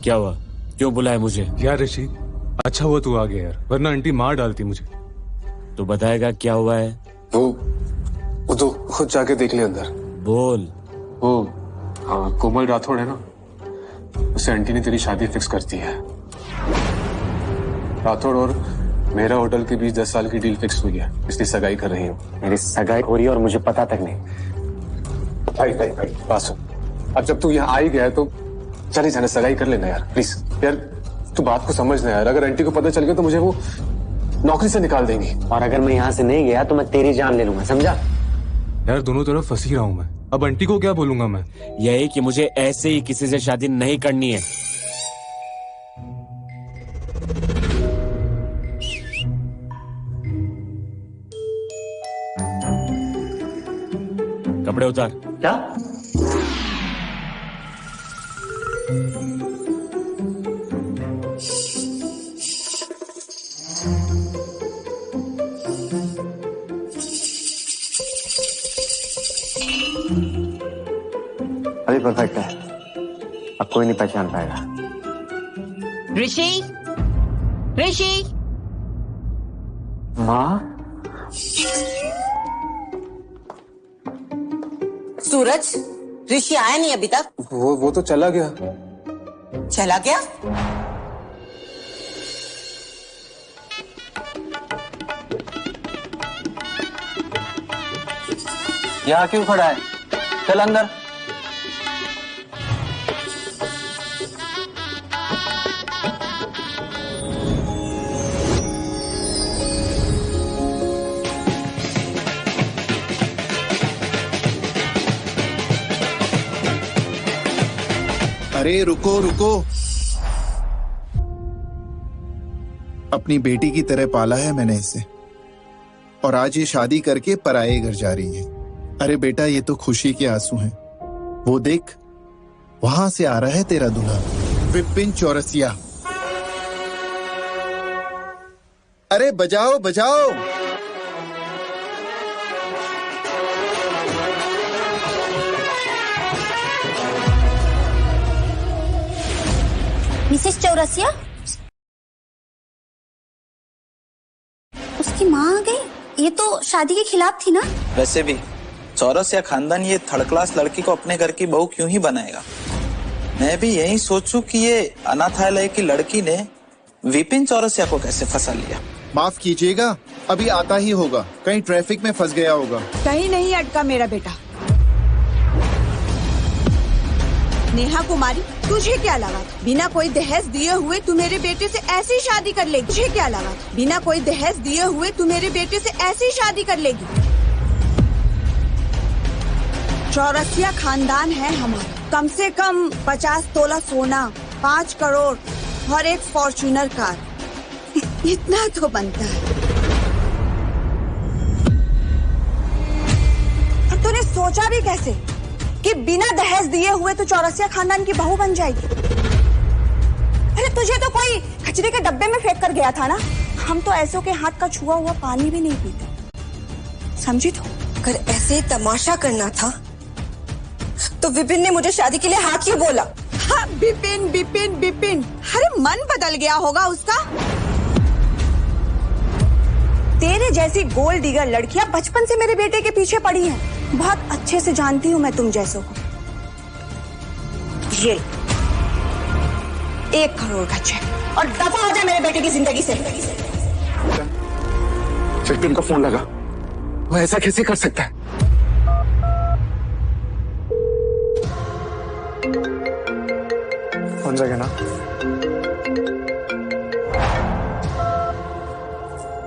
क्या हुआ? क्यों बुलाया मुझे? यार ऋषि, अच्छा हुआ तू आ गया यार, वरना आंटी मार डालती मुझे। तू बताएगा क्या हुआ है? वो तो खुद जाके देख ले अंदर। बोल। वो हाँ, कोमल राठौड़ है ना, उसे आंटी ने तेरी शादी फिक्स कर दी है। राठौड़ और मेरा होटल के बीच 10 साल की डील फिक्स हुई है, इसलिए सगाई कर रही हूँ। मेरी सगाई हो रही है और मुझे पता तक नहीं। भाई बात सुन, अब जब तू यहाँ आ ही गया है तो चले जाना, सगाई कर लेना यार प्लीज। यार तू बात को समझना यार, अगर आंटी को पता चल गया तो मुझे वो नौकरी से निकाल देंगी। और अगर मैं यहाँ से नहीं गया तो मैं तेरी जान ले लूंगा, समझा? यार दोनों तरफ फंस ही रहा हूँ मैं, अब आंटी को क्या बोलूंगा मैं? यही कि मुझे ऐसे ही किसी से शादी नहीं करनी है। कपड़े उतार। क्या? अभी परफेक्ट है, अब कोई नहीं पहचान पाएगा। ऋषि, ऋषि। माँ? सूरज, ऋषि आया नहीं अभी तक? वो तो चला गया। चला गया? यहाँ क्यों खड़ा है? चल अंदर। अरे रुको रुको, अपनी बेटी की तरह पाला है मैंने इसे, और आज ये शादी करके पराये घर जा रही है। अरे बेटा, ये तो खुशी के आंसू हैं। वो देख, वहां से आ रहा है तेरा दूल्हा, विपिन चौरसिया। अरे बजाओ बजाओ। मिसेस चौरसिया, उसकी माँ आ गई। ये तो शादी के खिलाफ थी ना? वैसे भी चौरसिया खानदान ये थर्ड क्लास लड़की को अपने घर की बहू क्यों ही बनाएगा? मैं भी यही सोचूं कि ये अनाथालय की लड़की ने विपिन चौरसिया को कैसे फंसा लिया। माफ कीजिएगा, अभी आता ही होगा, कहीं ट्रैफिक में फंस गया होगा। कहीं नहीं अटका मेरा बेटा। नेहा कुमारी, तुझे क्या लगा बिना कोई दहेज दिए हुए तू मेरे बेटे से ऐसी शादी कर लेगी? तुझे क्या लगा बिना कोई दहेज दिए हुए तू मेरे बेटे से ऐसी शादी कर लेगी? चौरसिया खानदान है हमारा, कम से कम 50 तोला सोना, 5 करोड़ और एक फॉर्च्यूनर कार, इतना तो बनता है। और तूने सोचा भी कैसे कि बिना दहेज दिए हुए तो चौरसिया खानदान की बहू बन जाएगी? अरे तुझे तो कोई कचरे के डब्बे में फेंक कर गया था ना। हम तो ऐसों के हाथ का छुआ हुआ पानी भी नहीं पीते, समझी? तो अगर ऐसे तमाशा करना था तो विपिन ने मुझे शादी के लिए हाँ क्यों बोला? हाँ, विपिन विपिन विपिन। अरे मन बदल गया होगा उसका। तेरे जैसी गोल्ड डिगर लड़कियां बचपन से मेरे बेटे के पीछे पड़ी हैं। बहुत अच्छे से जानती हूँ मैं तुम जैसों को। ये 1 करोड़ का चेक और दफा हो जाए मेरे बेटे की जिंदगी से। विपिन का फोन लगा, वो ऐसा कैसे कर सकता है? कौन जगह ना?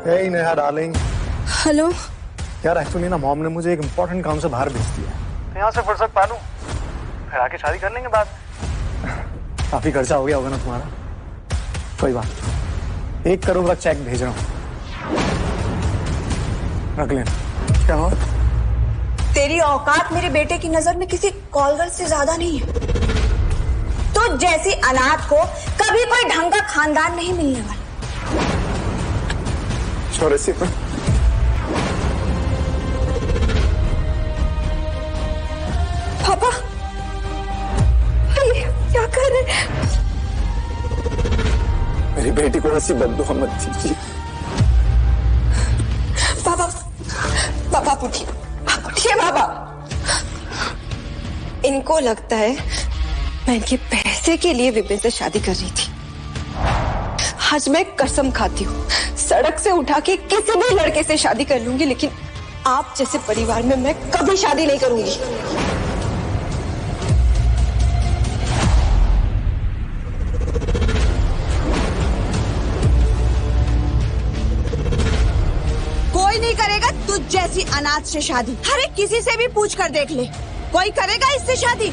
हे नेहा डार्लिंग। हेलो यार एक्चुअली ना मॉम ने मुझे एक इम्पोर्टेंट काम से बाहर भेज दिया है, तो यहाँ से फुर्सत पा लूं, फिर आके शादी कर लेंगे बाद। काफी खर्चा हो गया होगा ना तुम्हारा? कोई बात, 1 करोड़ का चेक भेज रहा हूँ, रख लेना। क्या हो? तेरी औकात मेरे बेटे की नजर में किसी कॉलगर्ल से ज्यादा नहीं है। तो जैसी अनाथ को कभी कोई ढंग का खानदान नहीं मिलने वाला। चौरसिया पापा, ये क्या कर रहे? मेरी बेटी को ऐसी बद्दुआ मत दीजिए। बाबा, बाबा उठिए, उठिए बाबा। इनको लगता है मैं इनके पैसे के लिए विपिन से शादी कर रही थी। आज मैं कसम खाती हूँ, सड़क से उठा के किसी भी लड़के से शादी कर लूंगी, लेकिन आप जैसे परिवार में मैं कभी शादी नहीं करूंगी। कोई नहीं करेगा तुझ जैसी अनाथ से शादी। अरे किसी से भी पूछ कर देख ले, कोई करेगा इससे शादी?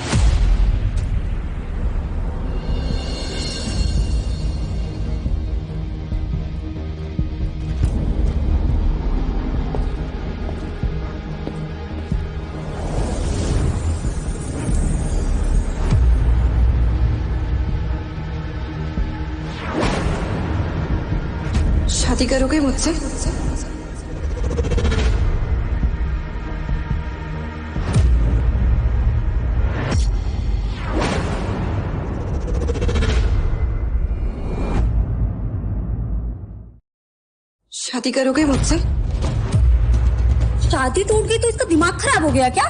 शादी करोगे मुझसे? शादी करोगे मुझसे? शादी टूट गई तो इसका दिमाग खराब हो गया क्या?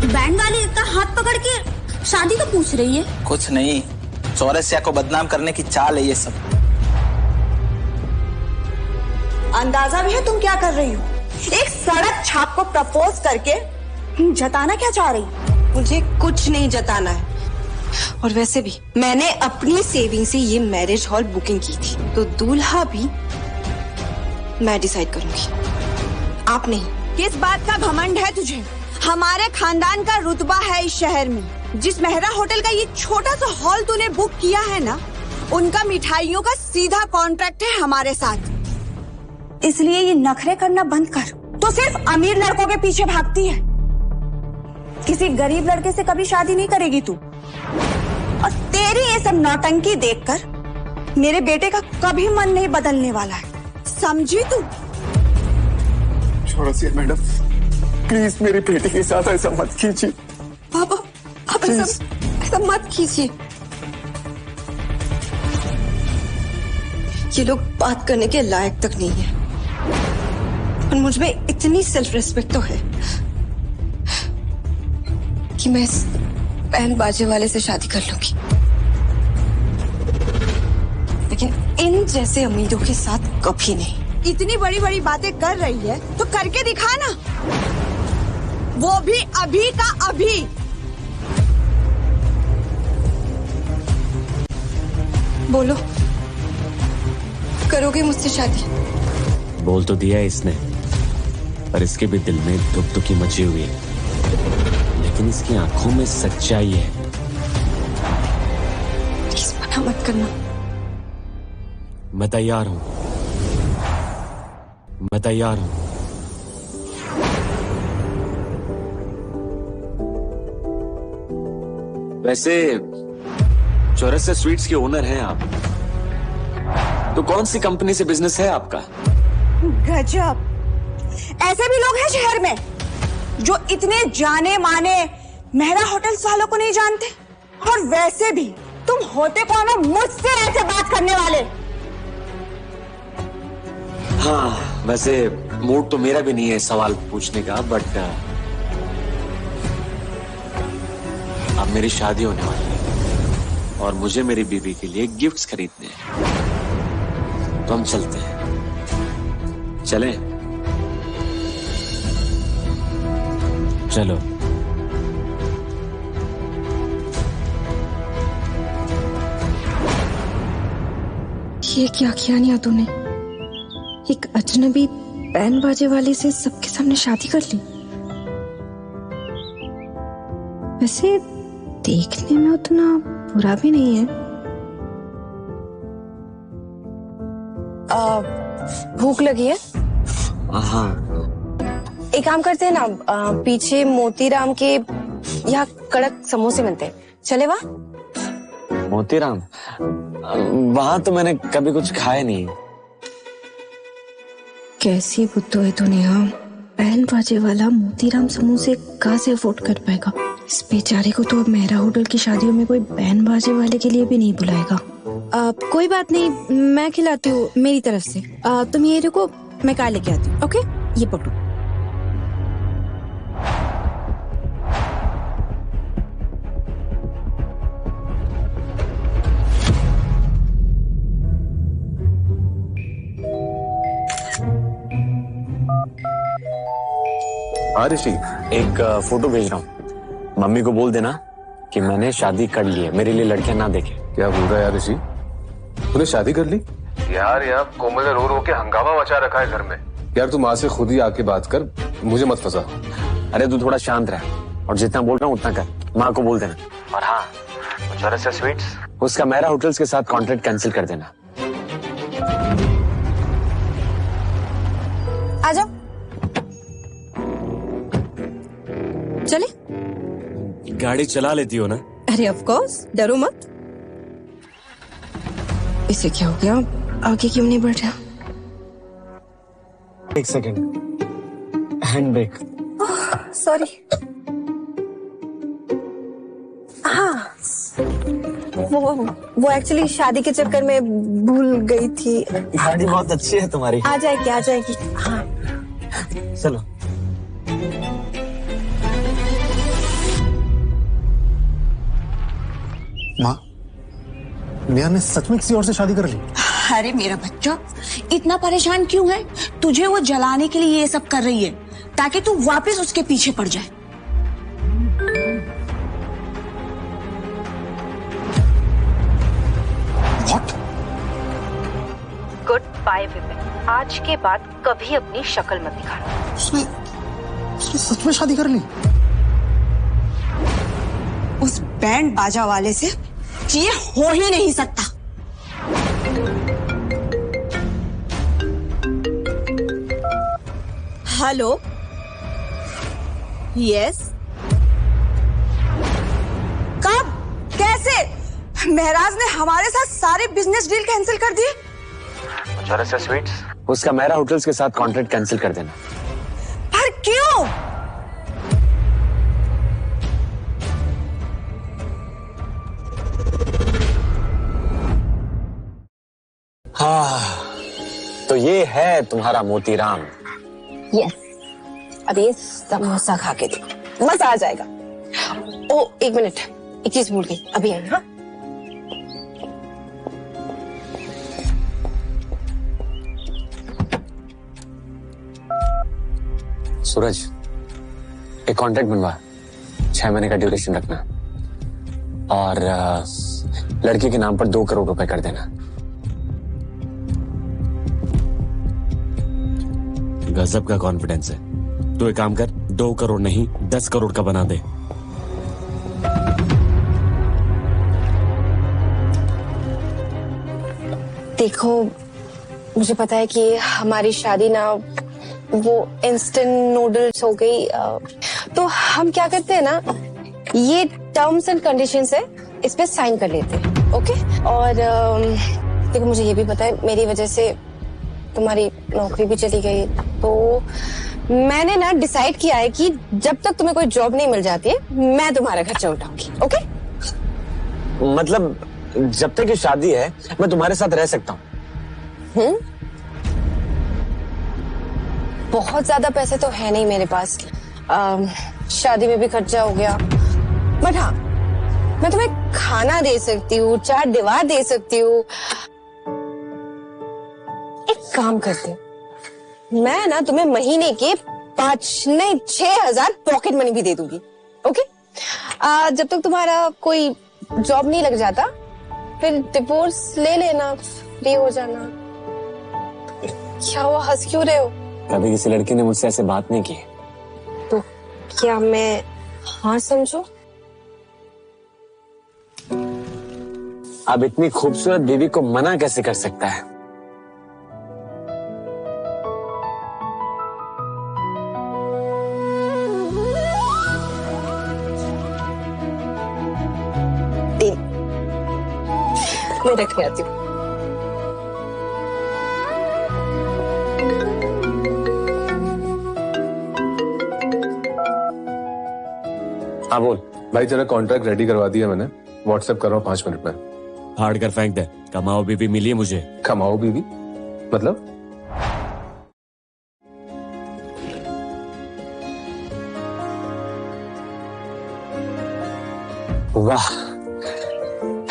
बैंड वाली का हाथ पकड़ के शादी तो पूछ रही है। कुछ नहीं, चौरसिया को बदनाम करने की चाल है ये सब। अंदाजा भी है तुम क्या कर रही हो? एक सड़क छाप को प्रपोज करके जताना क्या चाह रही? मुझे कुछ नहीं जताना है। और वैसे भी मैंने अपनी सेविंग से ये मैरिज हॉल बुकिंग की थी, तो दूल्हा भी मैं डिसाइड करूंगी, आप नहीं। किस बात का घमंड है तुझे? हमारे खानदान का रुतबा है इस शहर में। जिस मेहरा होटल का ये छोटा सा हॉल तूने बुक किया है ना, उनका मिठाइयों का सीधा कॉन्ट्रैक्ट है हमारे साथ। इसलिए ये नखरे करना बंद कर। तो सिर्फ अमीर लड़कों के पीछे भागती है, किसी गरीब लड़के से कभी शादी नहीं करेगी तू। और तेरी ये सब नौटंकी देखकर मेरे बेटे का कभी मन नहीं बदलने वाला है, समझी तू? चौरसिया मैडम, प्लीज मेरी बेटी के साथ ऐसा मत कीजिए। बाबा, आप ऐसा मत कीजिए। ये लोग बात करने के लायक तक नहीं है। और मुझ में इतनी सेल्फ रिस्पेक्ट तो है कि मैं इस बैंड बाजे वाले से शादी कर लूंगी, लेकिन इन जैसे अमीरों के साथ कभी नहीं। इतनी बड़ी बड़ी बातें कर रही है तो करके दिखा ना, वो भी अभी का अभी। बोलो, करोगे मुझसे शादी? बोल तो दिया इसने, पर इसके भी दिल में दुख दुखी मची हुई है, लेकिन इसकी आंखों में सच्चाई है। प्लीज मना मत करना। मैं तैयार हूं, मैं तैयार हूं। वैसे चौरसिया स्वीट्स के ओनर हैं आप, तो कौन सी कंपनी से बिजनेस है आपका? गजब, ऐसे भी लोग हैं शहर में जो इतने जाने माने मेहरा होटल्स वालों को नहीं जानते। और वैसे भी तुम होते कौन हो मुझसे ऐसे बात करने वाले? हाँ, वैसे मूड तो मेरा भी नहीं है सवाल पूछने का, बट अब मेरी शादी होने वाली है और मुझे मेरी बीवी के लिए गिफ्ट्स खरीदने हैं, तो हम चलते हैं। चलें? चलो। ये क्या किया निया तूने? एक अजनबी बैंड बाजे वाले से सबके सामने शादी कर ली। वैसे देखने में उतना बुरा भी नहीं है। भूख लगी है? हाँ। एक काम करते हैं ना, पीछे मोतीराम के यहाँ कड़क समोसे मिलते हैं, चले वहाँ? मोतीराम? वहां तो मैंने कभी कुछ खाया नहीं। कैसी बुद्धू है तूने? हाँ, बैंड बाजे वाला मोतीराम समोसे कहाँ से अफोर्ड कर पाएगा? इस बेचारे को तो अब मेहरा होटल की शादियों में कोई बैंड बाजे वाले के लिए भी नहीं बुलाएगा। कोई बात नहीं, मैं खिलाती हूँ मेरी तरफ से। तुम ये रुको, मैं कार लेके आती हूँ। ओके, ये पकड़ो। हाँ ऋषि, एक फोटो भेज रहा हूँ, मम्मी को बोल देना कि मैंने शादी कर ली है, मेरे लिए लड़कियां ना देखे। क्या बोल रहा है यार ऋषि? तूने शादी कर ली? यार यहाँ कोमल ने रो रो के हंगामा मचा रखा है घर में। यार तू माँ से खुद ही आके बात कर, मुझे मत फंसा। अरे तू थोड़ा शांत रह और जितना बोल रहा हूँ उतना कर, माँ को बोल देना। और हाँ, चौरसिया स्वीट्स, उसका मेरा होटल्स के साथ कॉन्ट्रैक्ट कैंसिल कर देना। आ जाओ। चले? गाड़ी चला लेती हो ना? अरे ऑफ कोर्स, डरो मत। इसे क्या हो गया, आगे क्यों नहीं बढ़ रहा? एक सेकंड, हैंड ब्रेक। सॉरी। हाँ, वो एक्चुअली शादी के चक्कर में भूल गई थी। गाड़ी बहुत अच्छी है तुम्हारी। आ जाएगी, आ जाएगी। हाँ चलो। माँ, नेहा ने सच में किसी और से शादी कर ली? अरे मेरा बच्चा, इतना परेशान क्यों है? तुझे वो जलाने के लिए ये सब कर रही है ताकि तू वापस उसके पीछे पड़ जाए। What? गुड बाय विपिन, आज के बाद कभी अपनी शक्ल मत दिखाना। उसने सच में शादी कर ली? उस बैंड बाजा वाले से ये हो ही नहीं सकता। Hello, yes. कब, कैसे? महराज ने हमारे साथ सारे बिजनेस डील कैंसिल कर दिए। चौरसिया स्वीट्स, उसका मेरा होटल्स के साथ कॉन्ट्रैक्ट कैंसिल कर देना। पर क्यों? हाँ, तो ये है तुम्हारा मोतीराम। यस, अब ये समोसा खा के देखो, मजा आ जाएगा। ओ एक मिनट, एक चीज भूल गई, अभी आई। हाँ, सूरज, एक कॉन्ट्रैक्ट बनवा, 6 महीने का ड्यूरेशन रखना और लड़की के नाम पर 2 करोड़ रुपए कर देना। गजब का कॉन्फिडेंस है। तू एक काम कर, 2 करोड़ नहीं 10 करोड़ का बना दे। देखो, मुझे पता है कि हमारी शादी ना वो इंस्टेंट नूडल्स हो गई, तो हम क्या करते हैं ना, ये टर्म्स एंड कंडीशंस है, इस पे साइन कर लेते हैं। ओके? और देखो, मुझे ये भी पता है मेरी वजह से तुम्हारी नौकरी भी चली गई, तो मैंने ना डिसाइड किया है कि जब तक तुम्हें कोई जॉब नहीं मिल जाती है, मैं तुम्हारा खर्चा उठाऊंगी। ओके? मतलब जब तक ये शादी है मैं तुम्हारे साथ रह सकता हूँ। बहुत ज्यादा पैसे तो है नहीं मेरे पास, शादी में भी खर्चा हो गया, बट हाँ, मैं तुम्हें खाना दे सकती हूँ, 4 दीवार दे सकती हूँ। एक काम करती हूँ, मैं ना तुम्हें महीने के 5 नहीं 6,000 पॉकेट मनी भी दे दूंगी। ओके? जब तक तुम्हारा कोई जॉब नहीं लग जाता, फिर डिवोर्स ले लेना, फ्री हो जाना। क्या हुआ, हंस क्यों रहे हो? कभी किसी लड़की ने मुझसे ऐसे बात नहीं की। तो क्या मैं हाँ समझू? अब इतनी खूबसूरत बीवी को मना कैसे कर सकता है? मैं रख के आती हूँ। हाँ बोल भाई, तेरा कॉन्ट्रैक्ट रेडी करवा दिया मैंने, व्हाट्सएप कर रहा हूँ 5 मिनट में। फाड़ कर फेंक दे, कमाओ बीवी मिली है मुझे। कमाओ बीवी मतलब? वाह,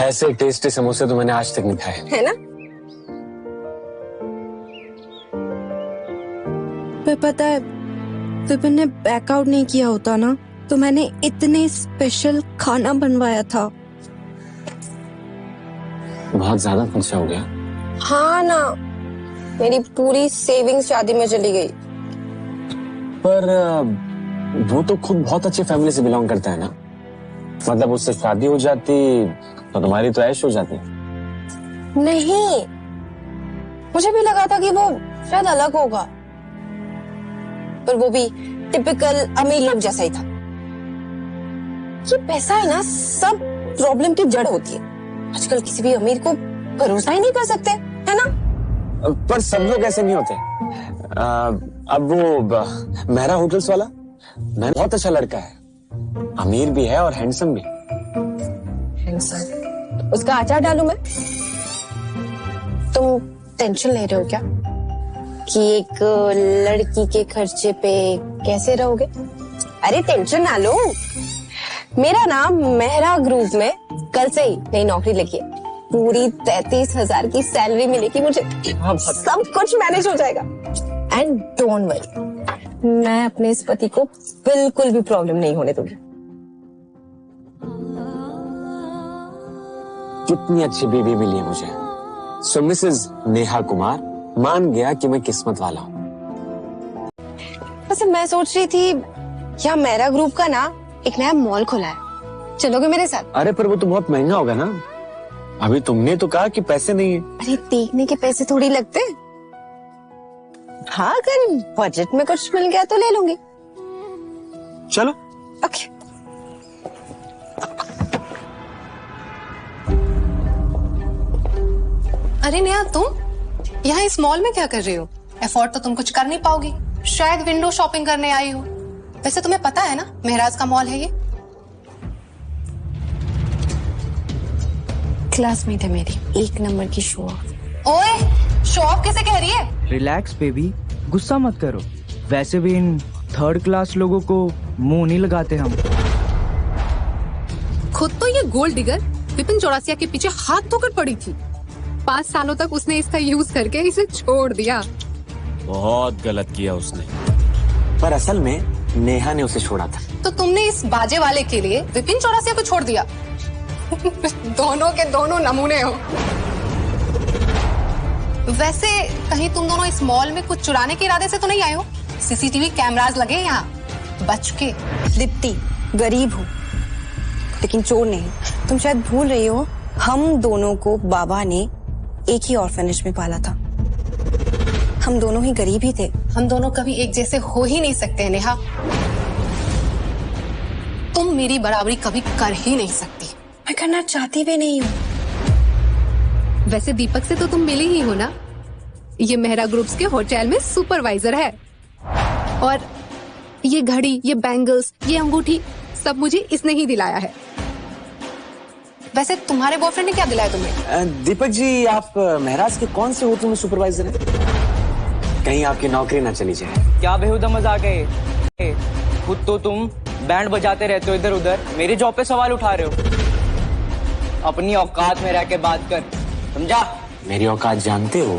ऐसे टेस्टी समोसे तो मैंने आज तक नहीं खाए। है ना? मैं पता है विपिन ने बैकआउट नहीं किया होता ना तो मैंने इतने स्पेशल खाना बनवाया था। बहुत ज्यादा खर्चा हो गया। हाँ ना, मेरी पूरी सेविंग्स शादी में चली गई। पर वो तो खुद बहुत अच्छी फैमिली से बिलोंग करता है ना, मतलब उससे शादी हो जाती तो तुम्हारी तो ऐश हो जाती। नहीं, मुझे भी लगा था कि वो शायद अलग होगा, पर वो भी टिपिकल अमीर लोग जैसा ही था। ये पैसा है ना, सब प्रॉब्लम की जड़ होती है। आजकल किसी भी अमीर को भरोसा ही नहीं कर सकते, है ना? पर सब लोग ऐसे नहीं होते। अब वो मेहरा होटल्स वाला मैं बहुत अच्छा लड़का है, अमीर भी है और हैंडसम भी। हैंडसम? उसका अचार डालूं मैं? तुम टेंशन ले रहे हो क्या कि एक लड़की के खर्चे पे कैसे रहोगे? अरे टेंशन ना लो, मेरा नाम मेहरा ग्रुप में कल से ही नई नौकरी लगी है। पूरी 33,000 की सैलरी मिलेगी मुझे, सब कुछ मैनेज हो जाएगा। एंड डोंट वरी, मैं अपने इस पति को बिल्कुल भी प्रॉब्लम नहीं होने दूंगी। कितनी अच्छी बीवी मिली है मुझे। सो मिसेस नेहा कुमार, मान गया कि मैं किस्मत वाला हूँ। वैसे मैं सोच रही थी यहाँ मेरा ग्रुप का ना एक नया मॉल खुला है, चलोगे मेरे साथ? अरे पर वो तो बहुत महंगा होगा ना, अभी तुमने तो कहा कि पैसे नहीं है। अरे देखने के पैसे थोड़ी लगते। हाँ, अगर बजट में कुछ मिल गया तो ले लूंगी। चलो। ओके। अरे नेहा, तुम यहाँ इस मॉल में क्या कर रही हो? एफोर्ड तो तुम कुछ कर नहीं पाओगी, शायद विंडो शॉपिंग करने आई हो। वैसे तुम्हें पता है ना महराज का मॉल है ये? क्लासमेट है मेरी, 1 नंबर की शो ऑफ। ओए, शो ऑफ कैसे कह रही है? रिलैक्स बेबी, गुस्सा मत करो। वैसे भी इन 3rd क्लास लोगों को मुंह नहीं लगाते हम। खुद तो ये गोल्ड डिगर विपिन चौरसिया के पीछे हाथ धोकर पड़ी थी। 5 सालों तक उसने इसका यूज करके इसे छोड़ दिया। बहुत गलत किया उसने। पर असल में नेहा ने उसे छोड़ा था। तो तुमने इस बाजे वाले के लिए विपिन चौरसिया को छोड़ दिया। दोनों के दोनों नमूने हो। वैसे कहीं तुम दोनों इस मॉल में कुछ चुराने के इरादे से तो नहीं आए हो? सीसीटीवी कैमरास लगे यहाँ, बच के। दीप्ति, गरीब हूँ लेकिन चोर नहीं। तुम शायद भूल रही हो, हम दोनों को बाबा ने एक ही ऑर्फनेज में पाला था। हम दोनों ही गरीब ही थे। हम दोनों कभी एक जैसे हो ही नहीं सकते नेहा। तुम मेरी बराबरी कभी कर ही नहीं सकती। मैं करना चाहती भी नहीं हूँ। वैसे दीपक से तो तुम मिली ही हो ना? ये मेहरा ग्रुप्स के होटल में सुपरवाइजर है। और ये घड़ी, ये बैंगल्स, ये अंगूठी सब मुझे इसने ही दिलाया है। वैसे तुम्हारे बॉयफ्रेंड ने क्या दिलाया तुम्हें? दीपक जी, आप महराज के कौन से होटल में सुपरवाइजर हैं? कहीं आपकी नौकरी ना चली जाए। क्या बेहुदा मजाक है? खुद तो तुम बैंड बजाते रहते हो इधर उधर, मेरी जॉब पे सवाल उठा रहे हो। अपनी औकात में रह के बात कर, समझा? मेरी औकात जानते हो?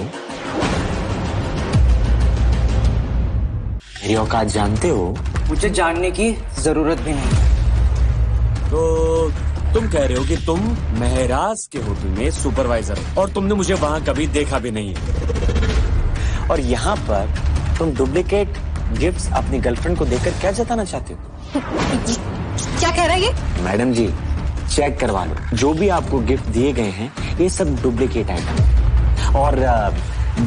मेरी औकात जानते हो? मुझे जानने की जरूरत भी नहीं। तो तुम कह रहे हो कि तुम महराज के होटल में सुपरवाइजर हो और तुमने मुझे वहां कभी देखा भी नहीं है। और यहाँ पर तुम डुप्लीकेट गिफ्ट्स अपनी गर्लफ्रेंड को देकर क्या जताना चाहते हो? क्या कह रहा है ये? मैडम जी, चेक करवा लो, जो भी आपको गिफ्ट दिए गए हैं ये सब डुप्लीकेट आइटम। और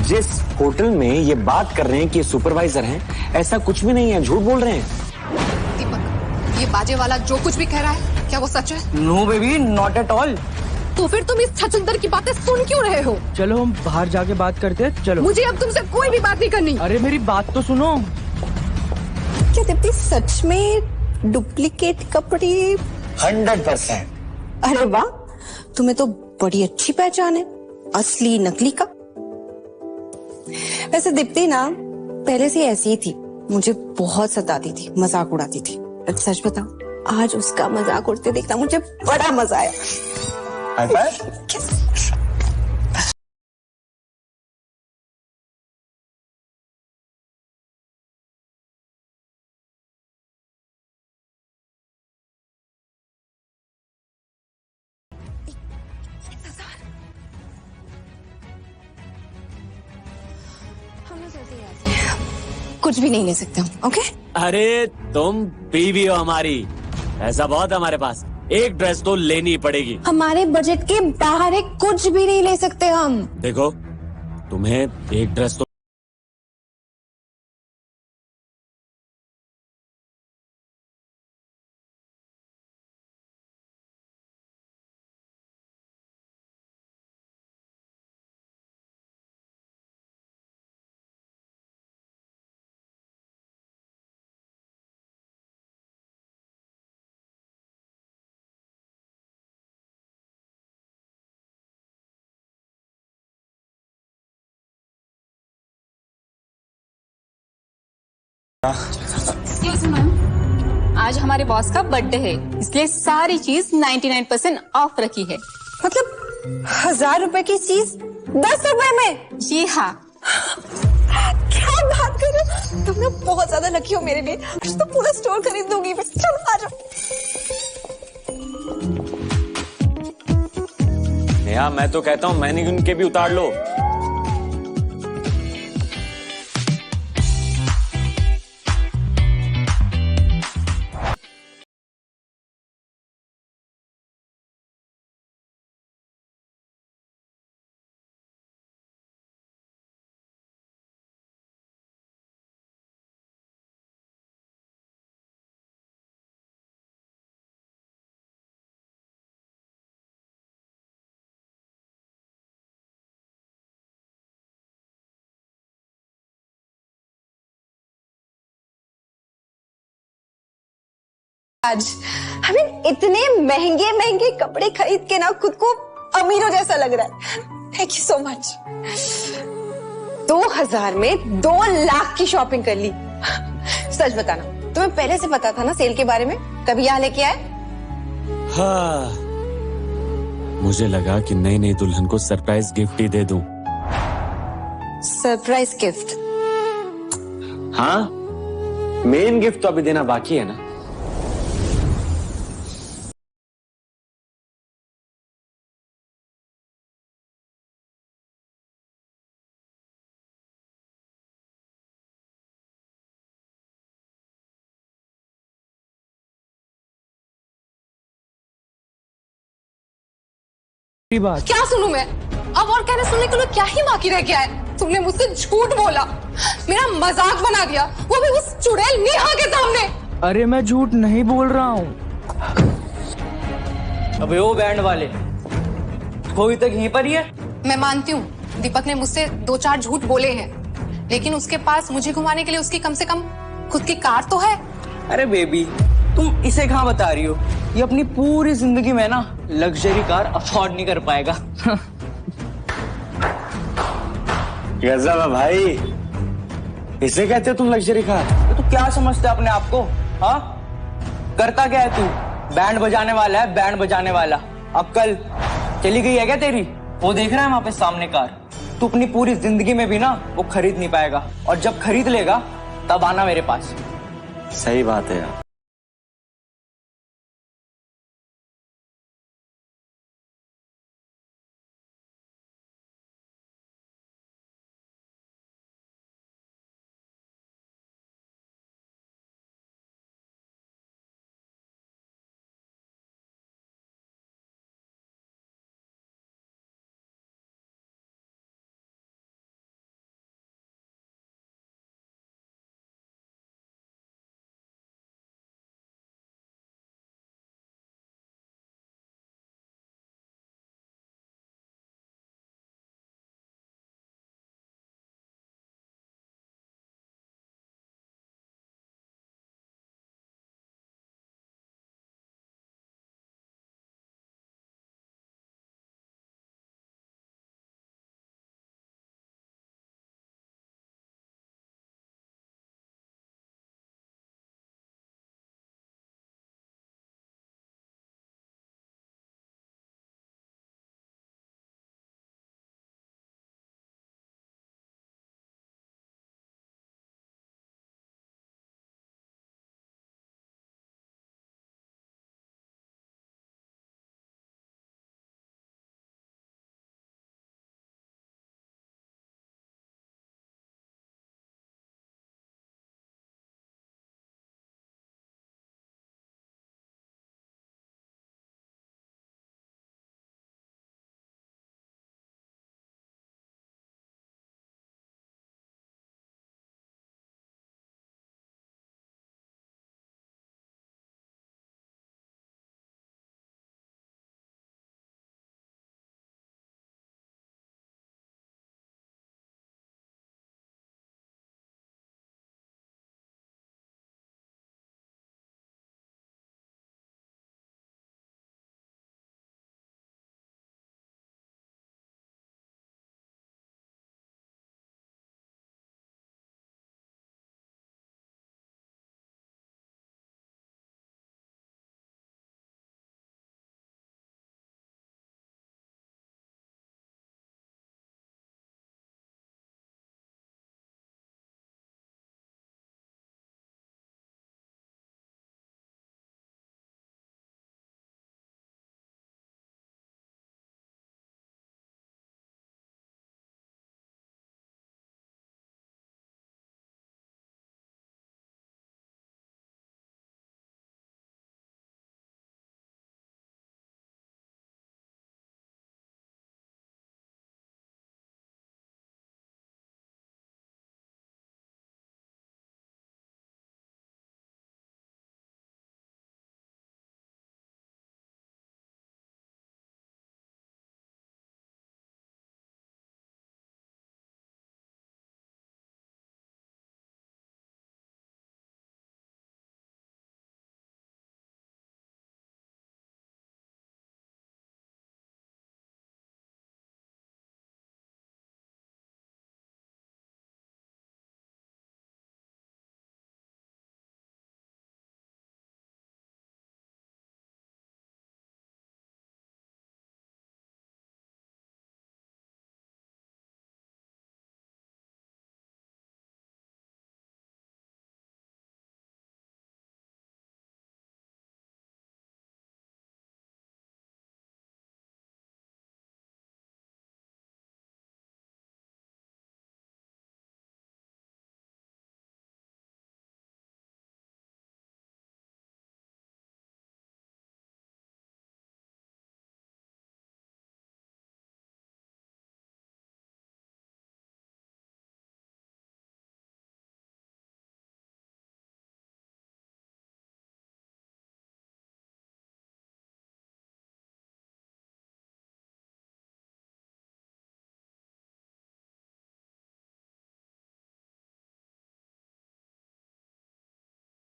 जिस होटल में ये बात कर रहे हैं कि सुपरवाइजर हैं, ऐसा कुछ भी नहीं है, झूठ बोल रहे हैं। दीपक, ये बाजे वाला जो कुछ भी कह रहा है क्या वो सच है? No baby, not at all. तो फिर तुम इस छचुंदर की बातें सुन क्यों रहे हो? चलो हम बाहर जाके बात करते हैं, चलो। मुझे अब तुमसे कोई भी बात नहीं करनी। अरे मेरी बात तो सुनो। क्या दीप्ति सच में डुप्लीकेट कपड़े? 100%। अरे वाह, तुम्हें तो बड़ी अच्छी पहचान है। असली नकली का। वैसे दीप्ति ना पहले से ऐसी ही थी, मुझे बहुत सताती थी, मजाक उड़ाती थी। सच बताऊं, आज उसका मजाक उड़ते देखना मुझे बड़ा मजा आया। High five. कुछ भी नहीं ले सकते हम, ओके? अरे तुम बीवी हो हमारी, ऐसा बहुत हमारे पास, एक ड्रेस तो लेनी ही पड़ेगी। हमारे बजट के बाहर है, कुछ भी नहीं ले सकते हम। देखो तुम्हें एक ड्रेस तो एक्सक्यूज मैम, आज हमारे बॉस का बर्थडे है, इसलिए सारी चीज 99% ऑफ रखी है। मतलब 1000 रुपए की चीज 10 रुपए में? जी हाँ। क्या बात कर रहे हो? तुम लोग बहुत ज्यादा लकी हो मेरे लिए। आज तो पूरा स्टोर खरीद दूंगी। बस चलो आ जाओ। नेहा, मैं तो कहता हूँ मैनीक्यूर के भी उतार लो। आज इतने महंगे महंगे कपड़े खरीद के ना खुद को अमीरों जैसा लग रहा है। Thank you so much. 2000 में 2 लाख की शॉपिंग कर ली। सच बताना, तुम्हें पहले से पता था ना सेल के बारे में, तभी यहाँ लेके आए? हाँ, मुझे लगा कि नई नई दुल्हन को सरप्राइज गिफ्ट ही दे दूं। Surprise gift? हाँ, मेन गिफ्ट तो अभी देना बाकी है ना। बात क्या सुनूं मैं अब? और कहने सुनने के लिए क्या ही बाकी रह गया है? तुमने मुझसे झूठ बोला, मेरा मजाक बना दिया, वो भी उस चुड़ैल नेहा के सामने। अरे मैं झूठ नहीं बोल रहा हूँ। अबे वो बैंड वाले, वो अभी तक यहीं पर ही है। मैं मानती हूँ दीपक ने मुझसे 2-4 झूठ बोले हैं, लेकिन उसके पास मुझे घुमाने के लिए उसकी कम से कम खुद की कार तो है। अरे बेबी, तुम इसे कहाँ बता रही हो? ये अपनी पूरी जिंदगी में ना लग्जरी कार अफोर्ड नहीं कर पाएगा। गजब है भाई, इसे कहते हो तुम लग्जरी कार? तू क्या समझता है अपने आप को? हाँ, करता क्या है तू? बैंड बजाने वाला है, बैंड बजाने वाला। अक्ल चली गई है क्या तेरी? वो देख रहा है वहां पे सामने कार। तू अपनी पूरी जिंदगी में भी ना वो खरीद नहीं पाएगा, और जब खरीद लेगा तब आना मेरे पास। सही बात है यार।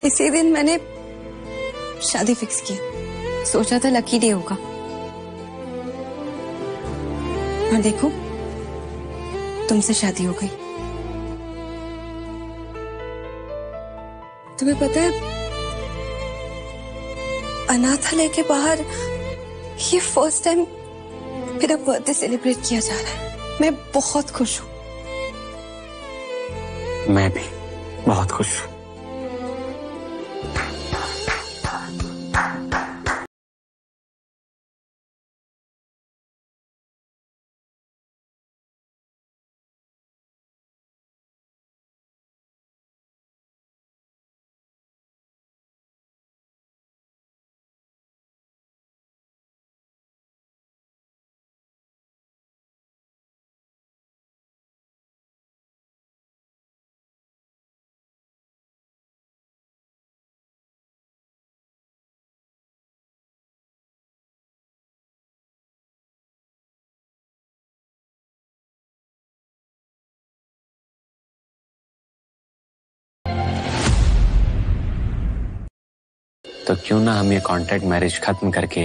इसी दिन मैंने शादी फिक्स की, सोचा था लकी डे होगा, और देखो तुमसे शादी हो गई। तुम्हें पता है अनाथालय के बाहर ये फर्स्ट टाइम मेरा बर्थडे सेलिब्रेट किया जा रहा है। मैं बहुत खुश हूँ। मैं भी बहुत खुश हूँ। तो क्यों ना हम ये कॉन्ट्रैक्ट मैरिज खत्म करके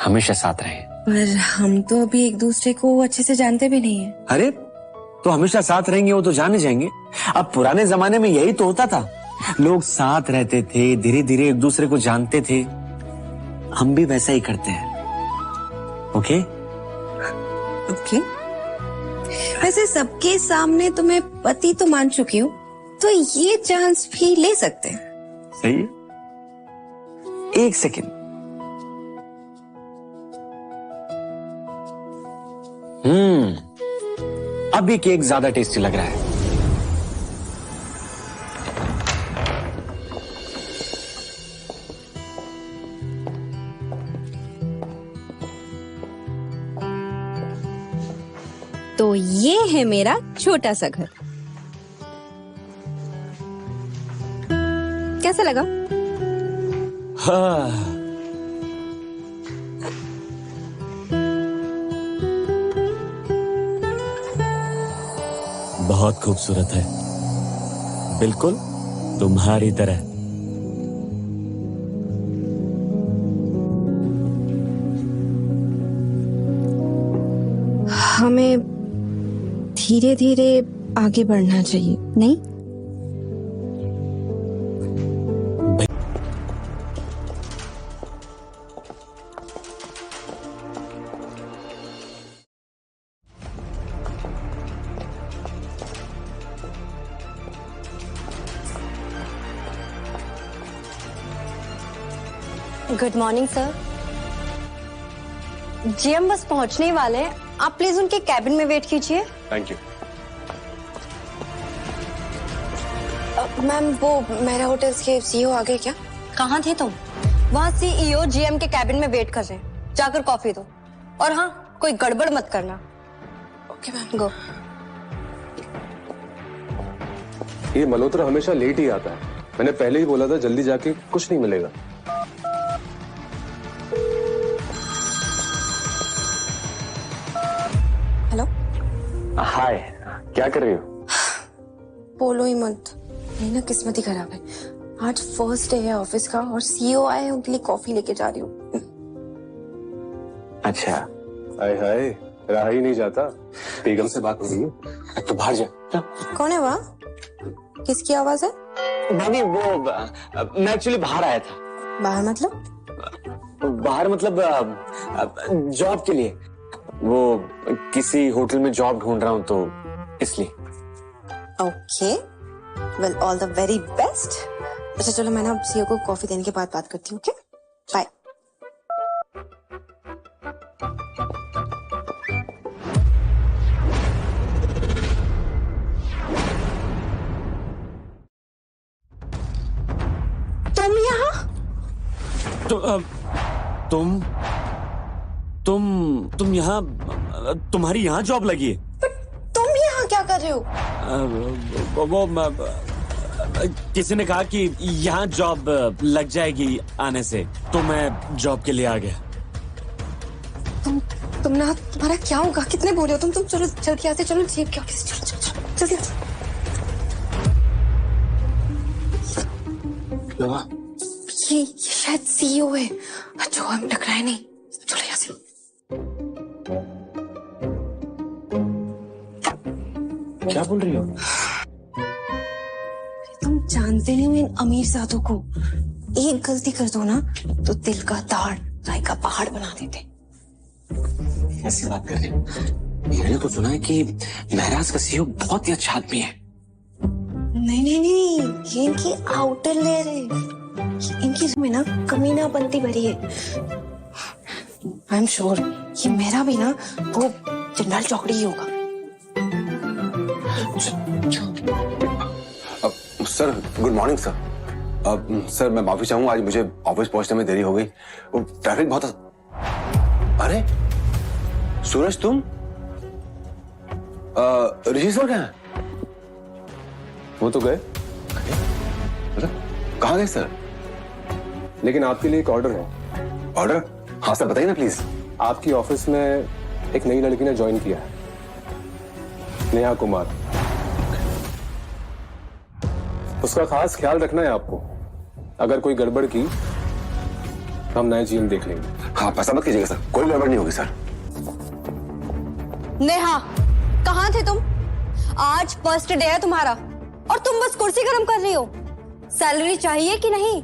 हमेशा साथ रहें। पर हम तो अभी एक दूसरे को अच्छे से जानते भी नहीं है। अरे तो हमेशा साथ रहेंगे वो तो जान ही जाएंगे। अब पुराने जमाने में यही तो होता था, लोग साथ रहते थे, धीरे धीरे एक दूसरे को जानते थे। हम भी वैसा ही करते हैं। Okay okay. वैसे सबके सामने तो मैं पति तो मान चुकी हूँ, तो ये चांस भी ले सकते हैं। सही है। एक सेकेंड। अब ये केक ज्यादा टेस्टी लग रहा है। तो ये है मेरा छोटा सा घर। कैसा लगा? हाँ। बहुत खूबसूरत है, बिल्कुल तुम्हारी तरह। हमें धीरे धीरे आगे बढ़ना चाहिए, नहीं? Good morning sir. जीएम बस पहुंचने ही वाले हैं, आप प्लीज उनके कैबिन में वेट कीजिए। Thank you. मैम वो मेरा होटल्स के सीईओ आ गए क्या? कहाँ थे तुम? वहाँ सीईओ जीएम के कैबिन में वेट कर रहे हैं, जाकर कॉफी दो। और हाँ, कोई गड़बड़ मत करना। ओके मैम, गो। ये मल्होत्रा हमेशा लेट ही आता है। मैंने पहले ही बोला था जल्दी जाके कुछ नहीं मिलेगा। हेलो। हाय, क्या कर रही हो? बोलो ही मत, मेरी ना किस्मत ही खराब है। आज फर्स्ट डे है ऑफिस का और सीईओ आए हैं, उनके लिए कॉफी लेके जा रही हूँ। अच्छा। हाय हाय, रहा ही नहीं जाता। बेगम से बात हो रही है तो बाहर जा। कौन है वहाँ? किसकी आवाज है? नहीं वो मैं एक्चुअली बाहर आया था। बाहर मतलब? बाहर मतलब जॉब के लिए। वो किसी होटल में जॉब ढूंढ रहा हूँ तो इसलिए। Okay, well all the very best. अच्छा चलो, मैं ना सीईओ को कॉफी देने के बाद बात करती हूँ। Okay, bye. तुम यहाँ? तुम यहाँ, तुम्हारी यहाँ जॉब लगी है? तुम यहाँ क्या कर रहे हो? किसी ने कहा कि यहाँ जॉब लग जाएगी आने से, तो मैं जॉब के लिए आ गया। तुम ना, तुम्हारा क्या होगा? कितने बोले हो तुम? चलो जल्दी आते, चलो ठीक है, चलो जल्दी। ये शायद सीईओ है जो हम टकराए नहीं। चलो यहाँ से। क्या बोल रही हो? तुम जानते नहीं हो इन अमीर साधु को, एक गलती कर दो ना तो दिल का ताड़ राई का पहाड़ बना देते। ऐसी बात कर रही हो? मैंने तो सुना है कि महराज का सीईओ बहुत ही अच्छा आदमी है। नहीं नहीं नहीं, ये इनकी आउटर लेयर है, इनकी में ना कमीनापंती भरी है। आई एम श्योर ये मेरा भी ना वो जनरल चौकड़ी ही होगा। Sir good morning sir. Sir मैं माफी चाहूंगा, आज मुझे ऑफिस पहुंचने में देरी हो गई, वो ट्रैफिक बहुत। अरे सूरज तुम? ऋषि सर कहाँ हैं? वो तो गए। कहाँ गए सर? लेकिन आपके लिए एक ऑर्डर है। ऑर्डर? हाँ सर बताइए ना प्लीज। आपकी ऑफिस में एक नई लड़की ने ज्वाइन किया है, नेहा कुमार। उसका खास ख्याल रखना है आपको, अगर कोई गड़बड़ की हम नए जीएम देख लेंगे। हाँ पैसा मत कीजिएगा सर, कोई गड़बड़ नहीं होगी सर। नेहा कहाँ थे तुम? आज फर्स्ट डे है तुम्हारा और तुम बस कुर्सी गर्म कर रही हो। सैलरी चाहिए कि नहीं?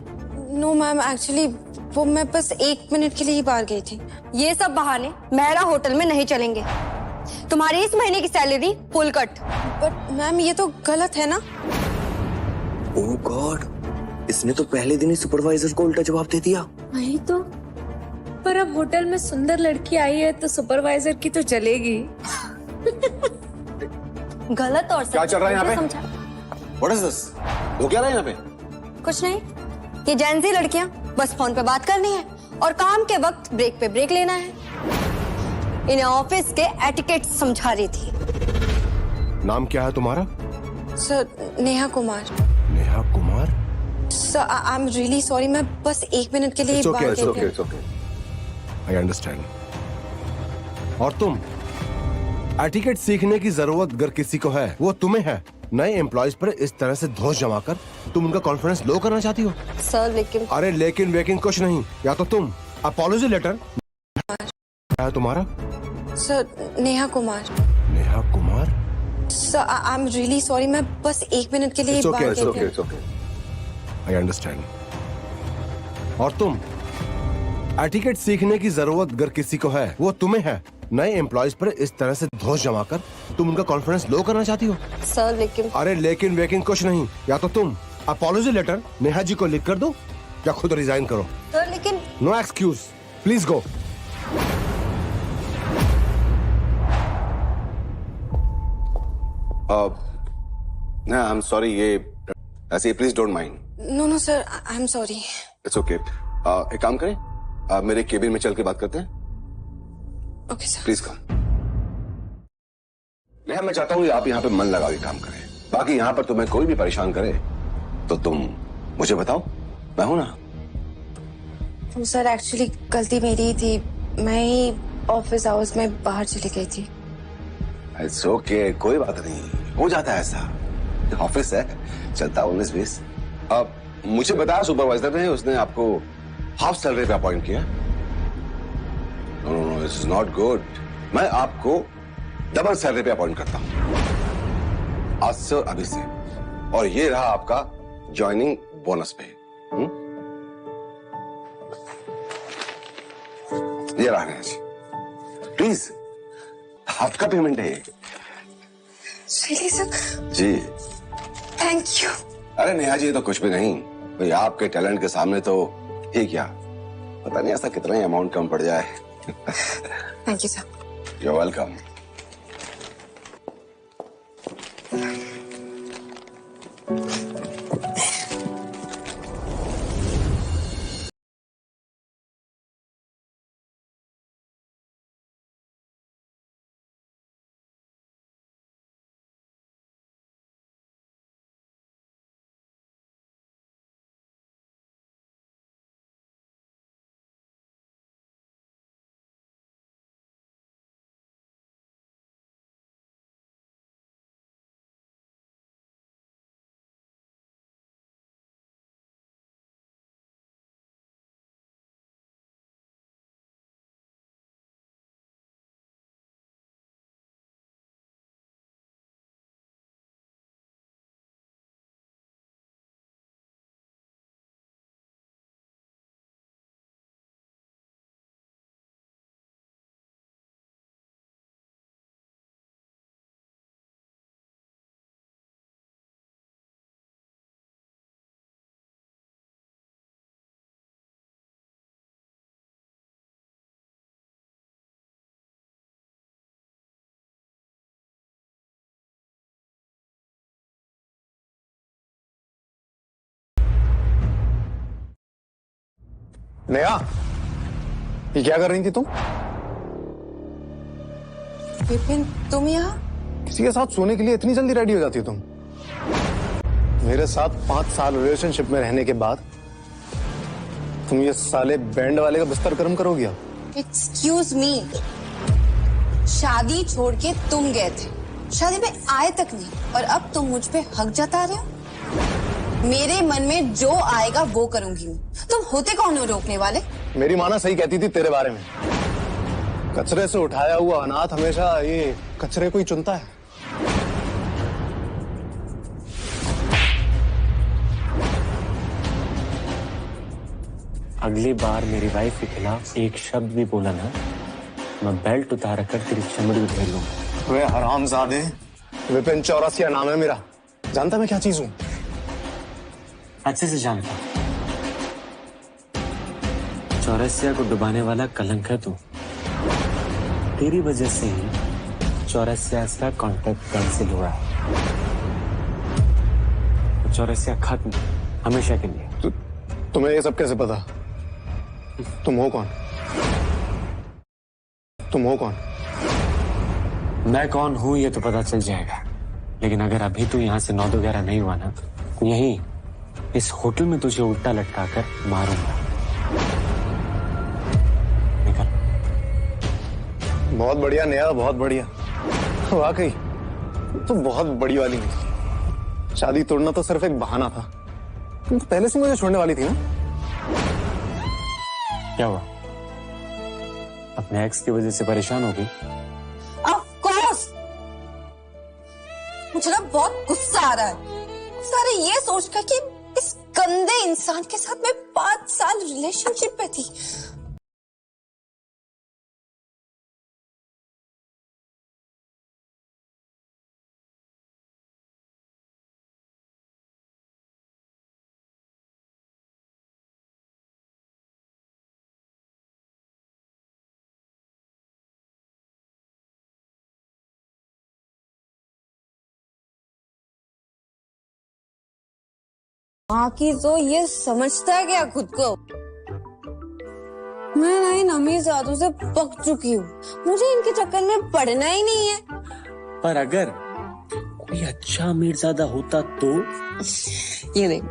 नो मैम, एक्चुअली वो मैं बस 1 मिनट के लिए ही बाहर गई थी। ये सब बहाने मेरा होटल में नहीं चलेंगे। तुम्हारी इस महीने की salary full cut. But ma'am ये तो गलत है ना? ओह गॉड, इसने तो पहले दिन ही सुपरवाइजर को उल्टा जवाब दे दिया। वही तो, पर अब होटल में सुंदर लड़की आई है तो सुपरवाइजर की तो चलेगी। गलत और क्या चल रहा है यहाँ पे? समझा? What is this? वो क्या रहा है यहाँ पे? कुछ नहीं, ये जेंजी लड़कियां बस फोन पे बात करनी है और काम के वक्त ब्रेक पे ब्रेक लेना है। इन्हें ऑफिस के एटिकेट समझा रही थी। नाम क्या है तुम्हारा? Sir Neha Kumar. Neha Kumar? Sir I am really sorry, मैं बस 1 मिनट के लिए बाहर गई थी। I understand. और तुम? एटिकेट सीखने की जरूरत अगर किसी को है वो तुम्हें है। नए एम्प्लॉयज पर इस तरह से धौंस जमाकर तुम उनका कॉन्फिडेंस लो करना चाहती हो? सर लेकिन। अरे लेकिन वेकिन कुछ नहीं, या तो तुम अपॉलॉजी लेटर। क्या है तुम्हारा? Sir Neha Kumar. Neha Kumar? Sir I am really sorry, मैं बस 1 मिनट के लिए बाहर गई थी। I understand. और तुम? एटिकेट सीखने की जरूरत अगर किसी को है वो तुम्हें है। नए एम्प्लॉयज पर इस तरह से धौंस जमाकर तुम उनका कॉन्फिडेंस लो करना चाहती हो? सर लेकिन। अरे लेकिन वेकिन कुछ नहीं, या तो तुम अपॉलॉजी लेटर नेहा जी को लिख कर दो या खुद रिजाइन करो। सर लेकिन। No excuse, please go. I am sorry, ये ऐसे please don't mind. No no sir, I am sorry. It's okay. एक काम करें, मेरे केबिन में चल के बात करते हैं। Okay sir. Please come. मैं चाहता हूँ आप यहाँ पे मन लगा के काम करें। बाकी यहाँ पर तुम्हें कोई भी परेशान करे तो तुम मुझे बताओ, मैं हूं ना। तो सर एक्चुअली गलती मेरी ही थी, मैं ही ऑफिस आवर्स में बाहर चली गई थी। इट्स ओके, कोई बात नहीं, हो जाता है ऐसा, ऑफिस है, चलता 19-20। अब मुझे बताया सुपरवाइजर ने, उसने आपको हाफ सैलरी पे अपॉइंट किया। No no no, this is not good. मैं आपको डबल सैलरी पे अपॉइंट करता हूं आज से और अभी से, और ये रहा आपका ज्वाइनिंग बोनस पे। ये रहा नेहा जी, प्लीज आपका पेमेंट है। Really sir? जी थैंक यू। अरे नेहा जी, ये तो कुछ भी नहीं भाई, आपके टैलेंट के सामने तो ये क्या, पता नहीं ऐसा कितना ही अमाउंट कम पड़ जाए। Thank you sir. You are welcome. Neha, ये क्या कर रही थी तुम? विपिन, तुम यहाँ? किसी के साथ सोने के लिए इतनी जल्दी रेडी हो जाती हो तुम? मेरे साथ 5 साल रिलेशनशिप में रहने के बाद तुम ये साले बैंड वाले का बिस्तर गर्म करोगी? एक्सक्यूज मी, शादी छोड़ के तुम गए थे, शादी में आए तक नहीं, और अब तुम मुझ पे हक जता रहे हो? मेरे मन में जो आएगा वो करूंगी मैं। तुम होते कौन हो रोकने वाले? मेरी माँ ना सही कहती थी तेरे बारे में। कचरे से उठाया हुआ अनाथ हमेशा ये कचरे को ही चुनता है। अगली बार मेरी वाइफ के खिलाफ एक शब्द भी बोला ना, मैं बेल्ट उतार कर तेरी चमड़ी उधेड़ लूंगा। वे हरामजादे, विपिन चौरसिया नाम है मेरा। जानता मैं क्या चीज हूँ? अच्छे से जानता। चौरसिया को डुबाने वाला कलंक है तू। तेरी वजह से ही चौरसिया का कॉन्टेक्ट कैंसिल हुआ है। चौरसिया खत्म हमेशा के लिए। तुम्हें ये सब कैसे पता? तुम हो कौन? तुम हो कौन? मैं कौन हूं ये तो पता चल जाएगा, लेकिन अगर अभी तू यहाँ से 9-11 नहीं हुआ ना, तो यहीं इस होटल में तुझे उल्टा लटका कर मारूंगा। निकल। बहुत बढ़िया नेहा, बहुत बढ़िया। वाकई तो बहुत बड़ी वाली निकली। शादी तोड़ना तो सिर्फ एक बहाना था। तुम तो पहले से मुझे छोड़ने वाली थी ना? क्या हुआ? अपने एक्स की वजह से परेशान हो गई? Of course! मुझे ना बहुत गुस्सा आ रहा है। गुस्सा आ रहा है ये सोचकर कि इस गंदे इंसान के साथ मैं 5 साल रिलेशनशिप में थी। बाकी तो ये समझता है क्या खुद को? मैं ना इन अमीरजादों से पक चुकी हूँ। मुझे इनके चक्कर में पड़ना ही नहीं है। पर अगर कोई अच्छा अमीरजादा होता तो? ये देख,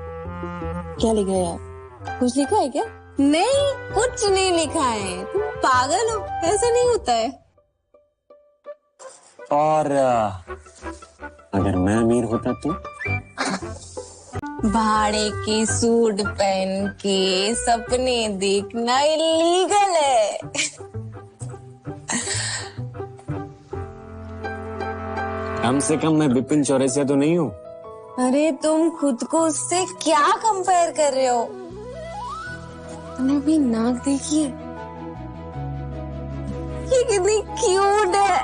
क्या लिखा है यार? कुछ लिखा है क्या? नहीं, कुछ नहीं लिखा है। तुम पागल हो, ऐसा नहीं होता है। और अगर मैं अमीर होता तो? भाड़े के सूट पहन के सपने देखना इलीगल है। कम से कम मैं विपिन चौरसिया तो नहीं हूँ। अरे तुम खुद को उससे क्या कंपेयर कर रहे हो? तुमने भी नाक देखी है? ये कितनी क्यूट है।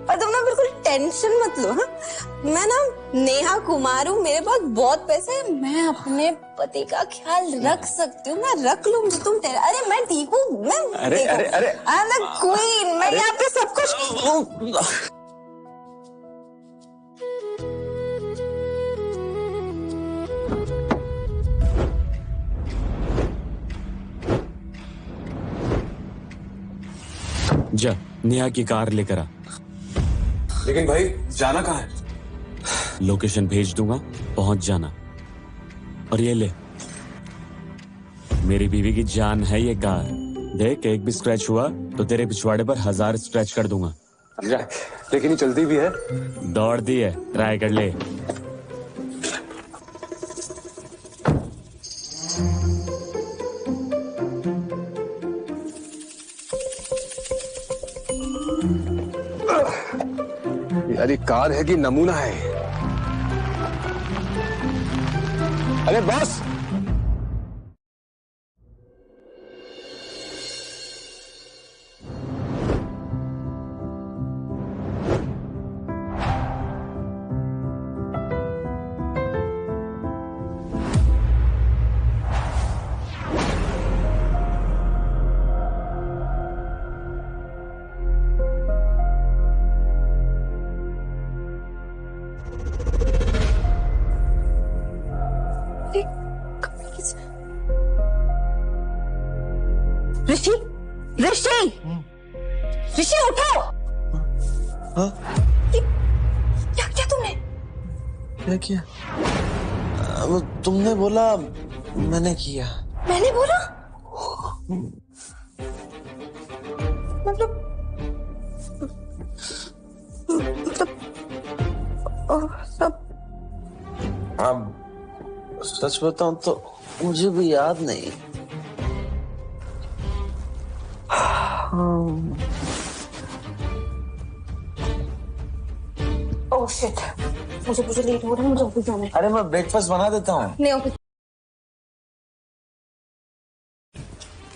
और तुम ना बिल्कुल टेंशन मत लो। हाँ, मैं ना नेहा कुमार हूँ, मेरे पास बहुत पैसा है, मैं अपने पति का ख्याल रख सकती हूँ। मैं रख लूंगी, तुम अरे मैं ठीक हूँ। मैं अरे अरे अरे आई एम द क्वीन। मैं यहाँ पे सब कुछ। जा नेहा की कार लेकर आ। लेकिन भाई जाना कहाँ है? लोकेशन भेज दूंगा, पहुंच जाना। और ये ले, मेरी बीवी की जान है ये कार। देख, एक भी स्क्रैच हुआ तो तेरे पिछवाड़े पर 1000 स्क्रैच कर दूंगा। लेकिन ये चलती भी है। दौड़ती है, ट्राई कर ले। यार कार है कि नमूना है? अरे बॉस, हाँ? क्या किया तुमने? क्या किया? वो तुमने बोला, मैंने किया। मैंने बोला? मतलब सब। अब सच बताऊं तो मुझे भी याद नहीं। ओह शिट, मुझे लेट हो रहा है, मुझे ऑफिस जाना है। अरे मैं ब्रेकफास्ट बना देता हूँ। नहीं ऑफिस।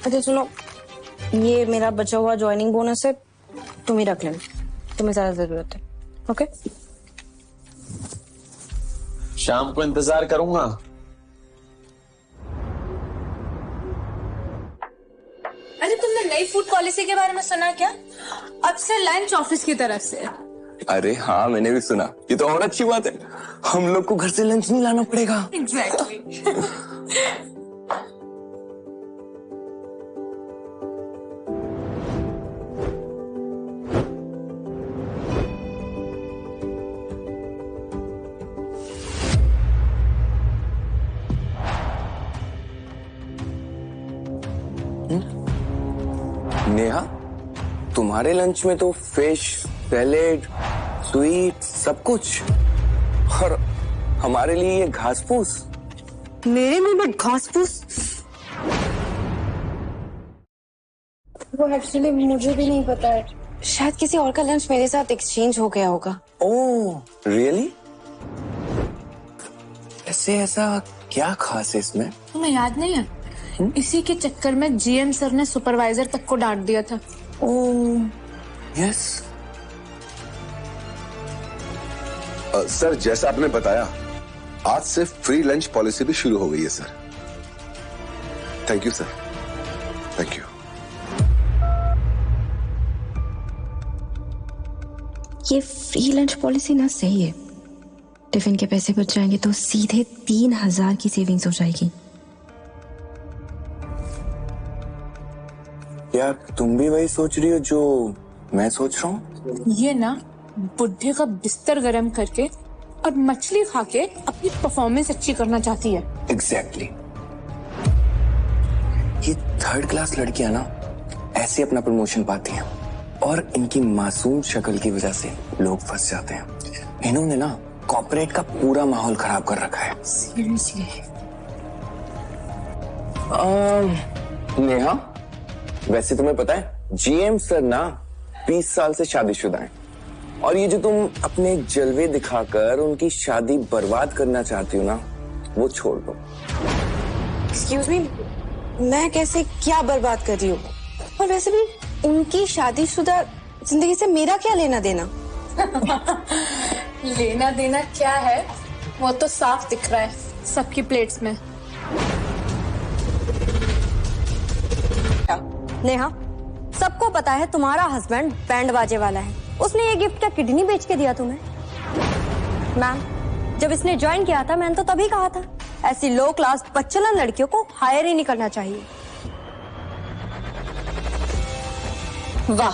अच्छा सुनो, ये मेरा बचा हुआ ज्वाइनिंग बोनस है, तुम ही रख लेना, तुम्हें ज्यादा जरूरत है। ओके? शाम को इंतजार करूंगा। अरे तुमने नई फूड पॉलिसी के बारे में सुना क्या? अब से लंच ऑफिस की तरफ से। अरे हाँ, मैंने भी सुना। ये तो और अच्छी बात है, हम लोग को घर से लंच नहीं लाना पड़ेगा। एग्जैक्टली। नेहा, तुम्हारे लंच में तो फिश, सैलेड, स्वीट सब कुछ, और हमारे लिए ये घास फूस। मेरे मुंह में घास फूस? वो एक्चुअली मुझे भी नहीं पता है, शायद किसी और का लंच मेरे साथ एक्सचेंज हो गया होगा। Oh really? ऐसा क्या खास है इसमें? तुम्हें याद नहीं है? इसी के चक्कर में जीएम सर ने सुपरवाइजर तक को डांट दिया था। Oh yes. सर, जैसा आपने बताया, आज से फ्री लंच पॉलिसी भी शुरू हो गई है sir. Thank you sir, thank you. ये फ्री लंच पॉलिसी ना सही है। टिफिन के पैसे बच जाएंगे तो सीधे 3000 की सेविंग्स हो जाएगी। क्या तुम भी वही सोच रही हो जो मैं सोच रहा हूँ? ये ना बुढ़े का बिस्तर गरम करके और मछली खा के अपनी परफॉर्मेंस अच्छी करना चाहती है। एग्जैक्टली। ये थर्ड क्लास लड़कियां ना ऐसे अपना प्रमोशन पाती हैं, और इनकी मासूम शक्ल की वजह से लोग फंस जाते हैं। इन्होंने ना कॉर्पोरेट का पूरा माहौल खराब कर रखा है। सीरियसली। नेहा, वैसे तुम्हें पता है जीएम सर ना 20 साल से शादीशुदा हैं, और ये जो तुम अपने जलवे दिखाकर उनकी शादी बर्बाद करना चाहती हो ना, वो छोड़ दो। एक्सक्यूज मी, मैं कैसे क्या बर्बाद कर रही हूँ? और वैसे भी उनकी शादीशुदा जिंदगी से मेरा क्या लेना देना? लेना देना क्या है वो तो साफ दिख रहा है सबकी प्लेट्स में। नेहा, सबको पता है तुम्हारा हस्बैंड बैंड बाजे वाला है। उसने ये गिफ्ट का किडनी बेच के दिया तुम्हें। मैम, जब इसने ज्वाइन किया था मैंने तो तभी कहा था, ऐसी लो क्लास बच्चलन लड़कियों को हायर ही नहीं करना चाहिए। वाह,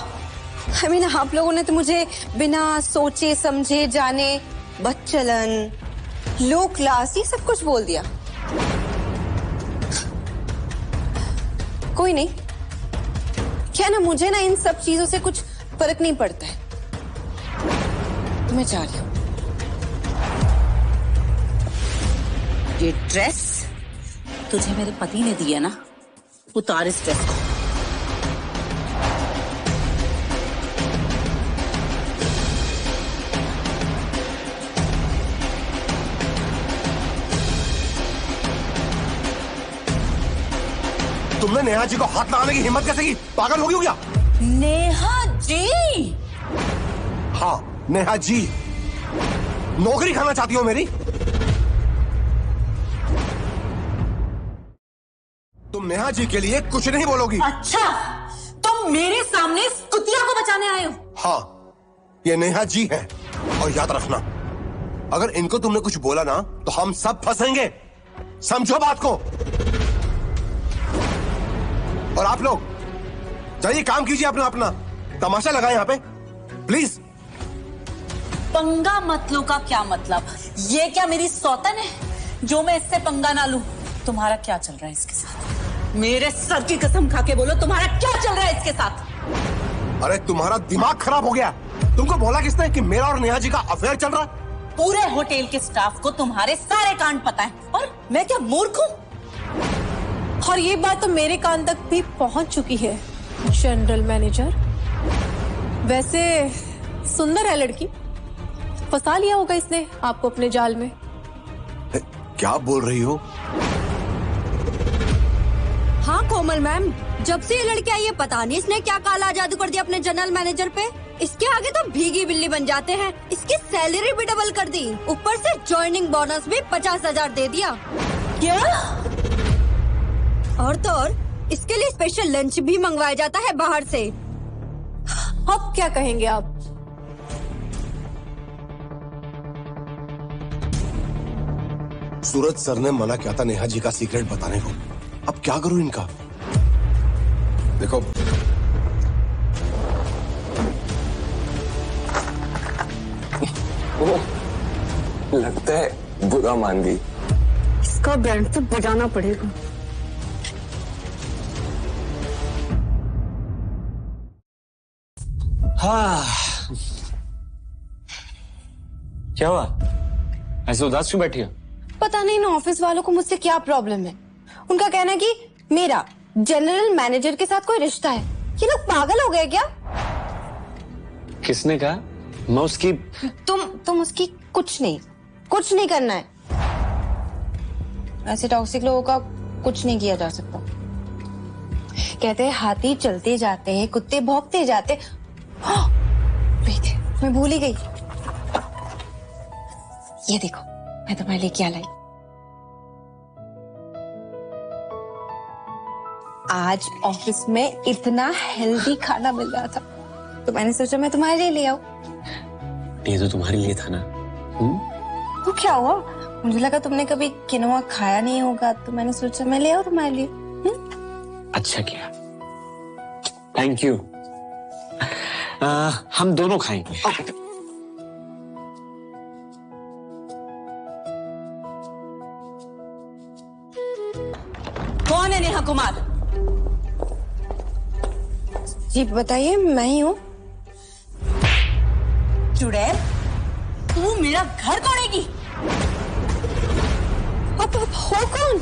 I mean, आप लोगों ने तो मुझे बिना सोचे समझे जाने बच्चलन, लो क्लास, ये सब कुछ बोल दिया। कोई नहीं, क्या ना, मुझे ना इन सब चीजों से कुछ फर्क नहीं पड़ता है। मैं जा रही हूँ। ये ड्रेस तुझे मेरे पति ने दिया ना, उतार इस ड्रेस को। तुमने नेहा जी को हाथ लगाने की हिम्मत कैसे की? पागल हो गई हो क्या? नेहा जी? हाँ, नेहा जी। नौकरी खाना चाहती हो मेरी? तुम नेहा जी के लिए कुछ नहीं बोलोगी? अच्छा, तुम मेरे सामने इस कुतिया को बचाने आए हो? हाँ, ये नेहा जी है, और याद रखना, अगर इनको तुमने कुछ बोला ना तो हम सब फंसेंगे। समझो बात को। और आप लोग जाइए, काम कीजिए अपना अपना। तमाशा लगाए यहाँ पे प्लीज। पंगा मत लो का क्या मतलब? ये क्या मेरी सौतन है जो मैं इससे पंगा ना लूं? तुम्हारा क्या चल रहा है इसके साथ? मेरे सर की कसम खा के बोलो, तुम्हारा क्या चल रहा है इसके साथ? अरे तुम्हारा दिमाग खराब हो गया। तुमको बोला किसने कि मेरा और नेहा जी का अफेयर चल रहा है? पूरे होटल के स्टाफ को तुम्हारे सारे कांड पता है, और मैं क्या मूर्ख हूँ? और ये बात तो मेरे कान तक भी पहुंच चुकी है जनरल मैनेजर। वैसे सुंदर है लड़की, फंसा लिया होगा इसने आपको अपने जाल में। क्या बोल रही हो? हाँ कोमल मैम, जब से ये लड़की आई है पता नहीं इसने क्या काला जादू कर दिया अपने जनरल मैनेजर पे। इसके आगे तो भीगी बिल्ली बन जाते हैं। इसकी सैलरी भी डबल कर दी, ऊपर से ज्वाइनिंग बोनस भी 50,000 दे दिया। क्या? और तो और इसके लिए स्पेशल लंच भी मंगवाया जाता है बाहर से। अब क्या कहेंगे आप? सूरज सर ने मना किया था नेहा जी का सीक्रेट बताने को। अब क्या करूं इनका? देखो, वो लगता है बुरा मान गई। इसका बैंड तो बजाना पड़ेगा। हाँ, क्या हुआ? ऐसे उदास क्यों बैठी हो? पता नहीं ना ऑफिस वालों को मुझसे क्या प्रॉब्लम है। उनका कहना है कि मेरा जनरल मैनेजर के साथ कोई रिश्ता है। ये लोग पागल हो गए क्या? किसने कहा? मैं उसकी... तुम उसकी कुछ नहीं करना है। ऐसे टॉक्सिक लोगों का कुछ नहीं किया जा सकता। कहते हैं हाथी चलते जाते हैं, कुत्ते भौंकते जाते। वेट, मैं भूल ही गई। ये देखो, मैं तुम्हारे लिए क्या लाई। आज ऑफिस में इतना हेल्दी खाना मिल रहा था तो मैंने सोचा मैं तुम्हारे लिए ले आऊं। ये तो तुम्हारे लिए था ना? तो क्या हुआ? मुझे लगा तुमने कभी किनोआ खाया नहीं होगा तो मैंने सोचा मैं ले आऊं तुम्हारे लिए। अच्छा किया, थैंक यू। हम दोनों खाएंगे। कौन है नेहा कुमार? जी बताइए, मैं ही हूँ। चुड़ैल, तू मेरा घर तोड़ेगी? अब हो कौन?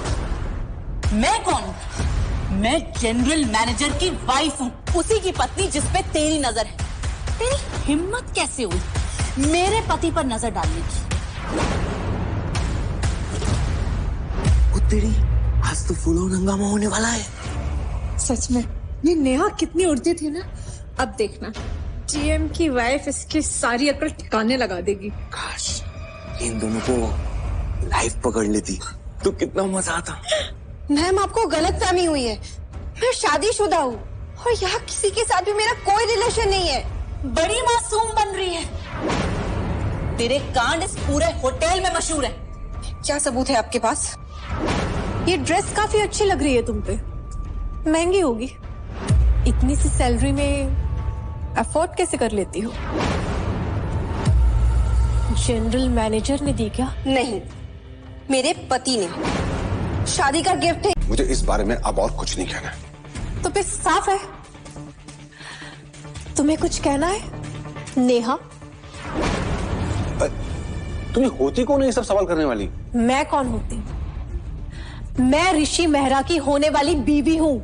मैं कौन? मैं जनरल मैनेजर की वाइफ हूँ, उसी की पत्नी जिस पे तेरी नजर है। तेरी हिम्मत कैसे हुई मेरे पति पर नजर डालने की? वो तेरी आज तो फूलों हंगामा होने वाला है। सच में ये नेहा कितनी उड़ती थी ना, अब देखना जीएम की वाइफ इसकी सारी अकल ठिकाने लगा देगी। काश इन दोनों को लाइफ पकड़ लेती तो कितना मजा आता। मैम, आपको गलतफहमी हुई है। मैं शादीशुदा हूँ और यहाँ किसी के साथ भी मेरा कोई रिलेशन नहीं है। बड़ी मासूम बन रही है। तेरे कांड इस पूरे होटल में मशहूर है। क्या सबूत है आपके पास? ये ड्रेस काफी अच्छी लग रही है तुम पे। महंगी होगी, इतनी सी सैलरी में अफोर्ड कैसे कर लेती हो? जनरल मैनेजर ने दी क्या? नहीं, मेरे पति ने। शादी का गिफ्ट है। मुझे इस बारे में अब और कुछ नहीं कहना है। तो फिर साफ है, तुम्हें कुछ कहना है नेहा? तुम्हें होती कौन है ये सब सवाल करने वाली? मैं कौन होती? मैं ऋषि मेहरा की होने वाली बीवी हूँ।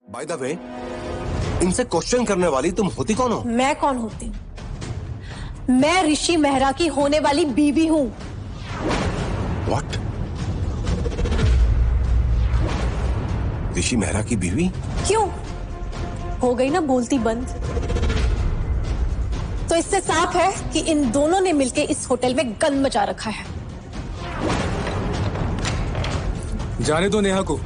बाय द वे, इनसे क्वेश्चन करने वाली तुम होती कौन हो? मैं कौन होती हूँ? मैं ऋषि मेहरा की होने वाली बीवी हूँ। What? ऋषि मेहरा की बीवी? क्यों? हो गई ना बोलती बंद? तो इससे साफ है कि इन दोनों ने मिलकर इस होटल में गंद मचा रखा है। जाने दो नेहा को।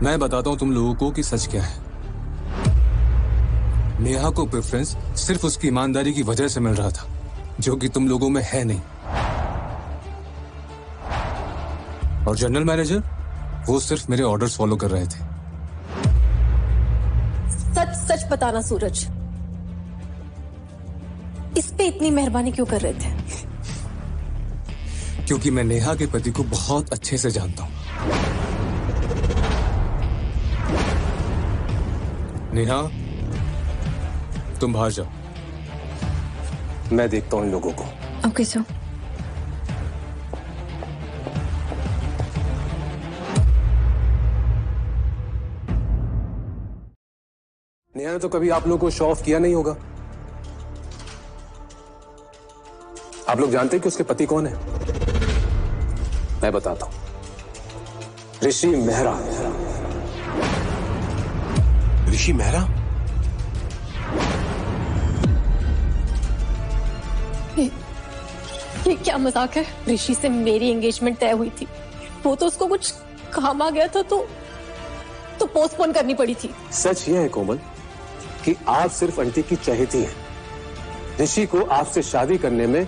मैं बताता हूं तुम लोगों को कि सच क्या है। नेहा को प्रेफरेंस सिर्फ उसकी ईमानदारी की वजह से मिल रहा था, जो कि तुम लोगों में है नहीं। और जनरल मैनेजर वो सिर्फ मेरे ऑर्डर्स फॉलो कर रहे थे। सच सच बताना सूरज, इस पे इतनी मेहरबानी क्यों कर रहे थे? क्योंकि मैं नेहा के पति को बहुत अच्छे से जानता हूं। नेहा, तुम बाहर जाओ, मैं देखता हूं इन लोगों को। Okay sir. नेहा ने तो कभी आप लोगों को शो ऑफ किया नहीं होगा। आप लोग जानते हैं कि उसके पति कौन है? मैं बताता हूं, ऋषि मेहरा। ऋषि मेहरा? ये क्या मजाक है? ऋषि से मेरी एंगेजमेंट तय हुई थी, वो तो उसको कुछ काम आ गया था तो पोस्टपोन करनी पड़ी थी। सच ये है कोमल कि आप सिर्फ आंटी की चहेती हैं। ऋषि को आपसे शादी करने में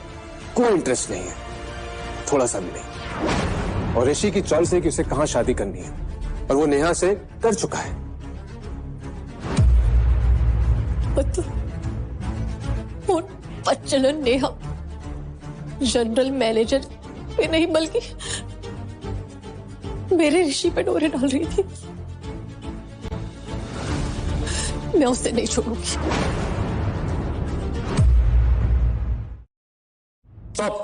कोई इंटरेस्ट नहीं है, थोड़ा सा भी नहीं। और ऋषि की चॉइस है कि उसे कहां शादी करनी है, और वो नेहा से कर चुका है। वो बच्चन नेहा जनरल मैनेजर पे नहीं बल्कि मेरे ऋषि पे डोरे डाल रही थी। मैं उसे नहीं छोड़ूंगी। स्टॉप!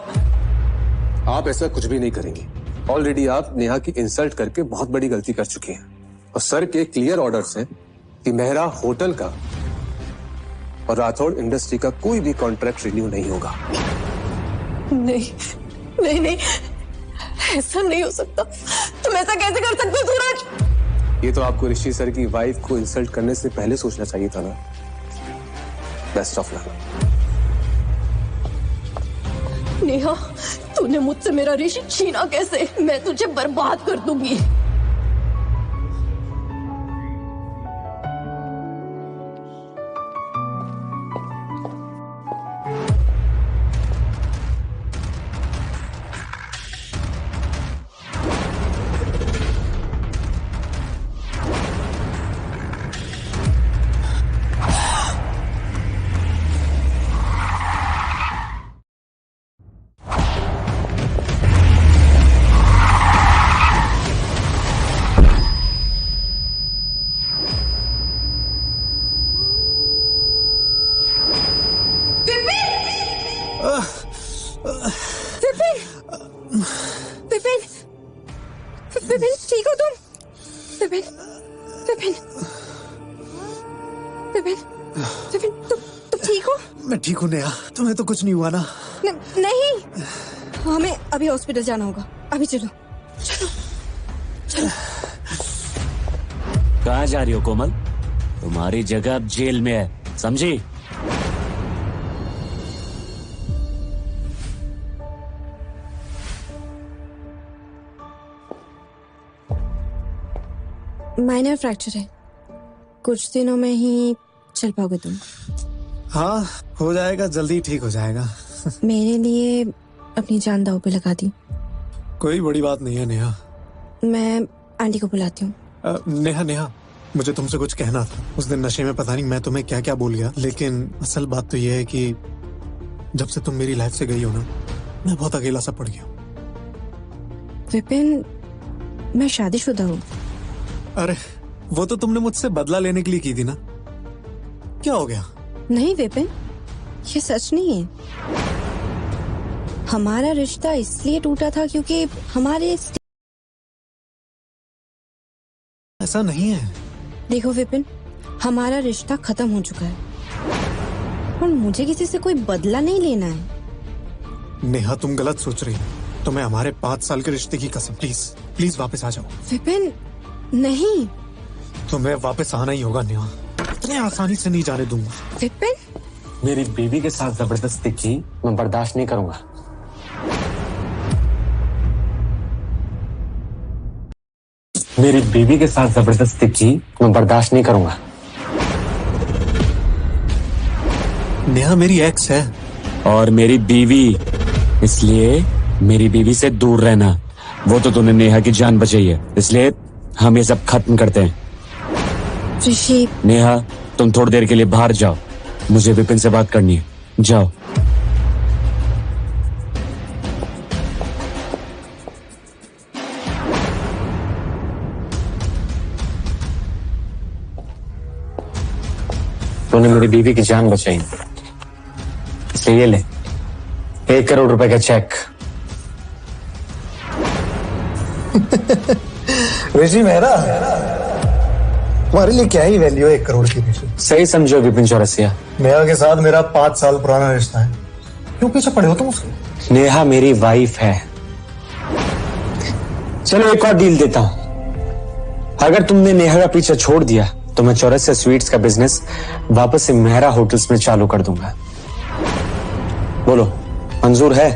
आप ऐसा कुछ भी नहीं करेंगी। ऑलरेडी आप नेहा की इंसल्ट करके बहुत बड़ी गलती कर चुकी हैं, और सर के क्लियर ऑर्डर्स हैं कि मेहरा होटल का और राठौड़ इंडस्ट्री का कोई भी कॉन्ट्रैक्ट रिन्यू नहीं होगा। नहीं नहीं नहीं, ऐसा नहीं हो सकता। तुम ऐसा कैसे कर सकते हो सूरज? ये तो आपको ऋषि सर की वाइफ को इंसल्ट करने से पहले सोचना चाहिए था ना। Best of luck. नेहा, तूने मुझसे मेरा ऋषि छीना कैसे? मैं तुझे बर्बाद कर दूंगी। विपिन, ठीक हो तुम? विपिन, विपिन, विपिन, विपिन, तुम ठीक हो? मैं ठीक हूँ नेहा, तुम्हें तो कुछ नहीं हुआ ना? नहीं, हमें अभी हॉस्पिटल जाना होगा। अभी चलो चलो चलो। कहाँ जा रही हो कोमल? तुम्हारी जगह अब जेल में है, समझी? माइनर फ्रैक्चर है, कुछ दिनों में ही चल पाओगे तुम। हाँ, हो जाएगा, जल्दी ठीक हो जाएगा। मेरे लिए अपनी जान दांव पे लगा दी। कोई बड़ी बात नहीं है नेहा। मैं आंटी को बुलाती हूँ। नेहा नेहा, मुझे तुमसे कुछ कहना था। उस दिन नशे में पता नहीं मैं तुम्हें क्या क्या बोल गया, लेकिन असल बात तो यह है कि जब से तुम मेरी लाइफ से गई हो ना, मैं बहुत अकेला सा पड़ गया। विपिन, मैं शादीशुदा हूँ। अरे वो तो तुमने मुझसे बदला लेने के लिए की थी ना, क्या हो गया? नहीं विपिन, ये सच नहीं है। हमारा रिश्ता इसलिए टूटा था क्योंकि हमारे ऐसा नहीं है। देखो विपिन, हमारा रिश्ता खत्म हो चुका है और मुझे किसी से कोई बदला नहीं लेना है। नेहा, तुम गलत सोच रही हो। तुम्हें हमारे 5 साल के रिश्ते की कसम, प्लीज प्लीज वापस आ जाओ। विपिन, नहीं, तुम्हें वापस आना ही होगा नेहा, इतने आसानी से नहीं जाने दूंगा। विपिन, मेरी बीवी के साथ जबरदस्ती की मैं बर्दाश्त नहीं करूंगा। मेरी बीवी के साथ जबरदस्ती की मैं बर्दाश्त नहीं करूंगा। नेहा मेरी एक्स है और मेरी बीवी, इसलिए मेरी बीवी से दूर रहना। वो तो तूने नेहा की जान बचाई है, इसलिए हम ये सब खत्म करते हैं। ऋषि, नेहा, तुम थोड़ी देर के लिए बाहर जाओ, मुझे विपिन से बात करनी है। जाओ। तूने मेरी बीवी की जान बचाई, इसलिए ये ले 1 करोड़ रुपए का चेक। ऋषि मेहरा, तुम्हारे लिए क्या ही वैल्यू है 1 करोड़ की? ऋषि सही समझो विपिन चौरसिया, नेहा के साथ मेरा 5 साल पुराना रिश्ता है, क्यों पीछे पड़े हो तुम उसके? नेहा मेरी वाइफ है। चलो एक और डील देता हूं, अगर तुमने नेहा का पीछा छोड़ दिया तो मैं चौरसिया स्वीट्स का बिजनेस वापस से मेहरा होटल्स में चालू कर दूंगा। बोलो, मंजूर है?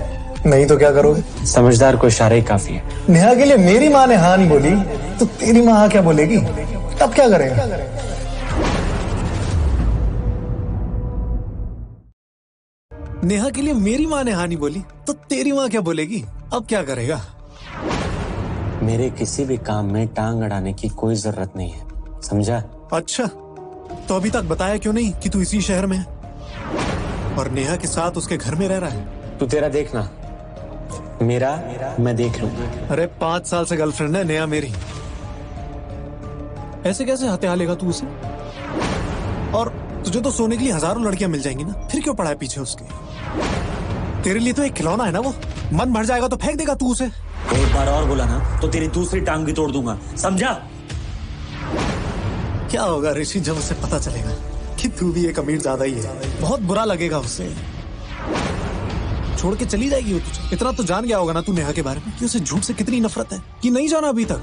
नहीं तो क्या करोगे? समझदार को इशारा ही काफी है। नेहा के लिए मेरी माँ ने हाँ नहीं बोली तो तेरी माँ हाँ क्या बोलेगी? तब क्या करेगा? नेहा के लिए मेरी माँ ने हाँ नहीं बोली तो तेरी माँ क्या बोलेगी? अब क्या करेगा? मेरे किसी भी काम में टांग अड़ाने की कोई जरूरत नहीं है, समझा? अच्छा, तो अभी तक बताया क्यों नहीं कि तू इसी शहर में है और नेहा के साथ उसके घर में रह रहा है? तू तेरा देखना, मेरा मैं देख लूंगा। अरे 5 साल से गर्लफ्रेंड है नेहा मेरी, ऐसे कैसे हत्या लेगा तू उसे? और तुझे तो सोने के लिए हजारों लड़कियां मिल जाएंगी ना, फिर क्यों पड़ा है पीछे उसके? तेरे लिए तो एक खिलौना है ना वो, मन भर जाएगा तो फेंक देगा तू उसे। एक बार और बोला ना तो तेरी दूसरी टांग भी तोड़ दूंगा, समझा? क्या होगा ऋषि जब उसे पता चलेगा कि तू भी एक अमीर ज्यादा ही है? बहुत बुरा लगेगा उसे, छोड़ के चली जाएगी वो तुझे। इतना तो जान गया होगा ना तू नेहा के बारे में कि उसे झूठ से कितनी नफरत है, कि नहीं जाना अभी तक?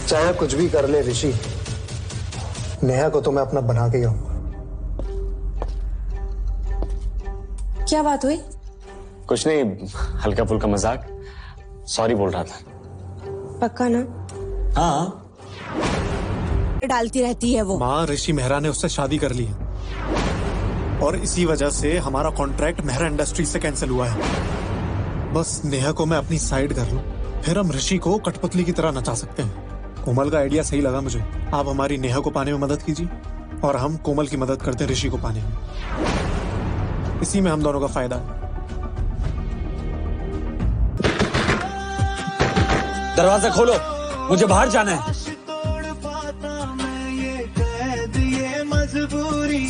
चाहे कुछ भी कर ले ऋषि, नेहा को तो मैं अपना बना के रहूंगा। क्या बात हुई? कुछ नहीं, हल्का फुल्का मजाक। सॉरी बोल रहा था। पक्का ना? हाँ। डालती रहती है वो। माँ, ऋषि मेहरा ने उससे शादी कर ली है और इसी वजह से हमारा कॉन्ट्रैक्ट मेहरा इंडस्ट्री से कैंसिल हुआ है। बस नेहा को मैं अपनी साइड कर लूं, फिर हम ऋषि को कठपुतली की तरह नचा सकते हैं। कोमल का आइडिया सही लगा मुझे। आप हमारी नेहा को पाने में मदद कीजिए और हम कोमल की मदद करते हैं ऋषि को पाने में। इसी में हम दोनों का फायदा है। दरवाजा खोलो, मुझे बाहर जाना है। मजबूरी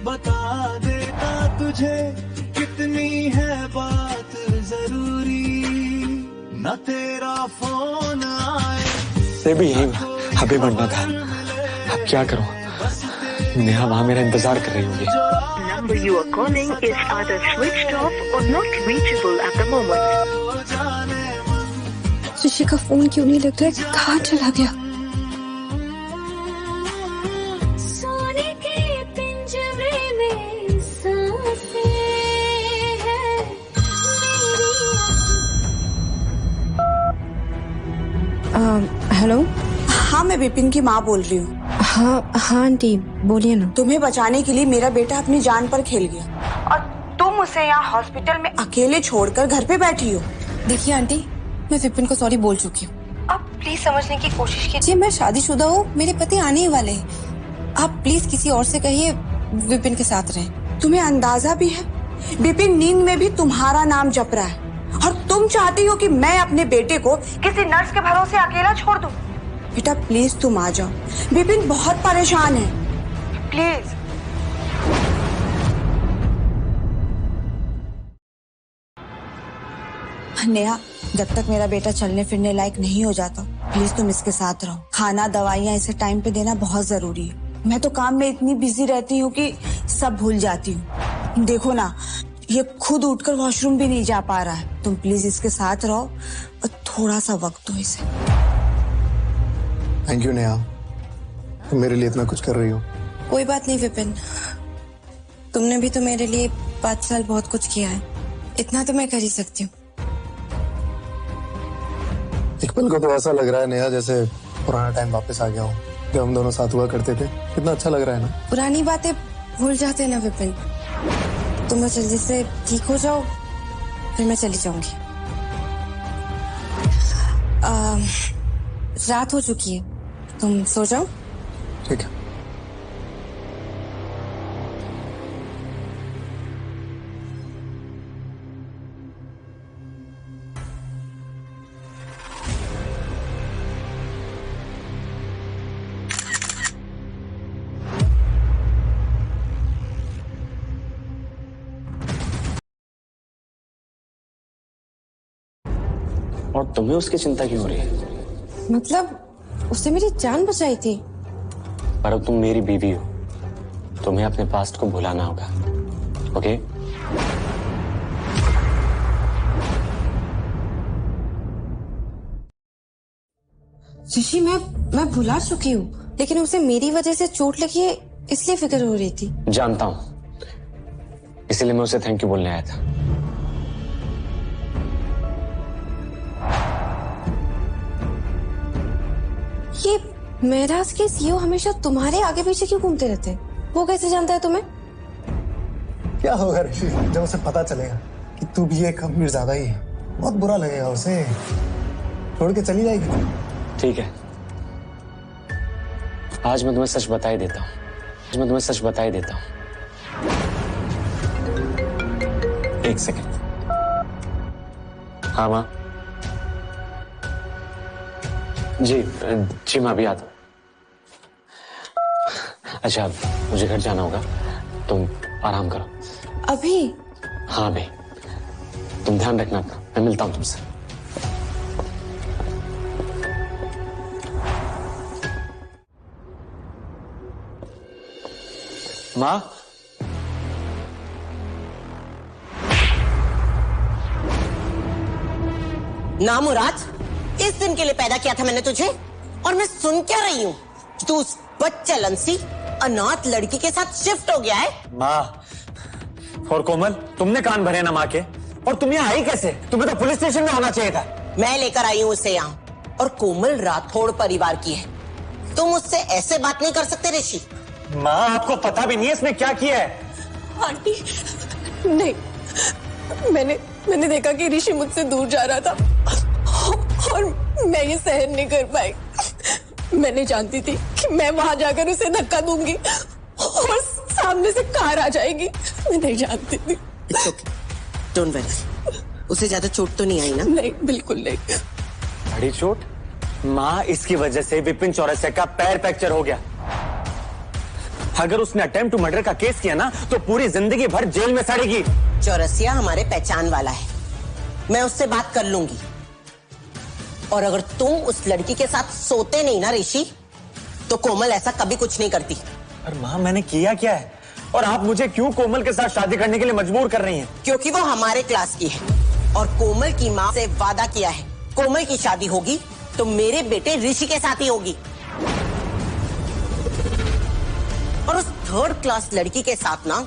बता देता तुझे कितनी है बात जरूरी, न तेरा फोन आए। ये भी यही अभी बनना था, अब क्या करूं? नेहा वहां मेरा इंतजार कर रही होगी। Number you are calling is either switched off or not reachable at the moment. ऋषि का फोन क्यों नहीं लग रहा है? कहाँ चला गया? सोने के पिंजरे में सांसें हैं मेरी। हेलो। हाँ, मैं विपिन की माँ बोल रही हूँ। हाँ हाँ आंटी, बोलिए ना। तुम्हें बचाने के लिए मेरा बेटा अपनी जान पर खेल गया और तुम उसे यहाँ हॉस्पिटल में अकेले छोड़कर घर पे बैठी हो। देखिए आंटी, मैं विपिन को सॉरी बोल चुकी हूँ। आप प्लीज समझने की कोशिश कीजिए, मैं शादीशुदा हूँ, मेरे पति आने ही वाले हैं। आप प्लीज किसी और से कहिए विपिन के साथ रहें। तुम्हें अंदाजा भी है विपिन नींद में भी तुम्हारा नाम जप रहा है और तुम चाहती हो कि मैं अपने बेटे को किसी नर्स के भरोसे अकेला छोड़ दूं? बेटा प्लीज तुम आ जाओ, विपिन बहुत परेशान है, प्लीज। नेहा, जब तक मेरा बेटा चलने फिरने लायक नहीं हो जाता प्लीज तुम इसके साथ रहो। खाना दवाइयाँ इसे टाइम पे देना बहुत जरूरी है। मैं तो काम में इतनी बिजी रहती हूँ कि सब भूल जाती हूँ। देखो ना, ये खुद उठकर वॉशरूम भी नहीं जा पा रहा है। तुम प्लीज इसके साथ रहो और थोड़ा सा वक्त दो इसे। थैंक यू नेहा, तुम मेरे लिए इतना कुछ कर रही हो। कोई बात नहीं विपिन, तुमने भी तो मेरे लिए 5 साल बहुत कुछ किया है, इतना तो मैं कर ही सकती हूँ। एक पल को तो ऐसा लग रहा है नेहा जैसे पुराना टाइम वापस आ गया हो, जब हम दोनों साथ हुआ करते थे। कितना अच्छा लग रहा है ना? पुरानी बातें भूल जाते हैं ना विपिन, तुम बस जल्दी से ठीक हो जाओ, फिर मैं चली जाऊंगी। रात हो चुकी है, तुम सो जाओ। ठीक है। और तुम्हें उसकी चिंता क्यों हो रही है? मतलब उसने मेरी जान बचाई थी। पर अब तुम मेरी बीवी हो, तुम्हें अपने पास्ट को भुलाना होगा। ओके? ऋषि, मैं भुला चुकी हूँ, लेकिन उसे मेरी वजह से चोट लगी है इसलिए फिक्र हो रही थी। जानता हूं, इसीलिए मैं उसे थैंक यू बोलने आया था। ये मेहराज के सीईओ हमेशा तुम्हारे आगे पीछे क्यों घूमते रहते हैं? वो कैसे जानता है तुम्हें? क्या होगा ऋषि जब उसे पता चलेगा कि तू भी एक मिर्जादा ही है? बहुत बुरा लगेगा उसे, छोड़ के चली जाएगी। ठीक है, आज मैं तुम्हें सच बता ही देता हूँ। एक सेकंड। हाँ माँ। जी मैं अभी आता हूँ। अच्छा, मुझे घर जाना होगा, तुम आराम करो। अभी? हाँ अभी। तुम ध्यान रखना अपना, मैं मिलता हूँ तुमसे। माँ, ना मुराद, इस दिन के लिए पैदा किया था मैंने तुझे, और मैं सुन क्या रही हूँ? तू उस बच्चलन सी अनाथ लड़की के साथ शिफ्ट हो गया है। माँ और कोमल, तुमने कान भरे ना माँ के, और तुम यहाँ आई कैसे? तुम्हें तो पुलिस स्टेशन में होना चाहिए था। मैं लेकर आई हूँ उसे यहाँ, और कोमल राठौड़ परिवार की है। तुम उससे ऐसे बात नहीं कर सकते ऋषि। माँ, आपको पता भी नहीं है इसने क्या किया है। आंटी, नहीं, मैंने देखा कि ऋषि मुझसे दूर जा रहा था और मैं ये सहन नहीं कर पाई। मैंने जानती थी कि मैं वहां जाकर उसे धक्का दूंगी और सामने से कार आ जाएगी। मैं नहीं जानती थी। डोंट वरी, उसे ज्यादा चोट तो नहीं आई ना? नहीं, बिल्कुल नहीं। बड़ी चोट? माँ, इसकी वजह से विपिन चौरसिया का पैर फ्रैक्चर हो गया। अगर उसने अटेम्प्ट टू मर्डर का केस किया ना, तो पूरी जिंदगी भर जेल में सड़ेगी। चौरसिया हमारे पहचान वाला है, मैं उससे बात कर लूंगी। और अगर तुम उस लड़की के साथ सोते नहीं ना ऋषि, तो कोमल ऐसा कभी कुछ नहीं करती। पर माँ, मैंने किया क्या है? और आप मुझे क्यों कोमल के साथ शादी करने के लिए मजबूर कर रही हैं? क्योंकि वो हमारे क्लास की है, और कोमल की माँ से वादा किया है, कोमल की शादी होगी तो मेरे बेटे ऋषि के साथ ही होगी। और उस थर्ड क्लास लड़की के साथ ना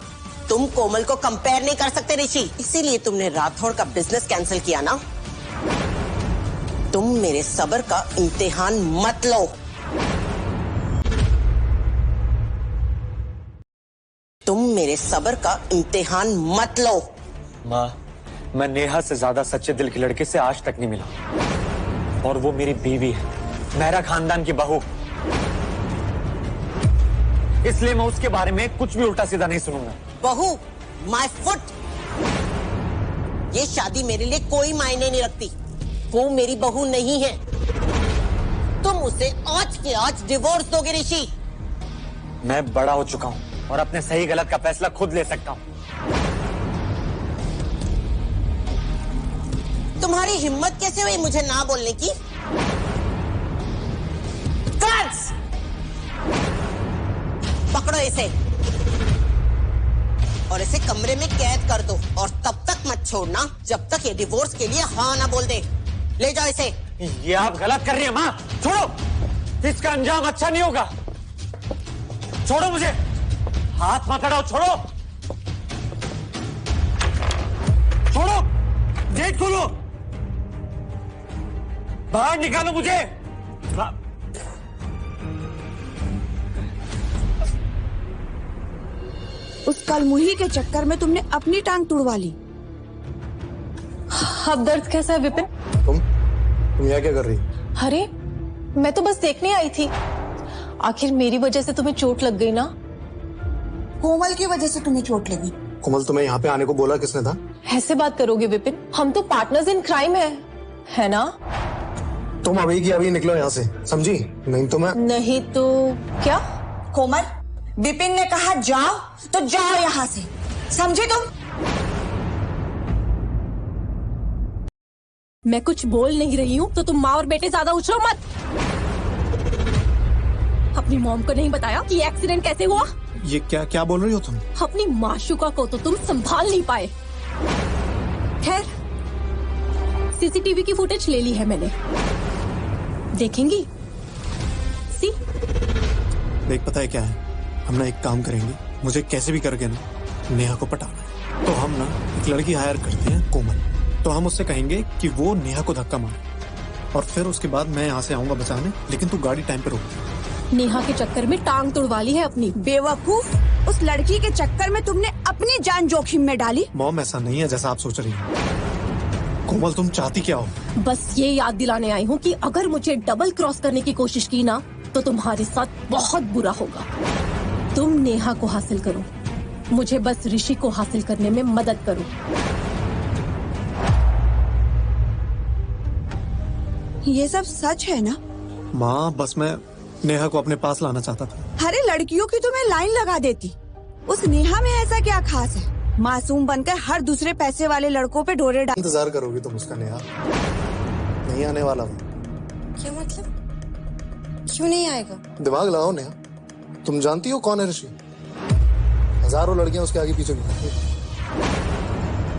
तुम कोमल को कंपेयर नहीं कर सकते ऋषि। इसीलिए तुमने राठौड़ का बिजनेस कैंसिल किया ना। तुम मेरे सब्र का इम्तिहान मत लो। तुम मेरे सब्र का इम्तिहान मत लो। माँ, मैं नेहा से ज्यादा सच्चे दिल की लड़के से आज तक नहीं मिला, और वो मेरी बीवी है, मेरा खानदान की बहू। इसलिए मैं उसके बारे में कुछ भी उल्टा सीधा नहीं सुनूंगा। बहू, माय फुट। ये शादी मेरे लिए कोई मायने नहीं रखती। वो मेरी बहू नहीं है। तुम उसे आज के आज डिवोर्स दोगे ऋषि। मैं बड़ा हो चुका हूँ और अपने सही गलत का फैसला खुद ले सकता हूँ। तुम्हारी हिम्मत कैसे हुई मुझे ना बोलने की? गार्ड्स, पकड़ो इसे और इसे कमरे में कैद कर दो, और तब तक मत छोड़ना जब तक ये डिवोर्स के लिए हाँ ना बोल दे। ले जाओ इसे। ये आप गलत कर रही हैं माँ, छोड़ो, इसका अंजाम अच्छा नहीं होगा। छोड़ो मुझे, हाथ मत हटाओ, छोड़ो, छोड़ो, गेट खोलो, बाहर निकालो मुझे। उस कलमुही के चक्कर में तुमने अपनी टांग तुड़वा ली। अब दर्द कैसा है विपिन? तुम यहाँ क्या कर रही? अरे मैं तो बस देखने आई थी। आखिर मेरी वजह से तुम्हें चोट लग गई ना? कोमल की वजह से तुम्हें चोट लगी। कोमल तुम्हें यहाँ पे आने को बोला किसने था? ऐसे बात करोगे विपिन? हम तो पार्टनर्स इन क्राइम है ना? तुम अभी की अभी निकलो यहाँ से, समझी? नहीं तो मैं नहीं तो क्या? कोमल, विपिन ने कहा जाओ तो जाओ यहाँ से, समझी तुम? मैं कुछ बोल नहीं रही हूँ तो तुम माँ और बेटे ज्यादा उछलो मत। अपनी मॉम को नहीं बताया कि एक्सीडेंट कैसे हुआ? ये क्या बोल रही हो तुम? अपनी माशुका को तो तुम संभाल नहीं पाए। खैर, सीसीटीवी की फुटेज ले ली है मैंने, देखेंगी? सी देख, पता है क्या है, हम ना एक काम करेंगे, मुझे कैसे भी करके ना नेहा को पटाना है। तो हम ना एक लड़की हायर करते हैं, कोमल। तो हम उससे कहेंगे कि वो नेहा को धक्का मारे और फिर उसके बाद मैं यहाँ से आऊंगा बचाने, लेकिन तू गाड़ी टाइम पे रोक। नेहा के चक्कर में टांग तुड़वा ली है अपनी। बेवकूफ, उस लड़की के चक्कर में तुमने अपनी जान जोखिम में डाली। मॉम, ऐसा नहीं है जैसा आप सोच रही हैं। कोमल, तुम चाहती क्या हो? बस ये याद दिलाने आई हूँ कि अगर मुझे डबल क्रॉस करने की कोशिश की ना तो तुम्हारे साथ बहुत बुरा होगा। तुम नेहा को हासिल करो, मुझे बस ऋषि को हासिल करने में मदद करो। ये सब सच है ना? माँ, बस मैं नेहा को अपने पास लाना चाहता था। अरे लड़कियों की तुम्हें लाइन लगा देती। उस नेहा में ऐसा क्या खास है? मासूम बनकर हर दूसरे पैसे वाले लड़कों पे डोरे डाल। इंतजार करोगी तुम उसका? नेहा नहीं आने वाला हूँ। क्या मतलब? क्यों नहीं आएगा? दिमाग लगाओ नेहा, तुम जानती हो कौन है ऋषि? हजारों लड़कियां उसके आगे पीछे घूमती हैं।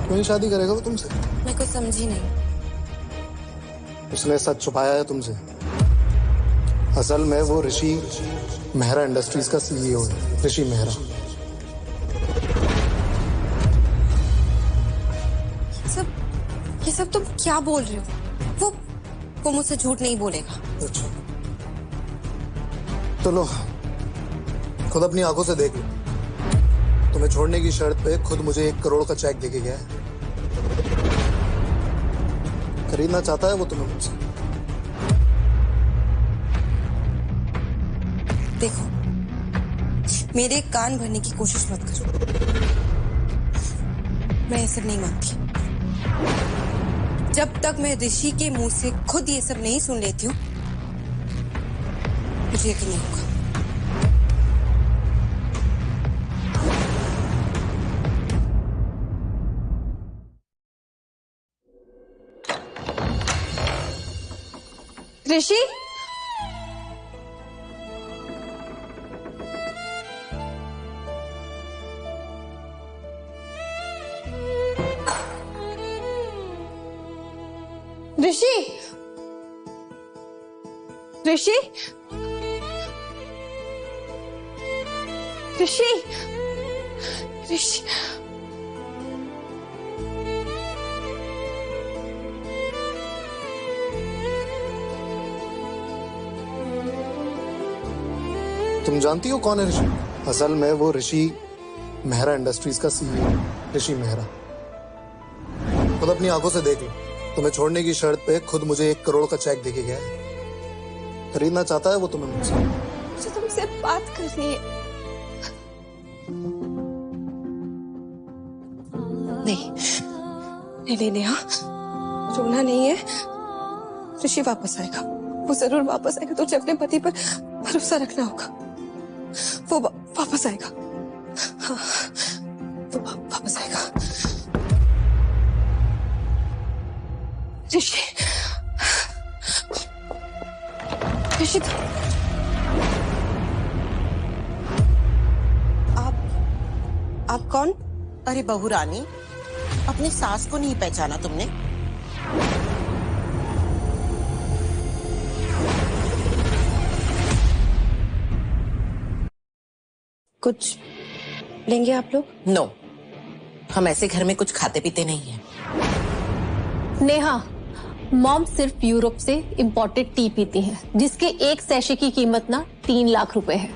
क्यों नहीं शादी करेगा वो तुमसे? मैं कुछ समझी नहीं। उसने सच छुपाया है तुमसे। असल में वो ऋषि मेहरा इंडस्ट्रीज का सीईओ है, ऋषि मेहरा। ये सब तुम क्या बोल रहे हो? वो मुझसे झूठ नहीं बोलेगा। अच्छा, तो लो, खुद अपनी आंखों से देख लो। तुम्हें छोड़ने की शर्त पे खुद मुझे 1 करोड़ का चेक देके गया है। खरीदना चाहता है वो तुम्हें मुझसे। देखो, मेरे कान भरने की कोशिश मत करो। मैं ये सब नहीं मानती। जब तक मैं ऋषि के मुंह से खुद ये सब नहीं सुन लेती हूँ, मुझे यकीन नहीं होगा। ऋषि, ऋषि, ऋषि, ऋषि, ऋषि। तुम जानती हो कौन है ऋषि? असल में वो ऋषि मेहरा इंडस्ट्रीज का सीईओ, ऋषि मेहरा। खुद अपनी आंखों से देख लो। तुम्हें छोड़ने की शर्त पे खुद मुझे 1 करोड़ का चेक देके गया है। खरीदना चाहता है वो तुम्हें मुझसे। मुझे तुमसे बात करनी है। नहीं नेहा, रोना नहीं है। ऋषि वापस आएगा, वो जरूर वापस आएगा। तुझे अपने पति पर भरोसा रखना होगा। वो वापस आएगा। हाँ, वो वापस आएगा। ऋषि, ऋषि, आप कौन? अरे बहू रानी, अपनी सास को नहीं पहचाना तुमने? कुछ लेंगे आप लोग? नो, हम ऐसे घर में कुछ खाते पीते नहीं हैं। नेहा, मॉम सिर्फ यूरोप से इम्पोर्टेड टी पीती हैं, जिसके एक सैशे की कीमत ना 3 लाख रुपए है।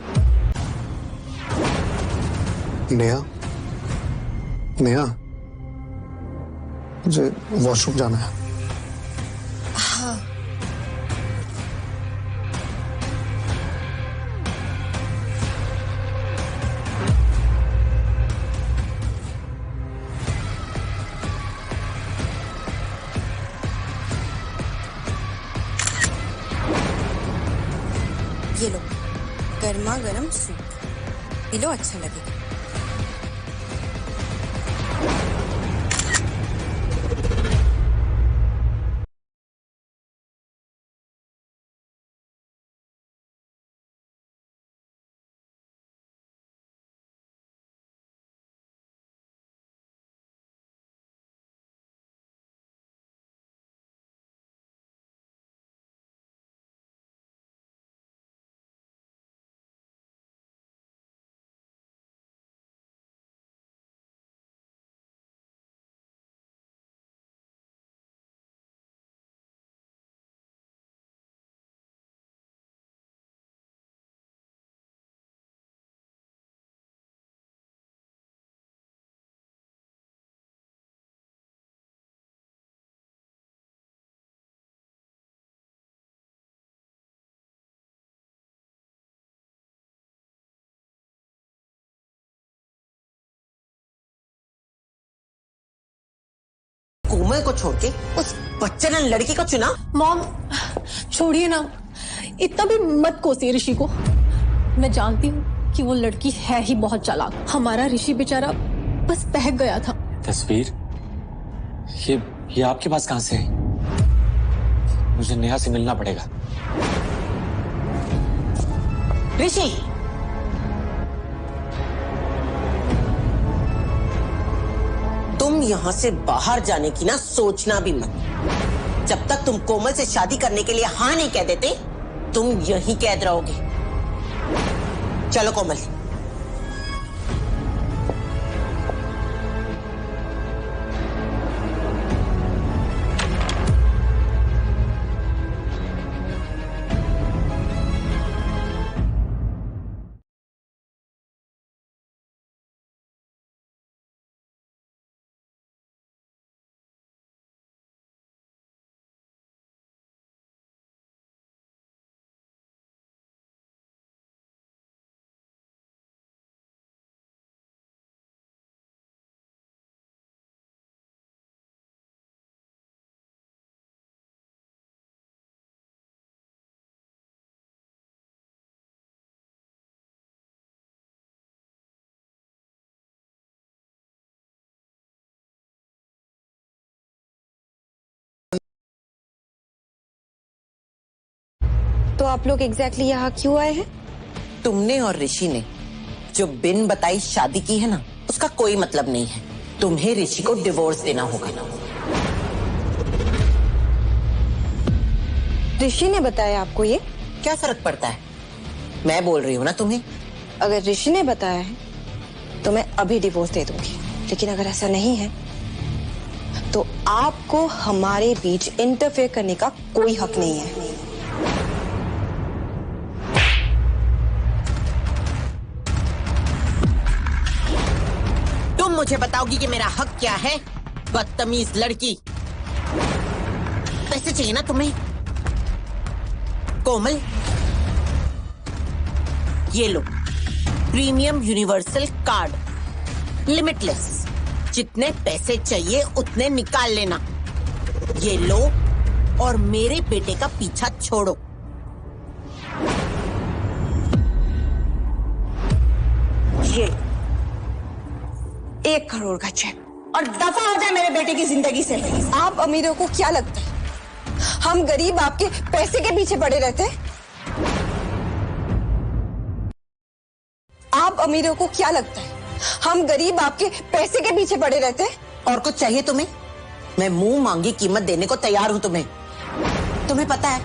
नेहा, नेहा, मुझे वॉशरूम जाना है। हाँ। ये लो, गर्मा गर्म सूप पी लो, अच्छा लगेगा। कोमल को छोड़ के उस बच्चन लड़की को चुना। मॉम छोड़िए ना, इतना भी मत कोसिए ऋषि को। मैं जानती हूँ कि वो लड़की है ही बहुत चालाक। हमारा ऋषि बेचारा बस बहक गया था। तस्वीर ये आपके पास कहां से है? मुझे नेहा से मिलना पड़ेगा। ऋषि, तुम यहाँ से बाहर जाने की ना सोचना भी मत। जब तक तुम कोमल से शादी करने के लिए हाँ नहीं कह देते, तुम यहीं कैद रहोगे। चलो कोमल। तो आप लोग एग्जैक्टली यहाँ क्यों आए हैं? तुमने और ऋषि ने जो बिन बताई शादी की है ना, उसका कोई मतलब नहीं है। तुम्हें ऋषि को डिवोर्स देना होगा। ऋषि ने बताया आपको ये? क्या फर्क पड़ता है, मैं बोल रही हूँ ना तुम्हें। अगर ऋषि ने बताया है तो मैं अभी डिवोर्स दे दूंगी, लेकिन अगर ऐसा नहीं है तो आपको हमारे बीच इंटरफेयर करने का कोई हक नहीं है। तुम मुझे बताओगी कि मेरा हक क्या है? बदतमीज लड़की। पैसे चाहिए ना तुम्हें? कोमल, ये लो प्रीमियम यूनिवर्सल कार्ड, लिमिटलेस। जितने पैसे चाहिए उतने निकाल लेना। ये लो और मेरे बेटे का पीछा छोड़ो। ये 1 करोड़ का चेक और दफा हो जाए मेरे बेटे की जिंदगी से। आप अमीरों को क्या लगता है हम गरीब आपके पैसे के पीछे पड़े रहते? आप अमीरों को क्या लगता है हम गरीब आपके पैसे के पीछे पड़े रहते? और कुछ चाहिए तुम्हें? मैं मुंह मांगी कीमत देने को तैयार हूं तुम्हें। तुम्हें पता है,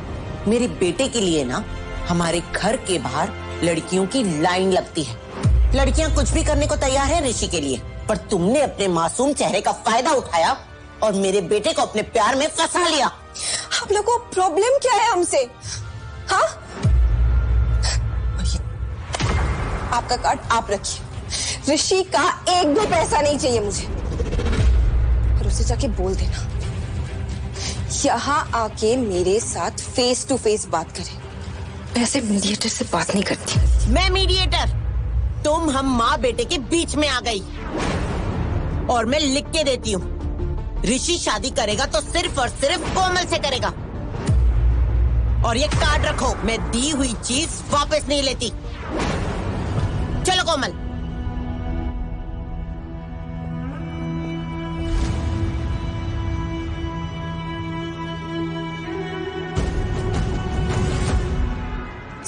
मेरे बेटे के लिए ना हमारे घर के बाहर लड़कियों की लाइन लगती है। लड़कियां कुछ भी करने को तैयार है ऋषि के लिए, पर तुमने अपने मासूम चेहरे का फायदा उठाया और मेरे बेटे को अपने प्यार में फंसा लिया। आप लोगों को प्रॉब्लम क्या है हमसे? हाँ, आपका कार्ड आप रखिए। ऋषि का 1 भी पैसा नहीं चाहिए मुझे। से जाके बोल देना, यहाँ आके मेरे साथ फेस टू फेस बात करे। मैं ऐसे मीडिएटर से बात नहीं करती। मैं मीडिएटर? तुम हम माँ बेटे के बीच में आ गई। और मैं लिख के देती हूँ, ऋषि शादी करेगा तो सिर्फ और सिर्फ कोमल से करेगा। और ये कार्ड रखो, मैं दी हुई चीज वापस नहीं लेती। चलो कोमल।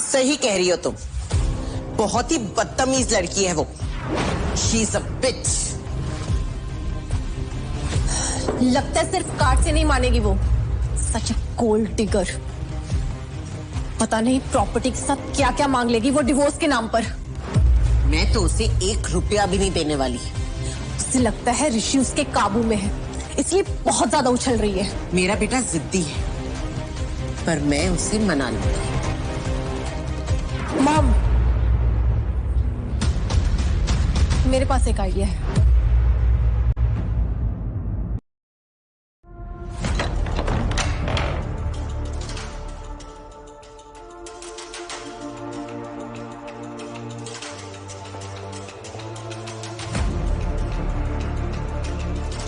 सही कह रही हो तुम, बहुत ही बदतमीज लड़की है वो। शी इज अ बिच। लगता है सिर्फ कार्ड से नहीं मानेगी वो। सच अ गोल्ड डिगर। पता नहीं प्रॉपर्टी के साथ क्या क्या मांग लेगी वो डिवोर्स के नाम पर। मैं तो उसे 1 रुपया भी नहीं देने वाली। उसे लगता है ऋषि उसके काबू में है, इसलिए बहुत ज्यादा उछल रही है। मेरा बेटा जिद्दी है, पर मैं उसे मना लूंगी। मॉम, मेरे पास एक आइडिया है।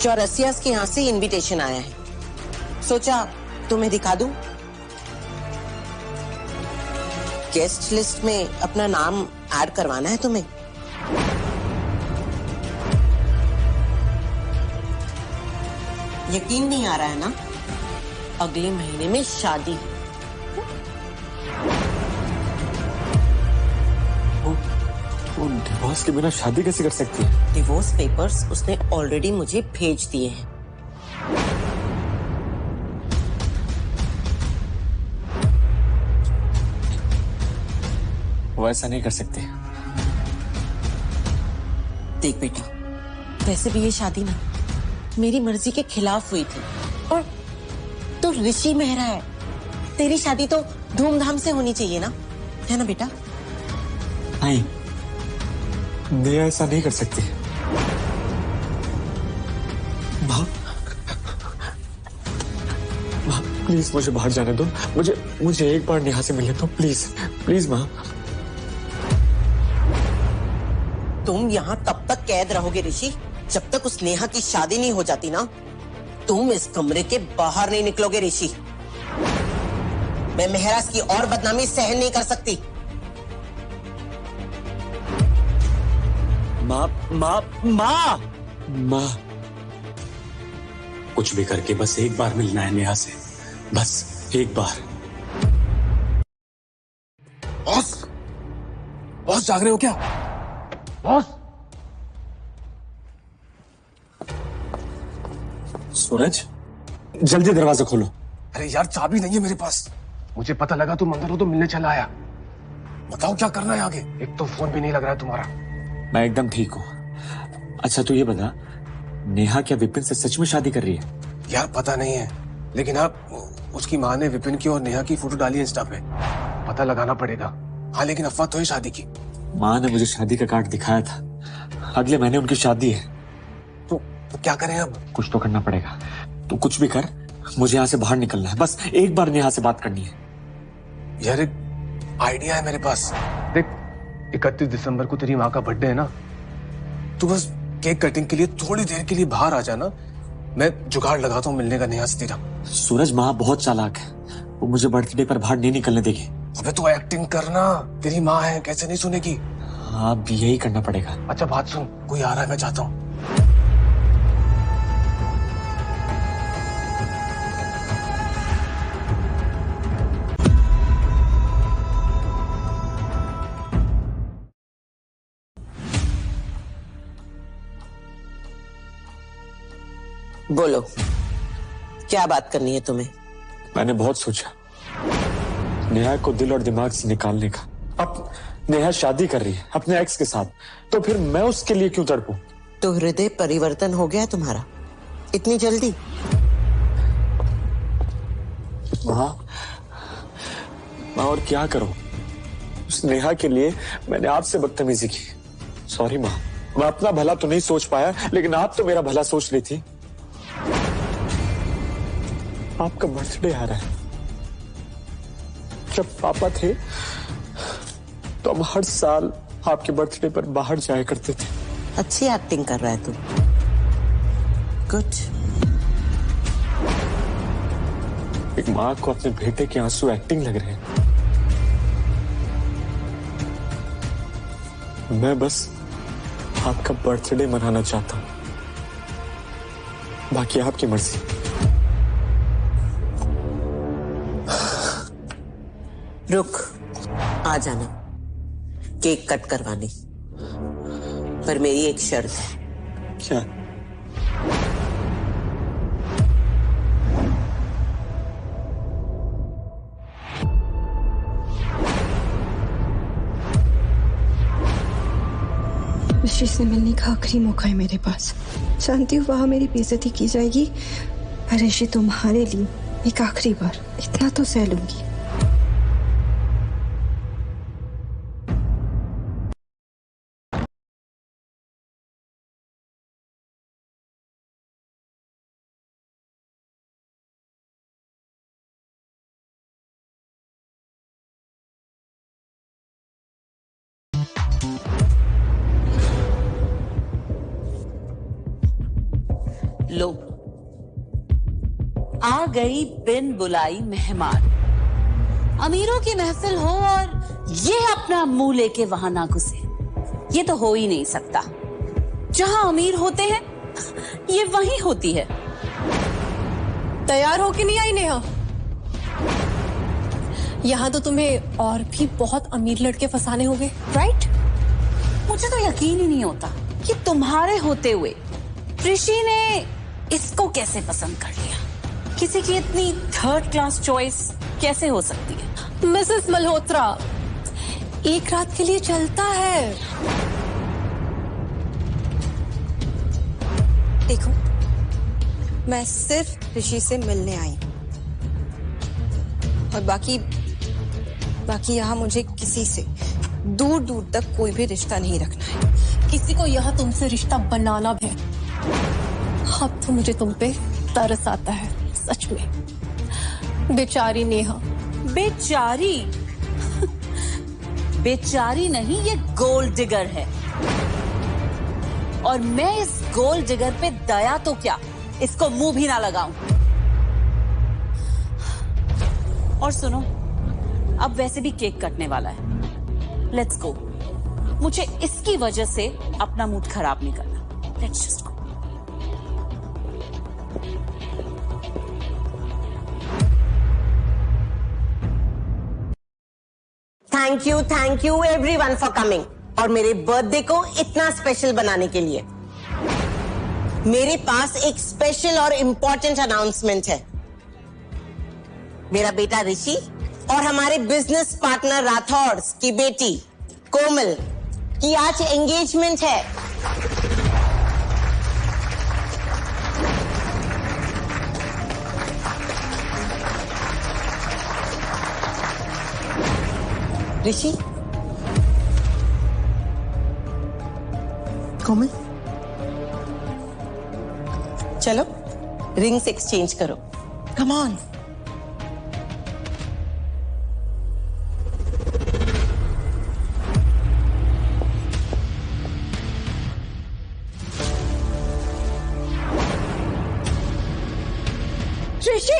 चौरसिया के यहाँ से इनविटेशन आया है, सोचा तुम्हें दिखा दूं। गेस्ट लिस्ट में अपना नाम ऐड करवाना है तुम्हें। यकीन नहीं आ रहा है ना? अगले महीने में शादी। वो डिवोर्स के बिना शादी कैसे कर सकती है? डिवोर्स पेपर्स उसने ऑलरेडी मुझे भेज दिए हैं। वो ऐसा नहीं कर सकते। देख बेटा, वैसे भी ये शादी ना मेरी मर्जी के खिलाफ हुई थी, और तो ऋषि मेहरा है। तेरी शादी तो धूमधाम से होनी चाहिए ना, है ना बेटा? नहीं, नेहा ऐसा नहीं कर सकती। माँ, प्लीज मुझे बाहर जाने दो। मुझे एक बार नेहा से मिलने दो, प्लीज प्लीज माँ। तुम यहाँ तब तक कैद रहोगे ऋषि, जब तक उस नेहा की शादी नहीं हो जाती ना। तुम इस कमरे के बाहर नहीं निकलोगे ऋषि। मैं मेहराज की और बदनामी सहन नहीं कर सकती। माँ माँ माँ माँ, कुछ भी करके बस एक बार मिलना है नेहा से, बस एक बार। बॉस जाग रहे हो क्या? बॉस, सूरज, जल्दी दरवाजा खोलो। अरे यार, चाबी नहीं है मेरे पास। मुझे पता लगा तुम अंदर हो तो मिलने चला आया। बताओ क्या करना है आगे? एक तो फोन भी नहीं लग रहा है तुम्हारा। मैं एकदम ठीक हूँ। अच्छा तू ये बता, नेहा क्या विपिन से सच में शादी कर रही है? यार पता नहीं है, लेकिन अब उसकी माँ ने विपिन की और नेहा की फोटो डाली है इंस्टा पे। पता लगाना पड़ेगा। हाँ, लेकिन अफवाह तो है शादी की। माँ ने मुझे शादी का कार्ड दिखाया था, अगले महीने उनकी शादी है। तो क्या करें अब? कुछ तो करना पड़ेगा। तू कुछ भी कर, मुझे यहाँ से बाहर निकलना है। बस एक बार नेहा से बात करनी है। यार एक आइडिया है मेरे पास। देख, 31 दिसंबर को तेरी माँ का बर्थडे है ना, तू बस केक कटिंग के लिए थोड़ी देर के लिए बाहर आ जाना। मैं जुगाड़ लगाता हूँ मिलने का नेहा से तेरा। सूरज, माँ बहुत चालाक है, वो मुझे बर्थडे पर बाहर नहीं निकलने देगी। अबे तू एक्टिंग करना, तेरी माँ है, कैसे नहीं सुनेगी? हाँ, अब यही करना पड़ेगा। अच्छा बात सुन, कोई आ रहा है, मैं जाता हूँ। बोलो, क्या बात करनी है तुम्हें? मैंने बहुत सोचा नेहा को दिल और दिमाग से निकालने का। अब नेहा शादी कर रही है अपने एक्स के साथ, तो फिर मैं उसके लिए क्यों तड़पूं? तो हृदय परिवर्तन हो गया तुम्हारा इतनी जल्दी? माँ, और क्या करूं? उस नेहा के लिए मैंने आपसे बदतमीजी की। सॉरी माँ, मैं अपना भला तो नहीं सोच पाया, लेकिन आप तो मेरा भला सोच रही थी। आपका बर्थडे आ रहा है। जब पापा थे तो हम हर साल आपके बर्थडे पर बाहर जाया करते थे। अच्छी एक्टिंग कर रहा है तू। गुड। एक माँ को अपने बेटे के आंसू एक्टिंग लग रहे हैं। मैं बस आपका बर्थडे मनाना चाहता हूं, बाकी आपकी मर्जी। रुक, आ जाना, केक कट करवाने। पर मेरी एक शर्त है। क्या? ऋषि से मिलने का आखिरी मौका है मेरे पास। जानती हूँ वहां मेरी बेइज्जती की जाएगी, पर ऋषि तुम्हारे लिए एक आखिरी बार इतना तो सह लूंगी। लो, आ गई बिन बुलाई मेहमान। अमीरों की महफिल हो और ये अपना मुंह लेके वहां ना घुसे, ये तो हो ही नहीं सकता। जहां अमीर होते हैं ये वहीं होती है। तैयार हो कि नहीं आई नेहा? यहाँ तो तुम्हें और भी बहुत अमीर लड़के फंसाने होंगे, राइट? मुझे तो यकीन ही नहीं होता कि तुम्हारे होते हुए ऋषि ने इसको कैसे पसंद कर लिया। किसी की इतनी थर्ड क्लास चॉइस कैसे हो सकती है? मिसेस मल्होत्रा, एक रात के लिए चलता है। देखो, मैं सिर्फ ऋषि से मिलने आई हूं और बाकी यहाँ मुझे किसी से दूर दूर तक कोई भी रिश्ता नहीं रखना है। किसी को यहाँ तुमसे रिश्ता बनाना भी है। अब तो मुझे तुम पे तरस आता है, सच में। बेचारी नेहा। बेचारी? बेचारी नहीं, ये गोल्ड डिगर है। और मैं इस गोल्ड डिगर पे दया तो क्या, इसको मुंह भी ना लगाऊं। और सुनो, अब वैसे भी केक कटने वाला है। Let's go. मुझे इसकी वजह से अपना मूड खराब नहीं करना। Let's just go. Thank you everyone for coming, और मेरे बर्थडे को इतना स्पेशल बनाने के लिए। मेरे पास एक स्पेशल और इंपॉर्टेंट अनाउंसमेंट है। मेरा बेटा ऋषि और हमारे बिजनेस पार्टनर राठौड़ की बेटी कोमल की आज एंगेजमेंट है। ऋषि, कोमल, चलो रिंग्स एक्सचेंज करो। Come on. Rishi!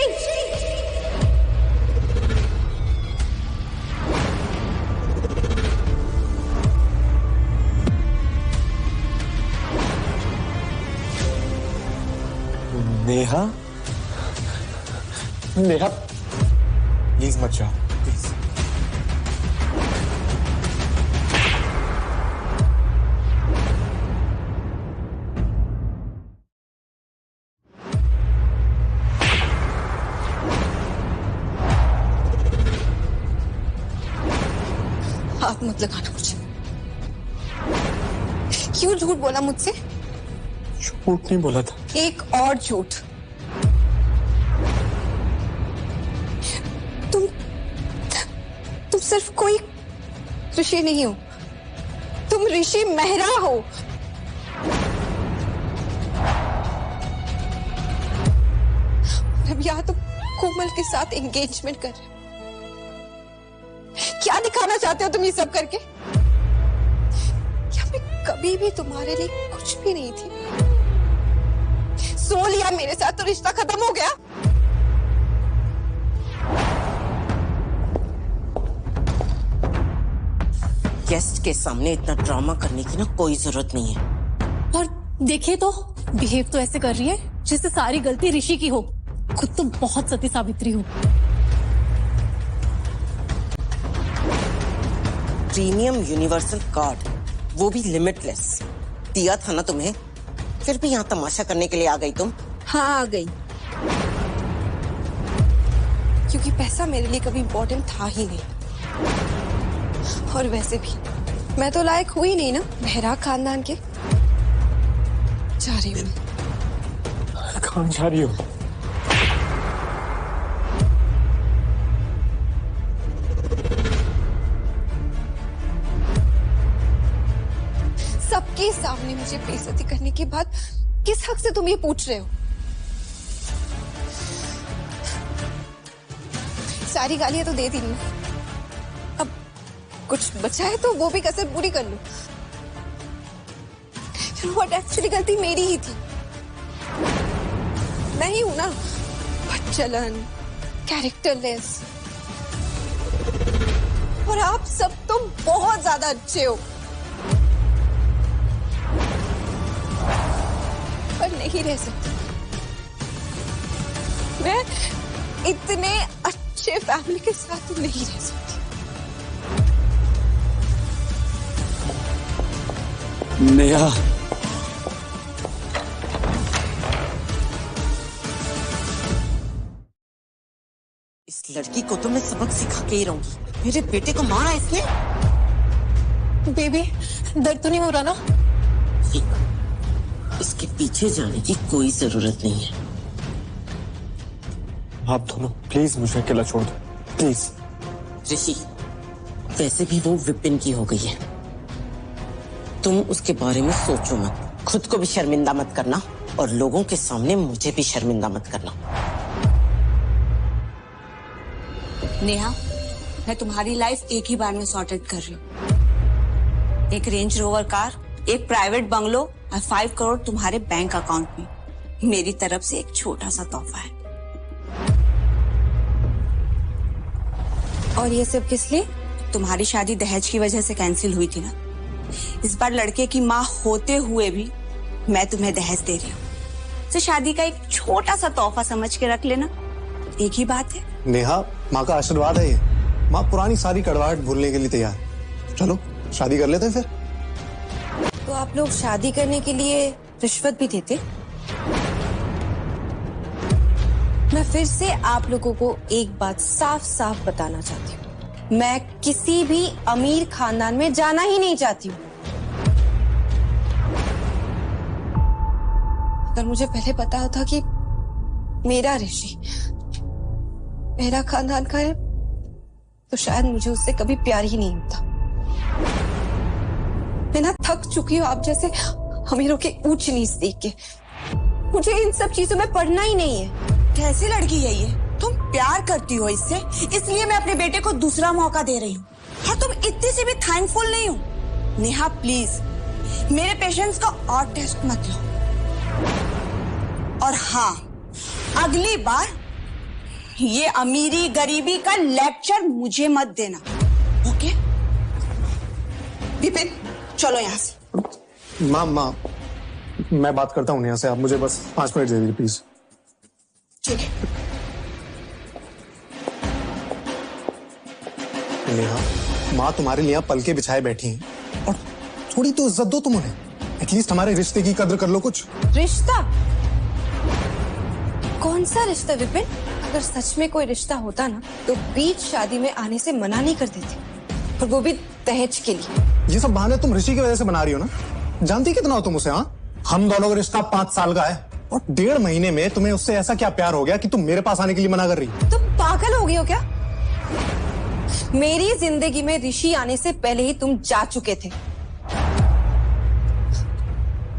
Neha, Neha, please मत जाओ, प्लीज। हाथ मत लगाना मुझे। क्यों झूठ बोला मुझसे? झूठ नहीं बोला था। एक और झूठ। तुम सिर्फ कोई ऋषि नहीं हो, तुम ऋषि मेहरा हो। अब यहाँ तो कोमल के साथ एंगेजमेंट कर रहे हो। क्या दिखाना चाहते हो तुम ये सब करके? क्या मैं कभी भी तुम्हारे लिए कुछ भी नहीं थी? सो लिया मेरे साथ तो रिश्ता खत्म हो गया? गेस्ट के सामने इतना ड्रामा करने की ना कोई जरूरत नहीं है। और देखिए तो बिहेव तो ऐसे कर रही है जिससे सारी गलती ऋषि की हो, खुद तो बहुत सती सावित्री हो। प्रीमियम यूनिवर्सल कार्ड, वो भी लिमिटलेस, दिया था ना तुम्हें, फिर भी यहाँ तमाशा करने के लिए आ गई तुम? हाँ आ गई, क्योंकि पैसा मेरे लिए कभी इम्पोर्टेंट था ही नहीं। और वैसे भी मैं तो लायक हुई नहीं ना मेहरा खानदान के। जा रही हूँ। कहाँ जा रही हो? सबके सामने मुझे बेइज्जती करने के बाद किस हक से तुम ये पूछ रहे हो? सारी गालियां तो दे दी नहीं, अब कुछ बचा है तो वो भी कसर पूरी कर लूं। व्हाट एक्चुअली गलती मेरी ही थी। मैं ही हूं ना बच्चलन, कैरेक्टरलेस। और आप सब तो बहुत ज्यादा अच्छे हो, पर नहीं रह सकती। मैं इतने अच्छे फैमिली के साथ नहीं रह सकती। नेहा, इस लड़की को तो मैं सबक सिखा के ही रहूंगी। मेरे बेटे को मारा इसने। बेबी, दर्द तो नहीं हो रहा ना? इसके पीछे जाने की कोई जरूरत नहीं है। आप दोनों प्लीज मुझे अकेला छोड़ दो, प्लीज। ऋषि, वैसे भी वो विपिन की हो गई है, तुम उसके बारे में सोचो मत। खुद को भी शर्मिंदा मत करना और लोगों के सामने मुझे भी शर्मिंदा मत करना। नेहा, मैं तुम्हारी लाइफ एक ही बार में सॉर्ट आउट कर रही हूँ। एक रेंज रोवर कार, एक प्राइवेट बंगलो और 5 करोड़ तुम्हारे बैंक अकाउंट में मेरी तरफ से एक छोटा सा तोहफा है। और ये सब किस लिए? तुम्हारी शादी दहेज की वजह से कैंसिल हुई थी ना, इस बार लड़के की माँ होते हुए भी मैं तुम्हें दहेज दे रही हूँ। तो शादी का एक छोटा सा तोहफा समझ के रख लेना, एक ही बात है। नेहा, माँ का आशीर्वाद है ये। माँ पुरानी सारी कड़वाहट भूलने के लिए तैयार। चलो शादी कर लेते हैं फिर। तो आप लोग शादी करने के लिए रिश्वत भी देते? मैं फिर से आप लोगों को एक बात साफ साफ बताना चाहती हूँ, मैं किसी भी अमीर खानदान में जाना ही नहीं चाहती हूँ। अगर मुझे पहले पता होता कि मेरा ऋषि मेरा खानदान का है तो शायद मुझे उससे कभी प्यार ही नहीं होता। मैं ना थक चुकी हूँ आप जैसे अमीरों के ऊंच नीच देख के। मुझे इन सब चीजों में पढ़ना ही नहीं है। कैसी लड़की है ये? तुम प्यार करती हो इससे, इसलिए मैं अपने बेटे को दूसरा मौका दे रही हूँ, और तुम इतनी सी भी थैंकफुल नहीं हो। नेहा प्लीज, मेरे पेशेंस का और टेस्ट मत लो। और हाँ, अगली बार ये अमीरी गरीबी का लेक्चर मुझे मत देना, ओके? विपिन, चलो यहाँ से। माँ, मैं बात करता हूँ नेहा से, आप मुझे बस 5 मिनट दे दीजिए प्लीज। ठीक है। नेहा, माँ तुम्हारे लिए पल के बिछाए बैठी हैं, और थोड़ी तो इज्जत दो तुम उन्हें। एटलीस्ट हमारे रिश्ते की कद्र कर लो कुछ। रिश्ता? कौन सा रिश्ता विपिन? अगर सच में कोई रिश्ता होता ना तो बीच शादी में आने से मना नहीं करते थे, और वो भी दहेज के लिए। ये सब बहाने तुम ऋषि की वजह से बना रही हो ना? जानती कितना हो तुम उसे? हाँ, हम दोनों का रिश्ता 5 साल का है, और 1.5 महीने में तुम्हें उससे ऐसा क्या प्यार हो गया कि तुम मेरे पास आने के लिए मना कर रही हो? तुम पागल हो गई हो क्या? मेरी जिंदगी में ऋषि आने से पहले ही तुम जा चुके थे,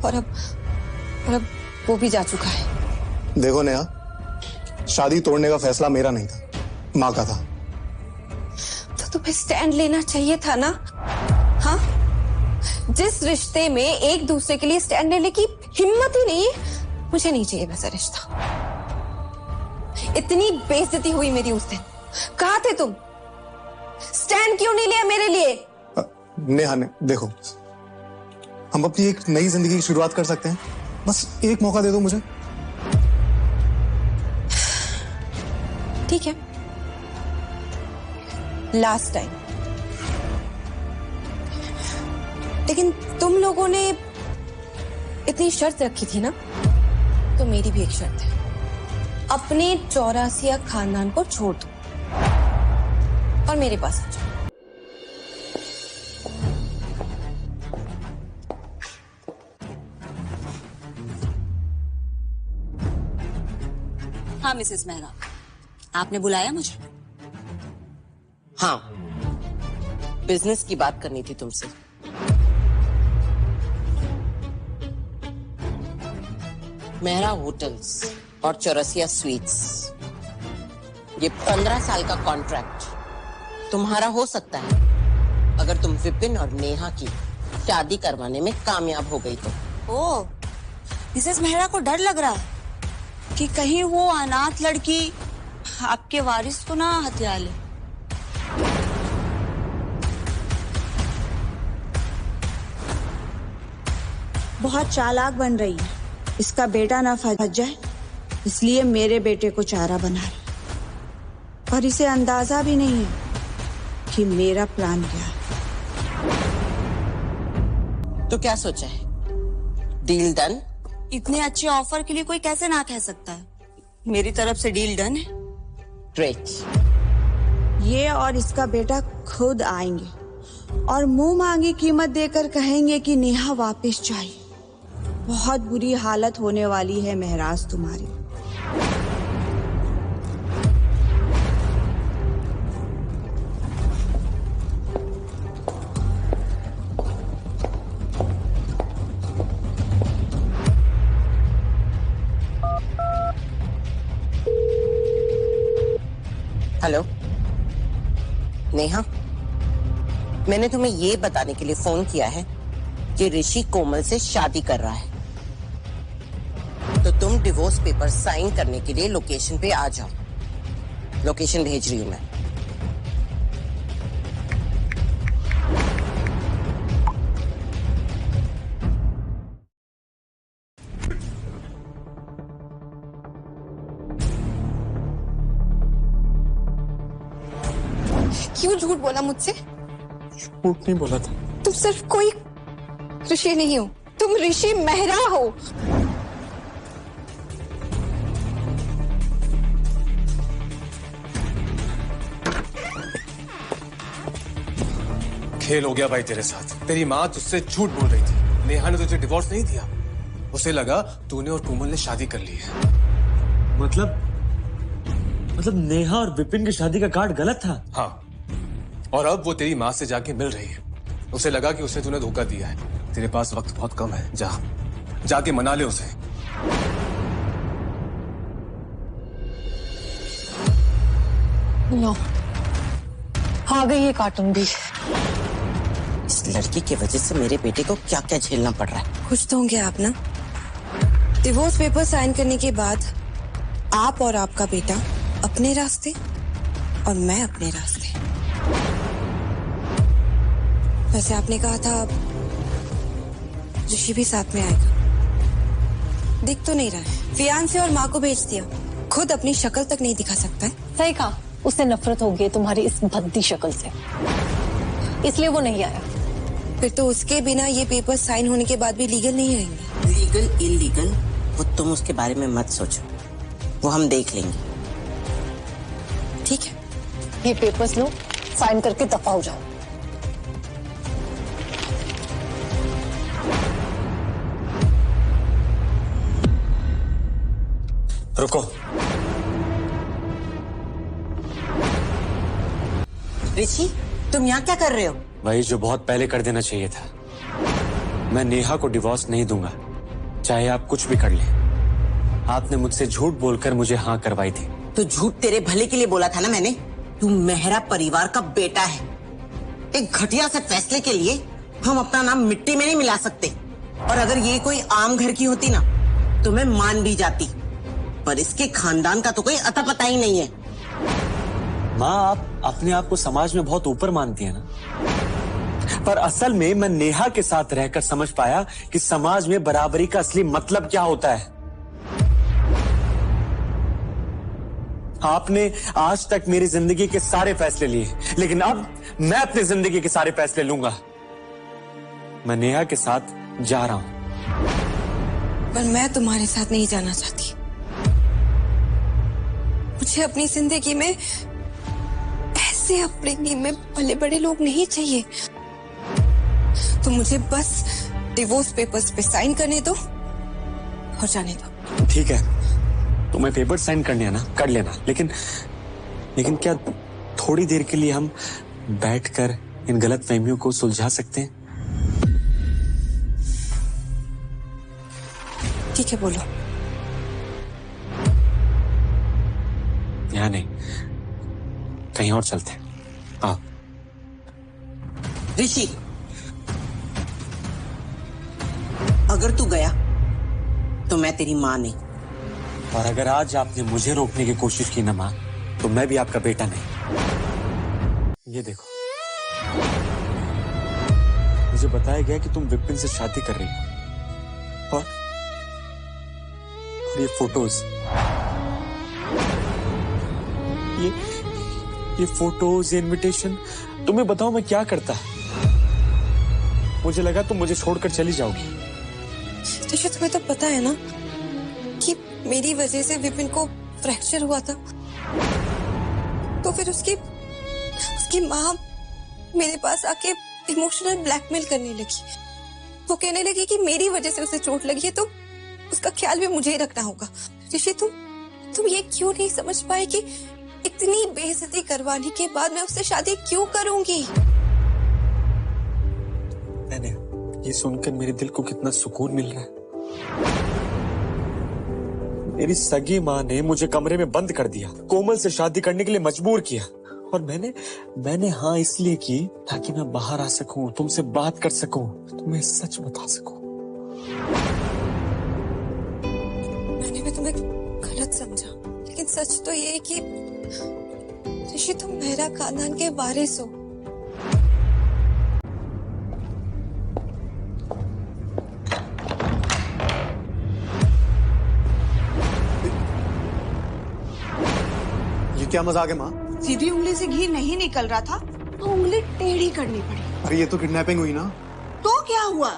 और अब वो भी जा चुका है। देखो नेहा, शादी तोड़ने का फैसला मेरा नहीं था, माँ का था। तो तुम्हें स्टैंड लेना चाहिए था ना? हाँ, जिस रिश्ते में एक दूसरे के लिए स्टैंड लेने की हिम्मत ही नहीं है, मुझे नहीं चाहिए वैसा रिश्ता। इतनी बेइज्जती हुई मेरी उस दिन। कहाँ थे तुम? स्टैंड क्यों नहीं लिया मेरे लिए? नेहा ने देखो, हम अपनी एक नई जिंदगी की शुरुआत कर सकते हैं, बस एक मौका दे दो मुझे। ठीक है, लास्ट टाइम। लेकिन तुम लोगों ने इतनी शर्त रखी थी ना, तो मेरी भी एक शर्त है, अपने चौरासिया खानदान को छोड़ दो और मेरे पास आ जाओ। हाँ मिसेस मेहरा, आपने बुलाया मुझे? हाँ, बिजनेस की बात करनी थी तुमसे। मेहरा होटल्स और चौरसिया स्वीट्स, ये 15 साल का कॉन्ट्रैक्ट तुम्हारा हो सकता है अगर तुम विपिन और नेहा की शादी करवाने में कामयाब हो गई तो। ओ, मिसेस मेहरा को डर लग रहा है कि कहीं वो अनाथ लड़की आपके वारिस को ना हथिया ले। बहुत चालाक बन रही है, इसका बेटा ना फंस जाए, इसलिए मेरे बेटे को चारा बना रही। और इसे अंदाजा भी नहीं है कि मेरा प्लान क्या है। तो क्या सोचा है? Deal done? इतने अच्छे ऑफर के लिए कोई कैसे ना कह सकता है? मेरी तरफ से डील डन है। ग्रेट। ये और इसका बेटा खुद आएंगे और मुंह मांगी कीमत देकर कहेंगे कि नेहा वापस चाहिए। बहुत बुरी हालत होने वाली है महराज तुम्हारी। हेलो नेहा, मैंने तुम्हें ये बताने के लिए फोन किया है कि ऋषि कोमल से शादी कर रहा है, तो तुम डिवोर्स पेपर साइन करने के लिए लोकेशन पे आ जाओ। लोकेशन भेज रही हूं मैं। क्यों झूठ बोला मुझसे? झूठ नहीं बोला था। तुम सिर्फ कोई ऋषि नहीं हो, तुम ऋषि मेहरा हो। खेल हो गया भाई तेरे साथ। तेरी माँ तुझसे झूठ बोल रही थी। नेहा ने तुझे डिवोर्स नहीं दिया, उसे लगा तूने और कोमल ने शादी कर ली है। मतलब नेहा और विपिन की शादी का कार्ड गलत था? हाँ, और अब वो तेरी माँ से जाके मिल रही है। उसे लगा कि उसने तूने धोखा दिया है। तेरे पास वक्त बहुत कम है, जाके मना ले उसे। लो, आ गई ये कार्टून भी। इस लड़की की वजह से मेरे बेटे को क्या क्या झेलना पड़ रहा है। खुश तो होंगे आप ना? डिवोर्स पेपर साइन करने के बाद आप और आपका बेटा अपने रास्ते और मैं अपने रास्ते। वैसे आपने कहा था ऋषि भी साथ में आएगा, दिख तो नहीं रहा है। फियांसे और माँ को भेज दिया, खुद अपनी शक्ल तक नहीं दिखा सकता है। सही कहा, उससे नफरत हो गई तुम्हारी इस भद्दी शक्ल से, इसलिए वो नहीं आया। फिर तो उसके बिना ये पेपर साइन होने के बाद भी लीगल नहीं रहेंगे। लीगल इलीगल वो तुम उसके बारे में मत सोचो, वो हम देख लेंगे। ठीक है, ये पेपर्स लो, साइन करके दफा हो जाओ। रुको। ऋषि, तुम यहाँ क्या कर रहे हो? वही जो बहुत पहले कर देना चाहिए था। मैं नेहा को डिवोर्स नहीं दूंगा, चाहे आप कुछ भी कर लें। आपने मुझसे झूठ बोलकर मुझे हाँ करवाई थी, तो झूठ तेरे भले के लिए बोला था ना मैंने। तू मेहरा परिवार का बेटा है। एक घटिया से फैसले के लिए हम अपना नाम मिट्टी में नहीं मिला सकते। और अगर ये कोई आम घर की होती ना तो मैं मान भी जाती, पर इसके खानदान का तो कोई अता पता ही नहीं है। माँ, आप अपने आप को समाज में बहुत ऊपर मानती है ना, पर असल में मैं नेहा के साथ रहकर समझ पाया कि समाज में बराबरी का असली मतलब क्या होता है। आपने आज तक मेरी जिंदगी के सारे फैसले लिए, लेकिन अब मैं अपनी जिंदगी के सारे फैसले लूंगा। मैं नेहा के साथ जा रहा हूं। पर मैं तुम्हारे साथ नहीं जाना चाहती। मुझे अपनी जिंदगी में ऐसे अपने में भले बड़े लोग नहीं चाहिए। तो मुझे बस डिवोर्स पेपर्स पे साइन करने दो और जाने दो। ठीक है, तुम्हें पेपर साइन करने हैं ना, कर लेना, लेकिन क्या थोड़ी देर के लिए हम बैठकर इन गलतफहमियों को सुलझा सकते हैं? ठीक है, बोलो। यहाँ नहीं, कहीं और चलते हैं। आओ। ऋषि, अगर तू गया तो मैं तेरी माँ नहीं। और अगर आज आपने मुझे रोकने की कोशिश की ना माँ, तो मैं भी आपका बेटा नहीं। ये देखो, मुझे बताया गया कि तुम विपिन से शादी कर रही हो, और ये फोटोज, ये फोटोज, ये इनविटेशन, तुम्हें बताओ मैं क्या करता। मुझे लगा तुम मुझे छोड़कर चली जाओगी। ऋषि, तुम्हें तो पता है ना कि मेरी वजह से विपिन को फ्रैक्चर हुआ था। तो फिर उसकी माँ मेरे पास आके इमोशनल ब्लैकमेल करने लगी। वो कहने लगी कि मेरी वजह से उसे चोट लगी है तो उसका ख्याल भी मुझे ही रखना होगा। ऋषि, तुम ये क्यों नहीं समझ पाए कि इतनी बेइज्जती करवाने के बाद मैं उससे शादी क्यों करूंगी? मैंने ये सुनकर मेरे दिल को कितना सुकून मिल रहा है। मेरी सगी माँ ने मुझे कमरे में बंद कर दिया, कोमल से शादी करने के लिए मजबूर किया, और मैंने हाँ इसलिए की ताकि मैं बाहर आ सकूं, तुमसे बात कर सकूं, तुम्हें सच बता सकूं। मैंने भी तुम्हें गलत समझा, लेकिन सच तो ये है कि ऋषि, तुम मेहरा खानदान के वारिस हो। क्या मजाक है माँ? सीधी उंगली से घी नहीं निकल रहा था तो उंगली टेढ़ी करनी पड़ी। अरे ये तो किडनैपिंग हुई ना। तो क्या हुआ?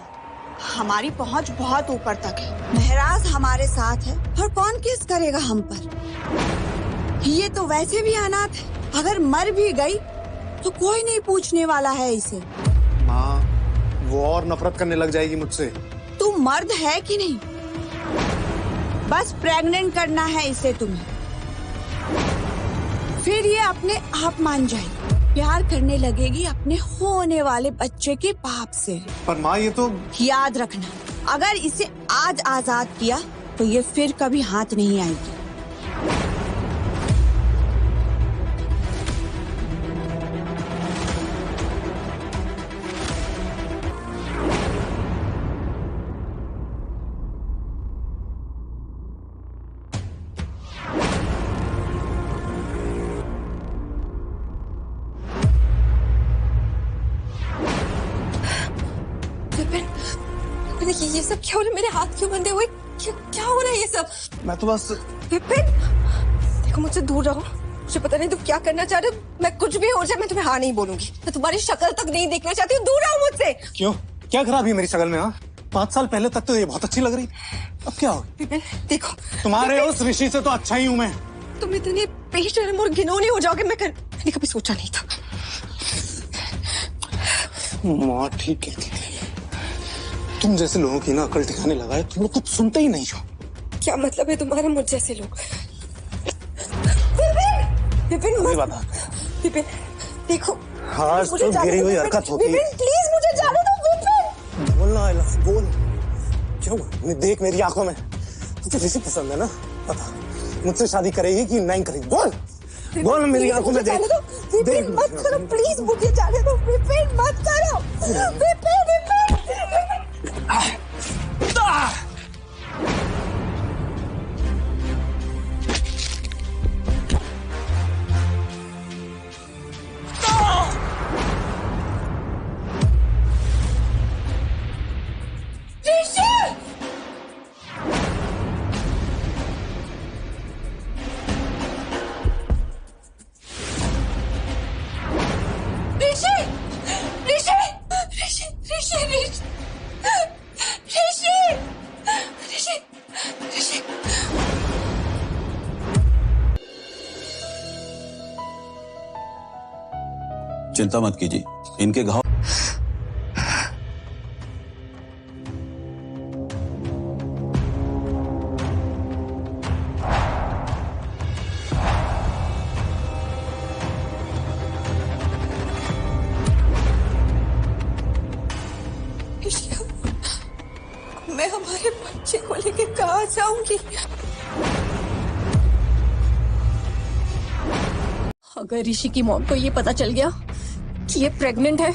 हमारी पहुंच बहुत ऊपर तक है। महराज हमारे साथ है और कौन केस करेगा हम पर? ये तो वैसे भी अनाथ है, अगर मर भी गई तो कोई नहीं पूछने वाला है इसे। माँ, वो और नफरत करने लग जाएगी मुझसे। तू मर्द है कि नहीं? बस प्रेग्नेंट करना है इसे तुम्हें, फिर ये अपने आप मान जाएगी, प्यार करने लगेगी अपने होने वाले बच्चे के बाप से। पर माँ, ये तो याद रखना, अगर इसे आज आजाद किया तो ये फिर कभी हाथ नहीं आएगी। ये सब क्या हो रहा है? मेरे हाथ क्यों बंधे हुए? क्या हो रहा है ये सब? मैं तो बस विपिन, देखो मुझसे दूर रहो। मुझे पता नहीं तुम क्या करना चाह रहे हो। मैं कुछ भी हो जाए मैं तुम्हें हाँ नहीं बोलूंगी। मैं तुम्हारी शक्ल तक नहीं देखना चाहती हूँ। दूर रहो मुझसे। क्यों? क्या खराबी है मेरी शक्ल में? हाँ, 5 साल पहले तक तो ये बहुत अच्छी लग रही, अब क्या हो? विपिन देखो, तुम्हारे उस ऋषि से तो अच्छा ही हूँ मैं। तुम इतने बेशर्म और घिनौने हो जाओगे मैंने कभी सोचा नहीं था। माँ ठीक है, तुम जैसे लोगों की ना अकल ठिकाने लगा है, तुम लोग कुछ सुनते ही नहीं हो। क्या मतलब है तुम्हारा मुझ जैसे लोग? विपिन विपिन देखो, आज तो गिरी हुई हरकत होती है। विपिन प्लीज मुझे जाने दो। विपिन बोलना है, बोल। क्या हुआ? देख मेरी आंखों में, तुझे ऋषि पसंद है ना? बता, मुझसे शादी करेगी कि नहीं करेगी? बोल बोल, मेरी आंखों में देख। विपिन मत करो प्लीज, मुझे जाने दो। विपिन मत करो। विपिन विपिन चिंता मत कीजिए, इनके घाव मैं हमारे बच्चे को लेके कहाँ जाऊंगी? अगर ऋषि की मॉम को ये पता चल गया कि ये प्रेग्नेंट है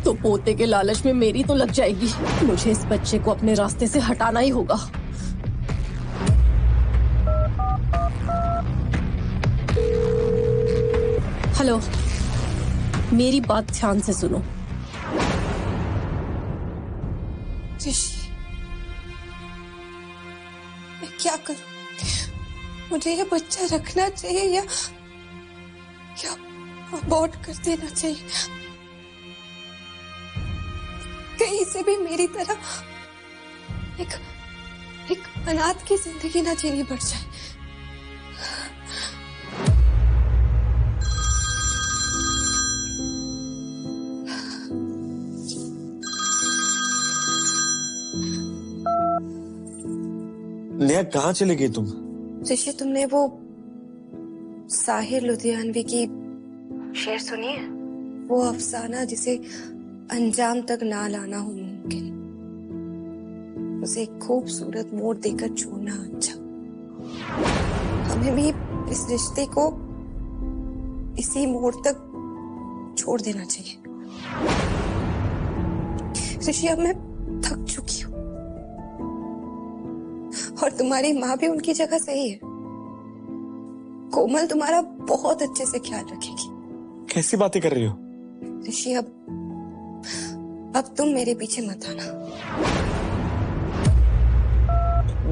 तो पोते के लालच में मेरी तो लग जाएगी। मुझे इस बच्चे को अपने रास्ते से हटाना ही होगा। हेलो, मेरी बात ध्यान से सुनो। ऋषि, मैं क्या करूं? मुझे ये बच्चा रखना चाहिए या अबॉर्ट कर देना चाहिए? कहीं से भी मेरी तरह एक अनाथ की जिंदगी ना जीनी पड़ जाए। नेहा, कहाँ चली गई तुम? ऋषि, तुमने वो साहिर लुधियानवी की शेर सुनी है? वो अफसाना जिसे अंजाम तक ना लाना हो मुमकिन, उसे एक खूबसूरत मोड़ देकर छोड़ना अच्छा। हमें भी इस रिश्ते को इसी मोड़ तक छोड़ देना चाहिए। ऋषि, अब मैं थक चुकी हूँ और तुम्हारी माँ भी उनकी जगह सही है। कोमल तुम्हारा बहुत अच्छे से ख्याल रखेगी। कैसी बातें कर रही हो? ऋषि, अब तुम मेरे पीछे मत आना।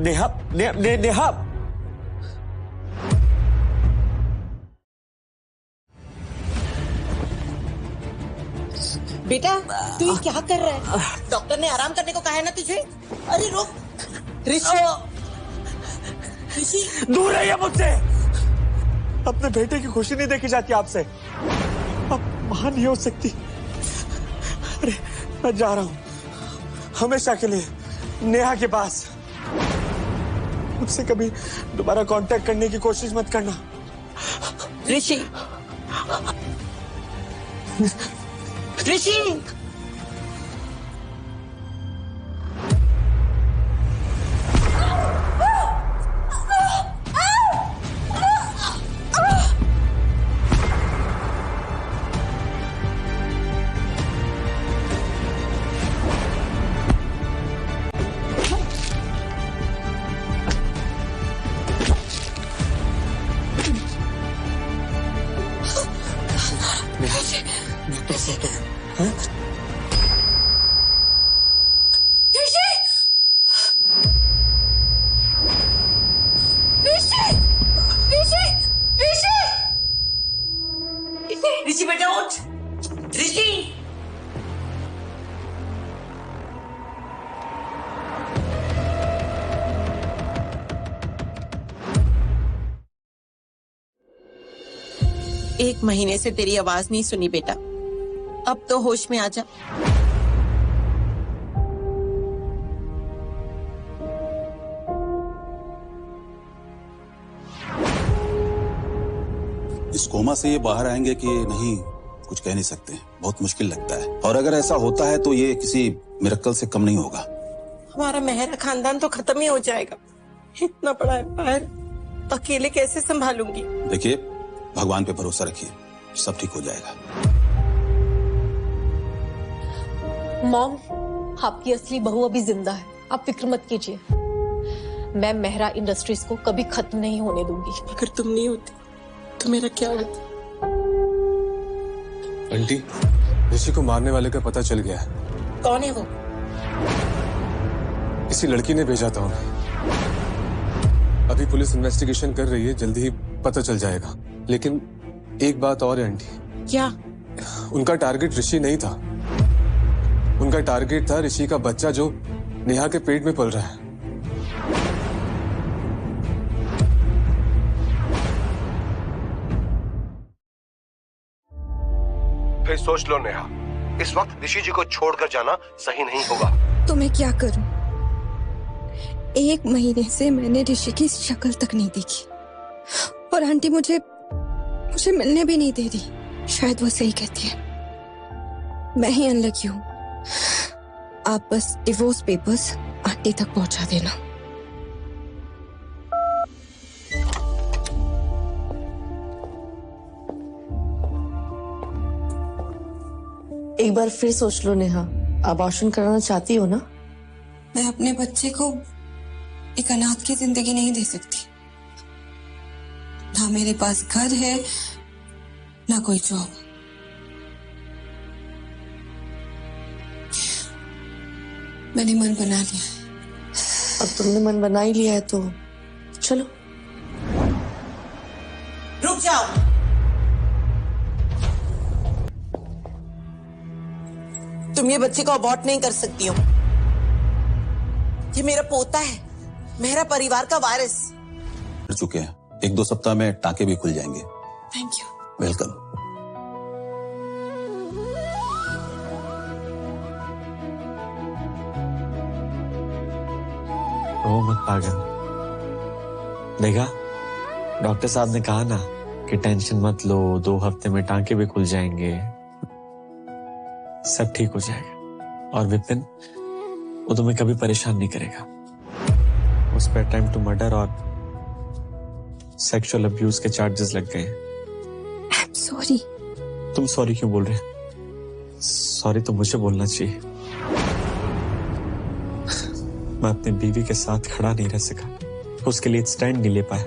नेहा, नेहा। बेटा, तू ये क्या कर रहा है? डॉक्टर ने आराम करने को कहा है ना तुझे? अरे रुक। ऋषि, दूर रहिए मुझसे। अपने बेटे की खुशी नहीं देखी जाती आपसे। अब मां नहीं हो सकती। अरे मैं जा रहा हूं हमेशा के लिए नेहा के पास। मुझसे कभी दोबारा कांटेक्ट करने की कोशिश मत करना। ऋषि, ऋषि, ऋषि बेटा उठ। ऋषि, एक महीने से तेरी आवाज नहीं सुनी बेटा, अब तो होश में आ जा। इस कोमा से ये बाहर आएंगे कि नहीं कुछ कह नहीं सकते, बहुत मुश्किल लगता है। और अगर ऐसा होता है तो ये किसी मिरेकल से कम नहीं होगा। हमारा मेहरा खानदान तो खत्म ही हो जाएगा। इतना बड़ा एम्पायर अकेले कैसे संभालूंगी? देखिए, भगवान पे भरोसा रखिए, सब ठीक हो जाएगा। मॉम, आपकी असली बहू अभी जिंदा है, आप फिक्र मत कीजिए। मैं मेहरा इंडस्ट्रीज को कभी खत्म नहीं होने दूंगी। अगर तुम नहीं होती तो मेरा क्या होता? आंटी, ऋषि को मारने वाले का पता चल गया है। कौन है वो? किसी लड़की ने भेजा था उन्हें। अभी पुलिस इन्वेस्टिगेशन कर रही है, जल्दी ही पता चल जाएगा। लेकिन एक बात और है आंटी। क्या? उनका टारगेट ऋषि नहीं था, उनका टारगेट था ऋषि का बच्चा जो नेहा के पेट में पल रहा है। फिर सोच लो नेहा, इस वक्त ऋषि जी को छोड़कर जाना सही नहीं होगा। तो मैं क्या करूं? 1 महीने से मैंने ऋषि की शक्ल तक नहीं देखी और आंटी मुझे मिलने भी नहीं दे रही। शायद वो सही कहती है, मैं ही अनलकी हूं। आप बस डिवोर्स पेपर्स आंटी तक पहुंचा देना। एक बार फिर सोच लो नेहा, अबॉर्शन कराना चाहती हो ना? मैं अपने बच्चे को एक अनाथ की जिंदगी नहीं दे सकती। ना मेरे पास घर है, ना कोई जॉब। मैंने मन बना लिया है। अब तुमने मन बना ही लिया है तो चलो। रुक जाओ। तुम ये बच्चे को अबॉर्ट नहीं कर सकती हो। ये मेरा पोता है, मेरा परिवार का वारिस। कर चुके हैं, 1-2 सप्ताह में टांके भी खुल जाएंगे। Thank you. वेलकम। रो मत पागल। देखा, डॉक्टर साहब ने कहा ना कि टेंशन मत लो, 2 हफ्ते में टांके भी खुल जाएंगे, सब ठीक हो जाएगा। और विपिन, वो तुम्हें कभी परेशान नहीं करेगा। उस पर अटेम्प्ट टू मर्डर और सेक्सुअल अब्यूज के चार्जेस लग गए। आई एम सॉरी। तुम सॉरी क्यों बोल रहे? सॉरी तो मुझे बोलना चाहिए। मैं अपनी बीवी के साथ खड़ा नहीं रह सका, उसके लिए स्टैंड नहीं ले पाया।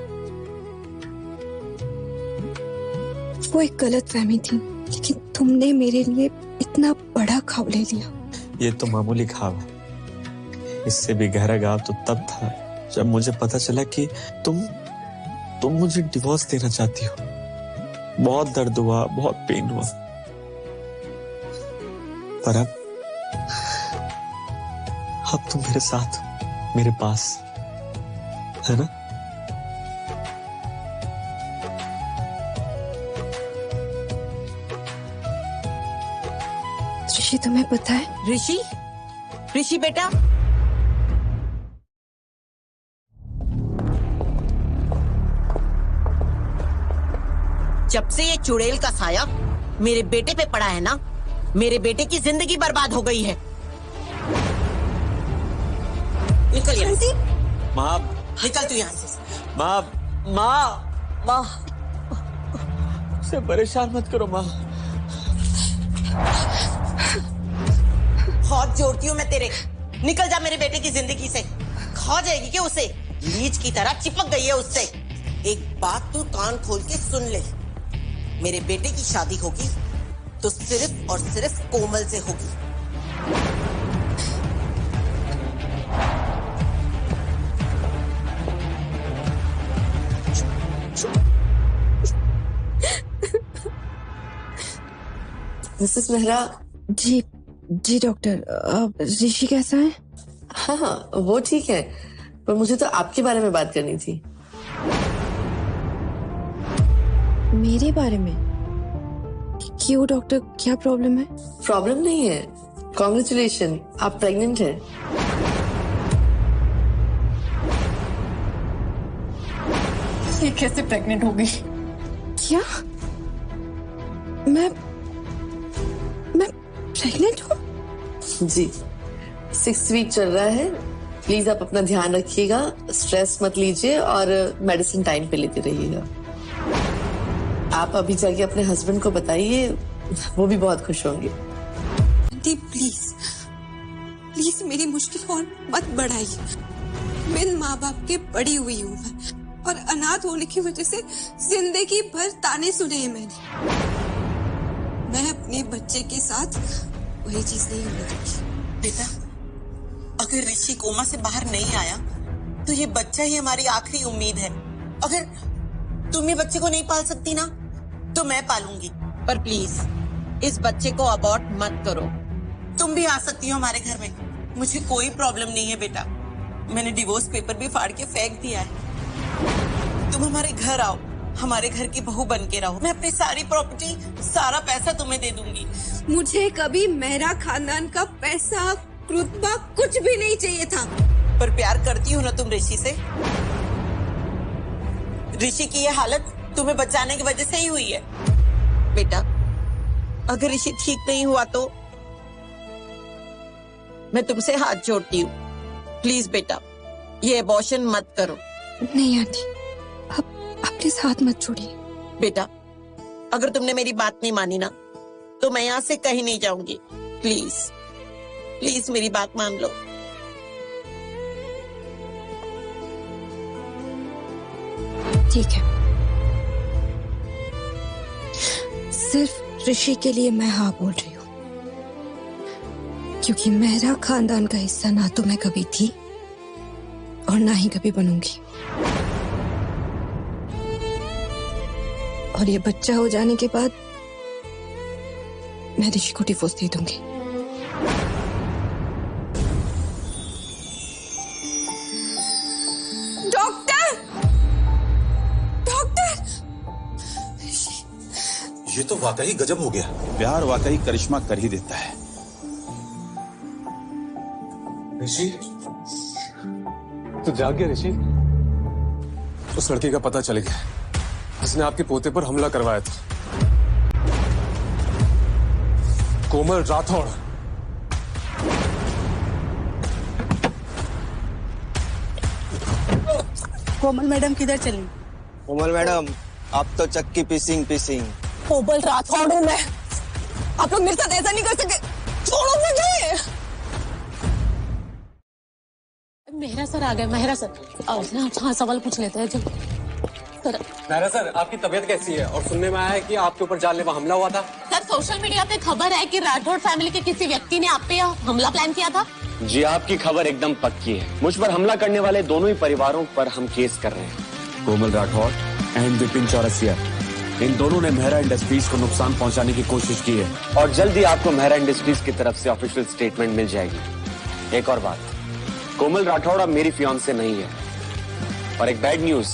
वो एक गलत फहमी थी, लेकिन तुमने मेरे लिए इतना बड़ा घाव ले लिया। ये तो मामूली घाव है, इससे भी गहरा घाव तो तब था जब मुझे पता चला कि तुम मुझे डिवोर्स देना चाहती हो। बहुत दर्द हुआ, बहुत पेन हुआ, पर अब तुम मेरे साथ, मेरे पास है ना? ऋषि, तुम्हें पता है? ऋषि बेटा, जब से ये चुड़ैल का साया मेरे बेटे पे पड़ा है ना, मेरे बेटे की जिंदगी बर्बाद हो गई है। निकल यहाँ से। माँ, निकल तू यहाँ से। माँ, उसे परेशान मत करो माँ। हाथ जोड़ती हूँ मैं तेरे। निकल जा मेरे बेटे की जिंदगी से। खा जाएगी क्या उसे? लीच की तरह चिपक गई है उससे। एक बात तू कान खोल के सुन ले, मेरे बेटे की शादी होगी तो सिर्फ और सिर्फ कोमल से होगी। मिसेस मेहरा। जी डॉक्टर, ऋषि कैसा है? हाँ, वो ठीक है, पर मुझे तो आपके बारे में बात करनी थी। मेरे बारे में? क्यों डॉक्टर, क्या प्रॉब्लम है? प्रॉब्लम नहीं है, कॉन्ग्रेचुलेशन, आप प्रेग्नेंट हैं। ये कैसे प्रेग्नेंट हो गई? क्या? मैं प्रेग्नेंट हूँ? जी, 6 वीक चल रहा है, प्लीज आप अपना ध्यान रखिएगा, स्ट्रेस मत लीजिए और मेडिसिन टाइम पे लेते रहिएगा। आप अभी जाके अपने हस्बैंड को बताइए, वो भी बहुत खुश होंगे। आंटी प्लीज प्लीज मेरी मुश्किल और मत बढ़ाइए। मैं माँ बाप के बड़ी हुई हूँ और अनाथ होने की वजह से जिंदगी भर ताने सुने हैं मैंने। मैं अपने बच्चे के साथ वही चीज नहीं होने दूंगी। बेटा, अगर ऋषि कोमा से बाहर नहीं आया तो ये बच्चा ही हमारी आखिरी उम्मीद है। अगर तुम ये बच्चे को नहीं पाल सकती ना तो मैं पालूंगी, पर प्लीज इस बच्चे को अबॉर्ट मत करो। तुम भी आ सकती हो हमारे घर में, मुझे कोई प्रॉब्लम नहीं है बेटा। मैंने डिवोर्स पेपर भी फाड़ के फेंक दिया है। तुम हमारे घर आओ, हमारे घर की बहू बन के रहो। मैं अपनी सारी प्रॉपर्टी, सारा पैसा तुम्हें दे दूंगी। मुझे कभी मेरा खानदान का पैसा, रुतबा कुछ भी नहीं चाहिए था। पर प्यार करती हो ना तुम ऋषि से? ऋषि की ये हालत तुम्हें बचाने की वजह से ही हुई है। बेटा, अगर ऋषि ठीक नहीं हुआ तो मैं तुमसे हाथ जोड़ती हूँ। प्लीज बेटा, ये अबॉर्शन मत करो। नहीं आंटी, आप प्लीज हाथ मत छोड़िए। बेटा, अगर तुमने मेरी बात नहीं मानी ना तो मैं यहाँ से कहीं नहीं जाऊंगी। प्लीज प्लीज मेरी बात मान लो। ठीक है, सिर्फ ऋषि के लिए मैं हाँ बोल रही हूँ, क्योंकि मेरा खानदान का हिस्सा ना तो मैं कभी थी और ना ही कभी बनूंगी। और ये बच्चा हो जाने के बाद मैं ऋषि को डिवोर्स दे दूंगी। Doctor, doctor! ये तो वाकई गजब हो गया। प्यार वाकई करिश्मा कर ही देता है। ऋषि, तो जाग गया ऋषि? उस लड़की का पता चल गया जिसने आपके पोते पर हमला करवाया था। कोमल राठौड़। कोमल मैडम किधर चली? कोमल मैडम, आप तो चक्की पीसिंग। कोमल राठौड़ हूँ मैं। आप लोग मेरे साथ ऐसा नहीं कर सकते। छोड़ो मुझे। मेहरा सर आ गए। मेहरा सर, हाँ सवाल पूछ लेते हैं। जब सर, मेहरा सर, आपकी तबीयत कैसी है? और सुनने में आया है कि आपके ऊपर जानलेवा हमला हुआ था। सर, सोशल मीडिया पे खबर है कि राठौड़ फैमिली के किसी व्यक्ति ने आप पे हमला प्लान किया था। जी, आपकी खबर एकदम पक्की है। मुझ पर हमला करने वाले दोनों ही परिवारों पर हम केस कर रहे हैं। कोमल राठौड़ एंड विपिन चौरसिया, इन दोनों ने मेहरा इंडस्ट्रीज को नुकसान पहुंचाने की कोशिश की है और जल्द ही आपको मेहरा इंडस्ट्रीज की तरफ से ऑफिशियल स्टेटमेंट मिल जाएगी। एक और बात, कोमल राठौड़ अब मेरी फियांसे नहीं है। और एक बैड न्यूज,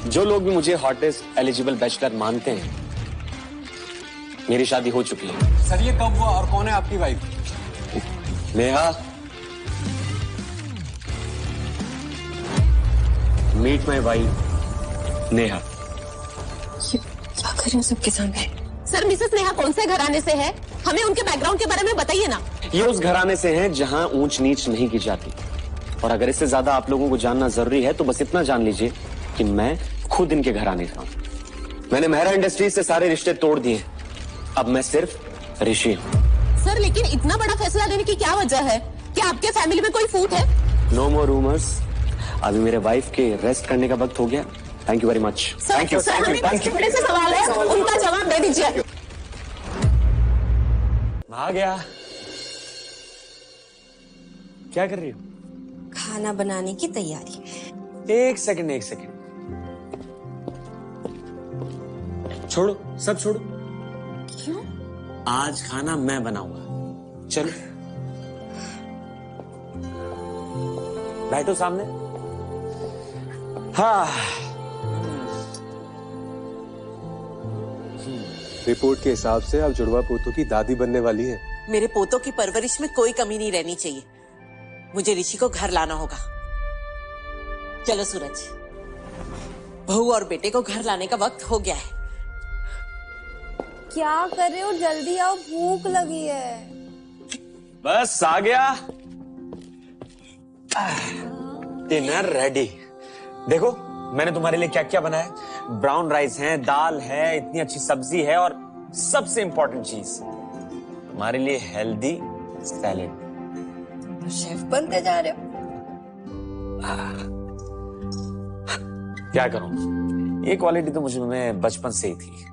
जो लोग भी मुझे हॉटेस्ट एलिजिबल बैचलर मानते हैं, मेरी शादी हो चुकी है। सर, ये कब हुआ और कौन है आपकी wife? Neha, meet my wife Neha. क्या कर रहे हो सबके सामने? सर, मिसेस नेहा कौन से घराने से है? हमें उनके बैकग्राउंड के बारे में बताइए ना। ये उस घराने से हैं जहां ऊंच नीच नहीं की जाती। और अगर इससे ज्यादा आप लोगों को जानना जरूरी है तो बस इतना जान लीजिए कि मैं खुद इनके घराने का हूं। मैंने मेहरा इंडस्ट्रीज से सारे रिश्ते तोड़ दिए। अब मैं सिर्फ ऋषि हूं। सर, लेकिन इतना बड़ा फैसला लेने की क्या वजह है? क्या आपके फैमिली में कोई फूट है? नो मोर रूमर्स। अभी मेरे वाइफ के रेस्ट करने का वक्त हो गया। Thank you very much. Thank you. बड़े से सवाल है, उनका जवाब दे दीजिए। आ गया। क्या कर रही हो? खाना बनाने की तैयारी। एक सेकंड। छोड़ो, सब छोड़ो। क्यों? आज खाना मैं बनाऊंगा। चलो बैठो सामने। हाँ, रिपोर्ट के हिसाब से आप जुड़वा पोतों की दादी बनने वाली हैं। मेरे पोतों की परवरिश में कोई कमी नहीं रहनी चाहिए। मुझे ऋषि को घर लाना होगा। चलो सूरज, बहू और बेटे को घर लाने का वक्त हो गया है। क्या कर रहे हो? जल्दी आओ, भूख लगी है। बस आ गया। Dinner ready. देखो मैंने तुम्हारे लिए क्या क्या बनाया। ब्राउन राइस है, दाल है, इतनी अच्छी सब्जी है और सबसे इंपॉर्टेंट चीज तुम्हारे लिए हेल्दी सैलेड। शेफ बनते जा रहे हो। क्या करूं, ये क्वालिटी तो मुझे में बचपन से ही थी।